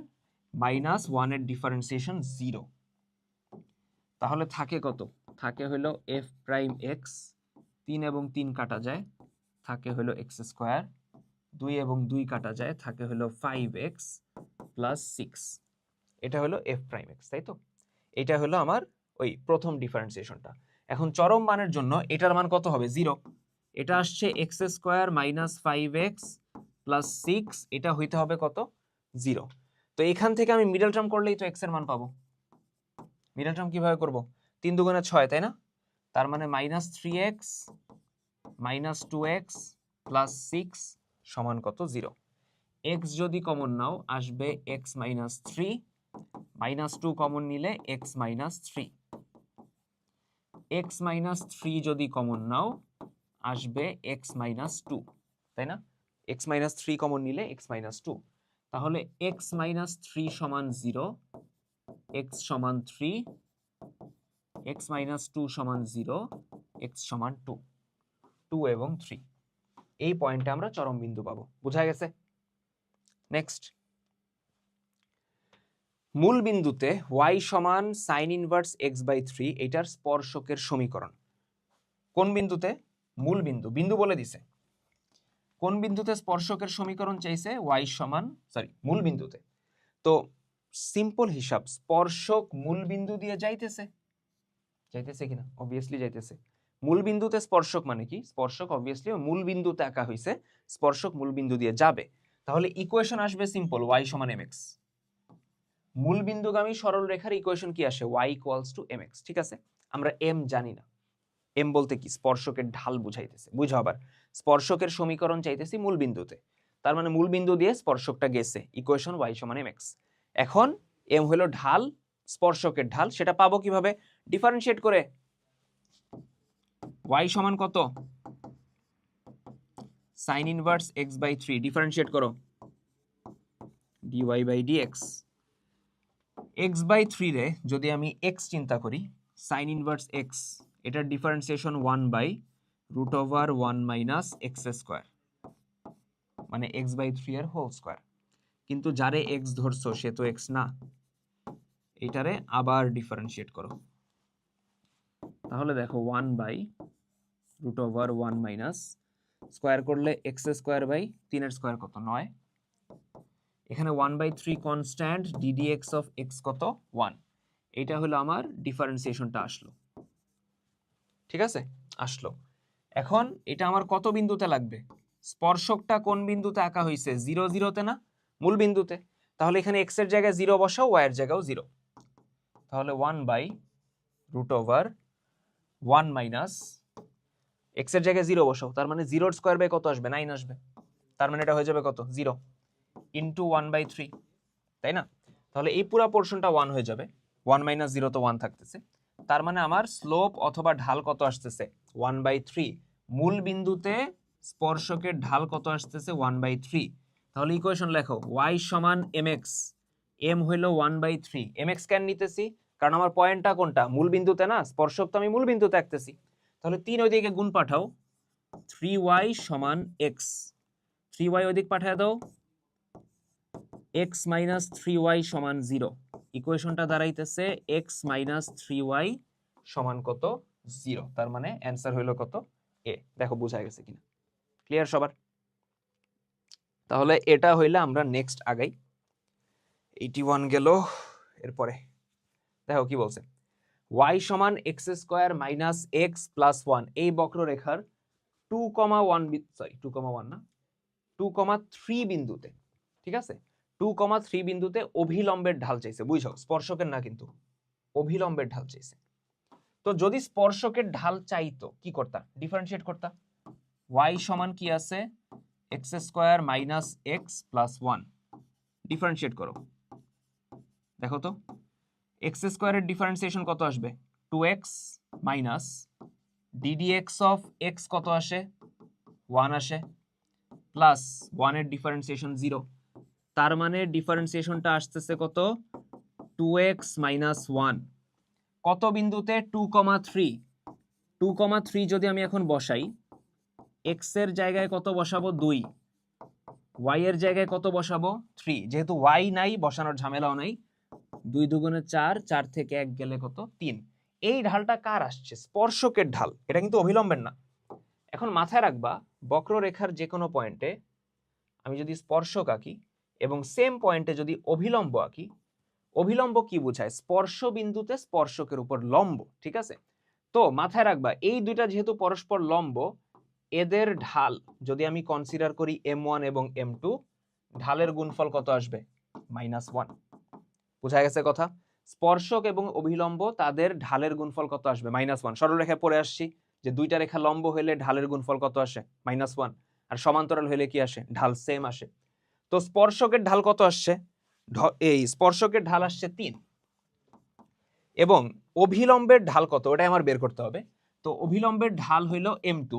মাইনাস 1 এর ডিফারেন্সিয়েশন 0। তাহলে থাকে কত? থাকে হলো এফ প্রাইম এক্স, 3 এবং 3 কাটা যায়, থাকে হলো এক্স স্কোয়ার, 2 এবং 2 কাটা যায়, থাকে হলো 5x প্লাস 6। এটা হলো এফ প্রাইম এক্স, তাই তো? এটা হলো আমার ওই প্রথম ডিফারেন্সিয়েশনটা। এখন চরম মানের জন্য এটার মান কত হবে? 0। এটা আসছে x square minus 5x plus 6, এটা হইতে হবে কত? 0। তো এখান থেকে আমি মিডল টার্ম করলেই তো এক্স এর মান পাবো। মিডল টার্ম কিভাবে করব? 3 দুগুণে 6, তাই না? তার মানে minus 3x minus 2x plus 6 সমান কত? 0। x যদি কমন নাও আসবে x মাইনাস 3, মাইনাস 2 কমন নিলে x মাইনাস 3, x মাইনাস 3 যদি কমন নাও আসবে x মাইনাস 2, তাই না? x মাইনাস 3 কমন নিলে x মাইনাস 2। তাহলে x মাইনাস 3 সমান 0, x সমান 3, x মাইনাস 2 সমান 0, x সমান 2, 2 এবং 3। এই পয়েন্টে আমরা চরম বিন্দু পাবো। বোঝা গেছে? নেক্সট। মূল বিন্দুতে y সমান সাইন ইনভার্স x/3, এটার স্পর্শকের সমীকরণ। কোন বিন্দুতে? মূল বিন্দু, বিন্দু বলে দিছে। কোন বিন্দুতে স্পর্শকের সমীকরণ চাইছে? y সমান, মূল বিন্দুতে। তো সিম্পল হিসাব, স্পর্শক মূল বিন্দু দিয়ে যাইতেছে, যাইতেছে কিনা? অবভিয়াসলি যাইতেছে। মূল বিন্দুতে স্পর্শক মানে কি? স্পর্শক অবভিয়াসলি মূল বিন্দুতে আঁকা হয়েছে, স্পর্শক মূল বিন্দু দিয়ে যাবে। তাহলে ইকুয়েশন আসবে সিম্পল, y সমান mx। মূল বিন্দুগামী সরল রেখার ইকুয়েশন কি আসে? y ইকুয়ালস টু mx, ঠিক আছে? আমরা m জানি না। m বলতে কি? স্পর্শকের ঢাল বুঝাইতেছে। বুঝো আবার, স্পর্শকের সমীকরণ চাইতেছি মূল বিন্দুতে, তার মানে মূল বিন্দু দিয়ে স্পর্শকটা গেছে, ইকুয়েশন y সমান mx। এখন m হলো ঢাল, স্পর্শকের ঢাল, সেটা পাবো কিভাবে? ডিফারেন্সিয়েট করে। y সমান কত? sin inverse x by 3, differentiate করো, dy by dx। x by 3 রে যদি আমি x চিন্তা করি, sin ইনভার্স x, এটার differentiation 1 by root over 1 minus x square, মানে x বাই 3 এর হোল স্কোয়ার। কিন্তু যারে x ধরছো সে তো x না, এটারে আবার ডিফারেন্সিয়েট করো, তাহলে দেখো 1 by root over 1 minus square করলে এক্স স্কোয়ার বাই 3 এর স্কোয়ার কত? 9। এখানে 1 by 3 constant, ddx of x কত? 1। এটা হলো আমার ডিফারেন্সিয়েশনটা আসলো, ঠিক আছে, আসলো। এখন এটা আমার কত বিন্দুতে লাগবে? স্পর্শকটা কোন বিন্দুতে আঁকা হয়েছে? 0 0তে না, মূল বিন্দুতে। তাহলে এখানে x এর জায়গায় 0 বসাও, y এর জায়গাও 0। তাহলে 1 by root over 1 minus x এর জায়গায় 0 বসাও, তার মানে 0 স্কোয়ার বাই কত আসবে? 9 আসবে। তার মানে এটা হয়ে যাবে কত? 0 ইন্টু 1 বাই 3, তাই না? তাহলে এই পুরো পোর্শনটা 1 হয়ে যাবে, 1 মাইনাস 0 তো 1 থাকতেছে। তার মানে আমার স্লোপ অথবা ঢাল কত আসতেছে? 1 বাই 3। মূল বিন্দুতে স্পর্শকের ঢাল কত আসতেছে? 1 বাই 3। তাহলে ইকুয়েশন লেখো, y সমান mx, m হইল 1 বাই 3। mx কেন নিতেছি? কারণ আমার পয়েন্টটা কোনটা? মূল বিন্দুতে না, স্পর্শক তো আমি মূল বিন্দুতে আঁকতেছি। তাহলে 3 ওইদিকে গুণ পাঠাও, 3y সমান x, 3y ওইদিক পাঠিয়ে দাও, x মাইনাস 3y সমান 0। ইকুয়েশনটা দাঁড়াইতেছে x মাইনাস 3y সমান কত? 0। তার মানে অ্যান্সার হইল কত? এ। দেখো বোঝা গেছে কিনা, ক্লিয়ার সবার? তাহলে এটা হইলে আমরা নেক্সট আগাই। 81 গেল। এরপরে দেখো কি বলছে, y সমান x square minus x plus 1, এই বক্ররেখার 2,1 সরি 2,1 না 2,3 বিন্দুতে, ঠিক আছে, 2,3 বিন্দুতে অভিলম্বের ঢাল চাইছে। বুঝছো, স্পর্শকের না কিন্তু, অভিলম্বের ঢাল চাইছে। তো যদি স্পর্শকের ঢাল চাইতো কি করতা? ডিফারেন্সিয়েট করতা। y সমান কি আছে? x square minus x plus 1, differentiate করো। দেখো তো x স্কোয়ারের ডিফারেন্সিয়েশন কত আসবে? 2x minus ddx of x কত আসে? 1 আসে, প্লাস 1 এর ডিফারেন্সিয়েশন 0। তার মানে ডিফারেন্সিয়েশনটা আসতেছে কত? 2x minus 1। কত বিন্দুতে? 2,3। 2,3 যদি আমি এখন বসাই, x এর জায়গায় কত বসাবো? 2, y এর জায়গায় কত বসাবো? 3। যেহেতু y নাই, বসানোর ঝামেলাও নাই, 2 দুগুণে 4, 4 থেকে 1 গেলে কত? 3। এই ঢালটা কার আসছে? স্পর্শকের ঢাল, এটা কিন্তু অভিলম্বের না। এখন মাথায় রাখবা, বক্ররেখার যে কোনো পয়েন্টে আমি যদি স্পর্শক আঁকি এবং সেম পয়েন্টে যদি অভিলম্ব আঁকি, অভিলম্ব কি বোঝায়? স্পর্শ বিন্দুতে স্পর্শকের উপর লম্ব, ঠিক আছে? তো মাথায় রাখবা, এই দুইটা যেহেতু পরস্পর লম্ব, এদের ঢাল যদি আমি কনসিডার করি m1 এবং m2, ঢালের গুণফল কত আসবে? -1। বুঝা গেছে কথা? স্পর্শক এবং অভিলম্ব, তাদের ঢালের গুণফল কত আসবে? -1। সরলরেখায় পড়ে আসছি যে দুইটা রেখা লম্ব হইলে ঢালের গুণফল কত আসে? -1। আর সমান্তরাল হইলে কি আসে? ঢাল সেম আসে। তো স্পর্শকের ঢাল কত আসছে? এই স্পর্শকের ঢাল আসছে 3, এবং অভিলম্বের ঢাল কত ওটা আমার বের করতে হবে। তো অভিলম্বের ঢাল হইল m2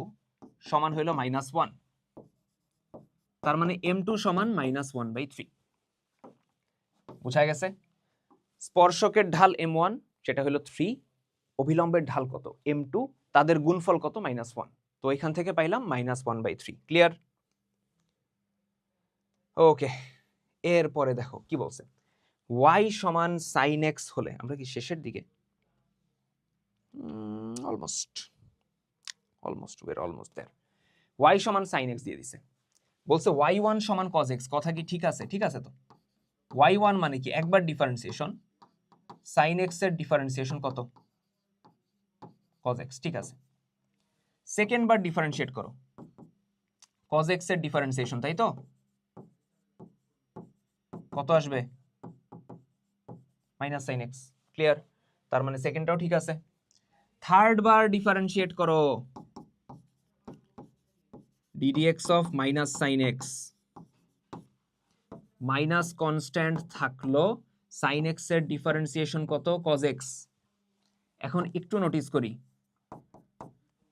সমান হইল -1। তার মানে m2 সমান -1/3। বুঝা গেছে? স্পর্শকের ঢাল m1, সেটা হলো 3, অভিলম্বের ঢাল কত? m2, তাদের গুণফল কত? -1। তো এখান থেকে পাইলাম -1/3। ক্লিয়ার? ওকে, এরপরে দেখো কি বলছে, y সমান sin x হলে, আমরা কি শেষের দিকে? Almost we're almost there. y সমান sin x দিয়ে দিছে, বলছে y1 সমান cos x। কথা কি ঠিক আছে? ঠিক আছে। তো y1 মানে কি? একবার ডিফারেন্সিয়েশন, sin x এর ডিফারেন্সিয়েশন কত? cos x, ঠিক আছে। সেকেন্ড বার ডিফারেন্সিয়েট করো, cos x এর ডিফারেন্সিয়েশন, তাই তো? কত আসবে? -sin x। ক্লিয়ার? তার মানে সেকেন্ডটাও ঠিক আছে। থার্ড বার ডিফারেন্সিয়েট করো, ddx of minus sine x, minus constant থাকলো সাইন এক্স এর ডিফারেন্সিয়েশন কত কজ এক্স। এখন একটু নোটিস করি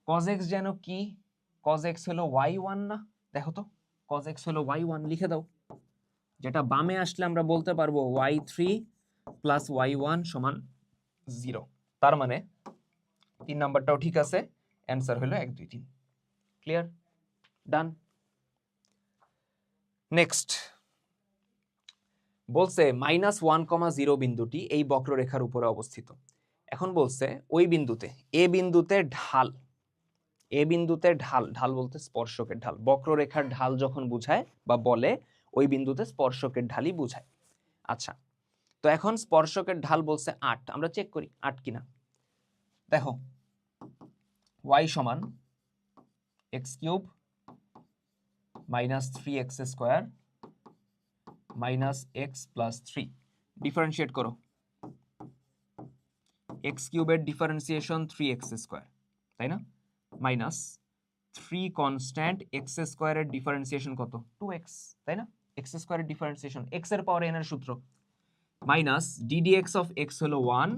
কজ এক্স যেন কি, কজ এক্স হলো y1 না, দেখো তো কজ এক্স হলো y1 লিখে দাও, যেটা বামে আসলে আমরা বলতে পারবো y3 প্লাস y1 সমান 0। তার মানে 3 নাম্বারটাও ঠিক আছে, অ্যান্সার হলো 1 2 3। ক্লিয়ার, ডান। নেক্সট বলছে -1,0 বিন্দুটি এই বক্ররেখার উপরে অবস্থিত। এখন বলছে ওই বিন্দুতে এ বিন্দুতে ঢাল, এ বিন্দুতে ঢাল, ঢাল বলতে স্পর্শকের ঢাল, বক্ররেখার ঢাল যখন বুঝায় বা বলে ওই বিন্দুতে স্পর্শকের ঢালই বুঝায়। আচ্ছা, তো এখন স্পর্শকের ঢাল বলছে 8, আমরা চেক করি 8 কিনা। দেখো y সমান x³ minus 3x² minus x plus 3, differentiate করো। x³ এর ডিফারেন্সিয়েশন 3x², তাই না, মাইনাস 3 কনস্ট্যান্ট x² এর ডিফারেন্সিয়েশন কত 2x, তাই না, x² এর ডিফারেন্সিয়েশন x এর পাওয়ার n এর সূত্র, মাইনাস ddx অফ x হলো 1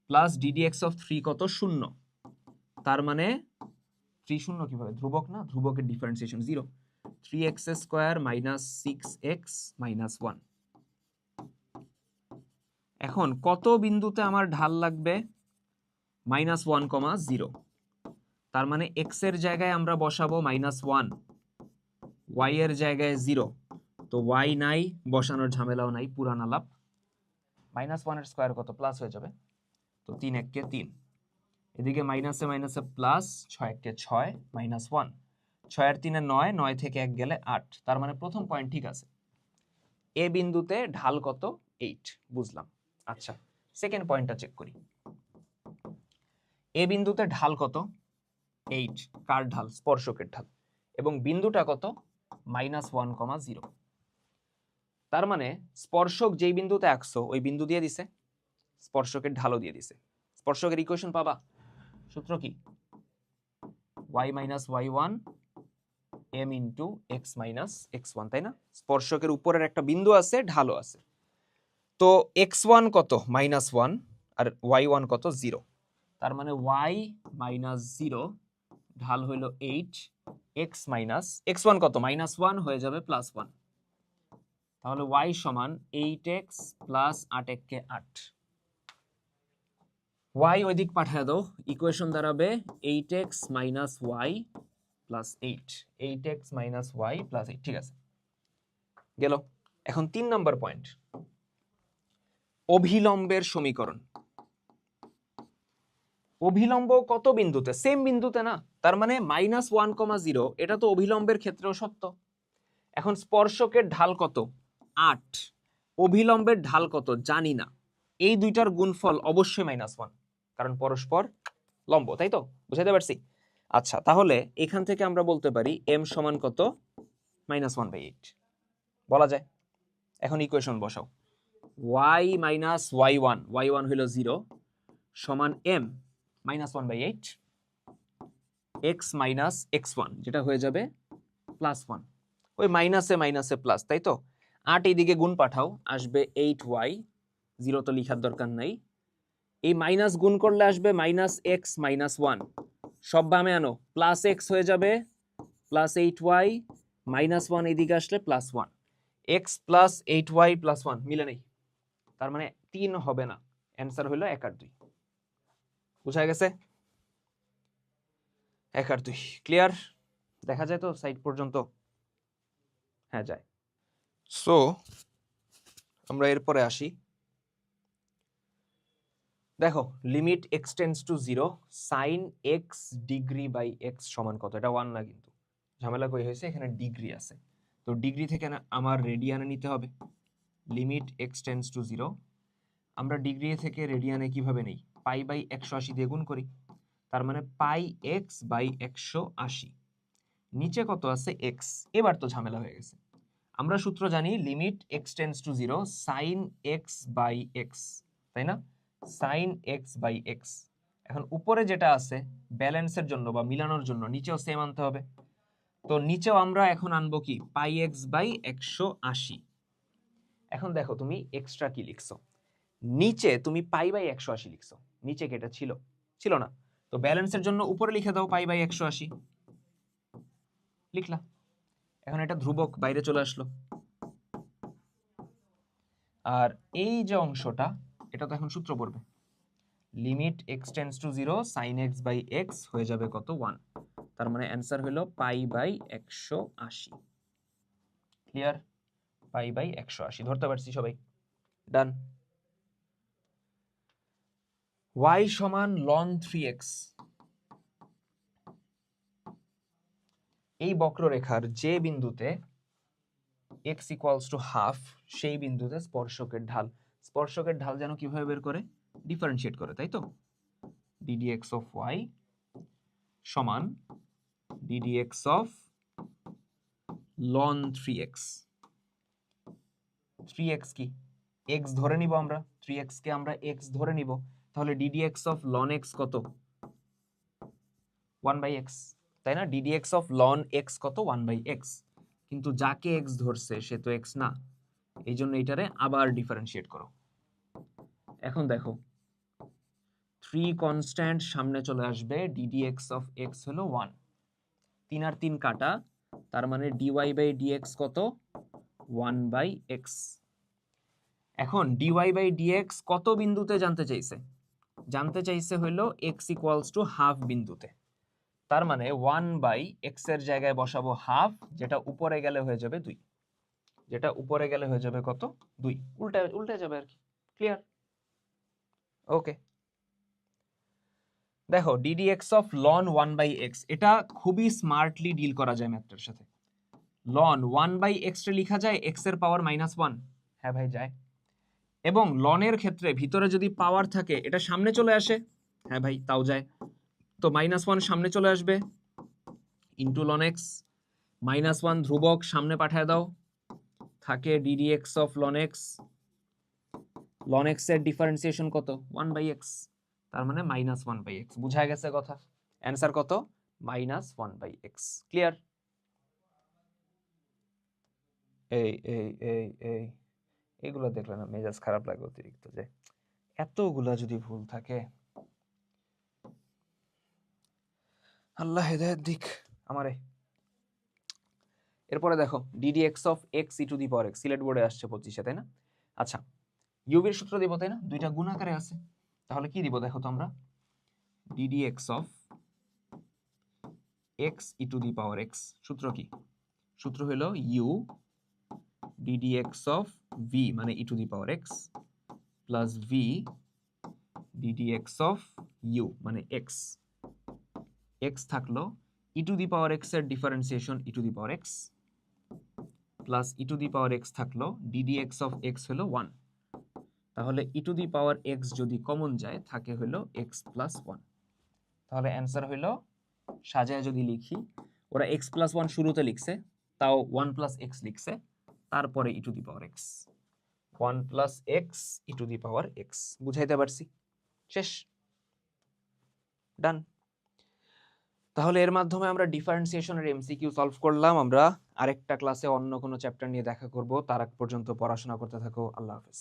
প্লাস ddx অফ 3 কত 0। তার মানে 3 0 কিভাবে, ধ্রুবক না, ধ্রুবকের differentiation 0, 3x² minus 6x minus 1। এখন কত বিন্দুতে আমার ঢাল লাগবে, -1,0। তার মানে x এর জায়গায় আমরা বসাবো -1, y এর জায়গায় 0, তো y নাই, বসানোর ঝামেলাও নাই, পুরান আলাপ। -1 এর স্কয়ার কত, প্লাস হয়ে যাবে, তো 3 1 কে 3, এদিকে মাইনাসে মাইনাসে প্লাস, 6 1 কে 6 -1, 6 আর 3 এ 9, 9 থেকে 1 গেলে 8। তার মানে প্রথম পয়েন্ট ঠিক আছে, এ বিন্দুতে ঢাল কত 8, বুঝলাম। আচ্ছা, সেকেন্ড পয়েন্টটা চেক করি, এ বিন্দুতে ঢাল কত 8, কার ঢাল, স্পর্শকের ঢাল, এবং বিন্দুটা কত -1,0। তার মানে স্পর্শক যেই বিন্দুতে আঁকছো ওই বিন্দু দিয়ে দিছে, স্পর্শকের ঢালও দিয়ে দিছে। স্পর্শকের ইকুয়েশন পাবা, সূত্র কি, y minus y1 m into x minus x1, তাই না, স্পর্শকের উপরের একটা বিন্দু আছে, ঢালও আছে। তো x1 কত -1 আর y1 কত 0, তার মানে y মাইনাস 0 ঢাল হইল 8, x মাইনাস x1 কত -1 হয়ে যাবে +1, তাহলে y সমান 8x প্লাস 8 1 কে 8, y ওই দিক পাঠিয়ে দাও, ইকুয়েশন দাঁড়াবে 8x minus y plus 8, 8x minus y plus 8, ঠিক আছে গেল। এখন 3 নম্বর পয়েন্ট, অভিলম্বের সমীকরণ। অভিলম্ব কত বিন্দুতে, সেম বিন্দুতে না, তার মানে -1,0, এটা তো অভিলম্বের ক্ষেত্রেও সত্য। এখন স্পর্শকের ঢাল কত 8, অভিলম্বের ঢাল কত জানি না, এই দুইটার গুণফল অবশ্যই -1, কারণ পরস্পর লম্ব, তাই তো, বুঝাইতে পারছি। আচ্ছা, তাহলে এখান থেকে আমরা বলতে পারি m সমান কত -1/8 বলা যায়। এখন ইকুয়েশন বসাও, y মাইনাস y1, y1 হলো 0 সমান m -1/8 x মাইনাস x1, যেটা হয়ে যাবে +1, ওই মাইনাসে মাইনাসে প্লাস, তাই তো। 8 এইদিকে গুণ পাঠাও, আসবে 8y, 0 তো লিখার দরকার নাই, এই মাইনাস গুণ করলে আসবে -x -1, সব বামে আনো, +x হয়ে যাবে +8y, -1 এইদিকে আসলে +1, x প্লাস 8y প্লাস 1 মিলে নেই, তার মানে 3 হবে না, অ্যান্সার হলো 1 আর 2, বুঝা গেছে, 1 আর 2 ক্লিয়ার, দেখা যায় তো সাইড পর্যন্ত, হ্যাঁ যায়। সো আমরা এরপরে আসি, দেখো limit x tends to 0 sin x degree by x সমান কত, এটা 1 না, কিন্তু ঝামেলা কই হয়েছে, এখানে ডিগ্রি আছে, তো ডিগ্রি থেকে আমার রেডিয়ানে নিতে হবে। লিমিট x টেন্ডস টু 0, আমরা ডিগ্রি থেকে রেডিয়ানে কিভাবে নেই, পাই বাই 180 দিয়ে গুণ করি, তার মানে পাই x বাই 180, নিচে কত আছে x, এবার তো ঝামেলা হয়ে গেছে। আমরা সূত্র জানি limit x tends to 0 sin x by x, তাই না, sin x বাই x। এখন উপরে যেটা আছে ব্যালেন্সের জন্য বা মিলানোর জন্য নিচেও সেম আনতে হবে, তো নিচেও আমরা এখন আনবো কি পাই এক্স বাই 180। এখন দেখো তুমি এক্সট্রা কি লিখছো, নিচে তুমি পাই বাই 180 লিখছো, নিচে কি এটা ছিল? ছিল না। তো ব্যালেন্সের জন্য উপরে লিখে দাও পাই বাই 180, লিখলা। এখন এটা ধ্রুবক বাইরে চলে আসলো। আর এই যে অংশটা, এটা তো এখন সূত্র পড়বে, limit x tends to 0 sin x by x হয়ে যাবে কত 1। তার মানে অ্যান্সার হলো pi by 180। Clear? Pi by 180 ধরতে পারছি সবাই? ডান। y সমান ln 3x, এই বক্ররেখার যে বিন্দুতে x ইকুয়ালস টু হাফ, সেই বিন্দুতে স্পর্শকের ঢাল। স্পর্শকের ঢাল যেন কিভাবে বের করে? ডিফারেন্সিয়েট করে, তাই তো? ddx অফ y সমান ddx of ln 3x। 3x কি? x ধরে নিব আমরা, 3x কে আমরা x ধরে নিব, তাহলে ddx অফ ln x কত? 1/x, তাই না? ddx অফ ln x কত? 1/x। কিন্তু যাকে x ধরছে সে তো x না, এই জন্য এটারে আবার ডিফারেন্সিয়েট করো। এখন দেখো 3 কনস্ট্যান্ট সামনে চলে আসবে, ddx অফ x হলো 1, 3 আর 3 কাটা, তার মানে dy বাই dx কত? 1/x। এখন dy বাই dx কত বিন্দুতে জানতে চাইছে? জানতে চাইছে হইলো x ইকুয়ালস টু হাফ বিন্দুতে। তার মানে 1/x এর জায়গায় বসাবো হাফ, যেটা উপরে গেলে হয়ে যাবে 2, যেটা উপরে গেলে হয়ে যাবে কত? 2, উল্টে যাবে আর কি। ক্লিয়ার? ওকে। দেখো ddx অফ ln 1/x, এটা খুবই স্মার্টলি ডিল করা যায় ম্যাথটার সাথে। ln 1/x টা লেখা যায় x এর পাওয়ার -1। হ্যাঁ ভাই যায়। এবং ln এর ক্ষেত্রে ভিতরে যদি পাওয়ার থাকে এটা সামনে চলে আসে। হ্যাঁ ভাই তাও যায়। তো -1 সামনে চলে আসবে, ইন্টু ln x, -1 ধ্রুবক সামনে পাঠায় দাও, থাকে ddx of ln x। ln x এর ডিফারেন্সিয়েশন কত? 1/x, তার মানে -1/x। বুঝা গেছে কথা? অ্যান্সার কত? -1/x। ক্লিয়ার? এই এগুলো দেখলে না মেজাজ খারাপ লাগে অতিরিক্ত, যে এতগুলা যদি ভুল থাকে। আল্লাহ হেদায়েত দিক আমারে। এরপরে দেখো ddx of x e to the power x, Sylhet বোর্ডে আসছে 25-এ, তাই না? আচ্ছা, ইউভির সূত্র দিব, তাই না? দুইটা গুণ আকারে আছে, তাহলে কি দিব দেখো তো আমরা? ddx of x e to the power x, সূত্র কি? সূত্র হলো u ddx অফ v মানে e to the power x plus v ddx of u মানে x। x থাকলো e to the power x এর differentiation e to the power x plus e to the power x থাকলো ddx of x হলো 1, তাহলে e to the power x যদি common যায় থাকে হলো x প্লাস 1। তাহলে অ্যান্সার হলো, সাজায় যদি লিখি, ওরা x প্লাস 1 শুরুতে লিখছে, তাও 1 প্লাস x লিখছে, তারপরে e to the power x, 1 plus x e to the power x। বুঝাইতে পারছি? শেষ? ডান। তাহলে এর মাধ্যমে আমরা ডিফারেন্সিয়েশনের এমসিকিউ সলভ করলাম। আমরা আরেকটা ক্লাসে অন্য কোনো চ্যাপ্টার নিয়ে দেখা করব। তার আগ পর্যন্ত পড়াশোনা করতে থাকো। আল্লাহ হাফেজ।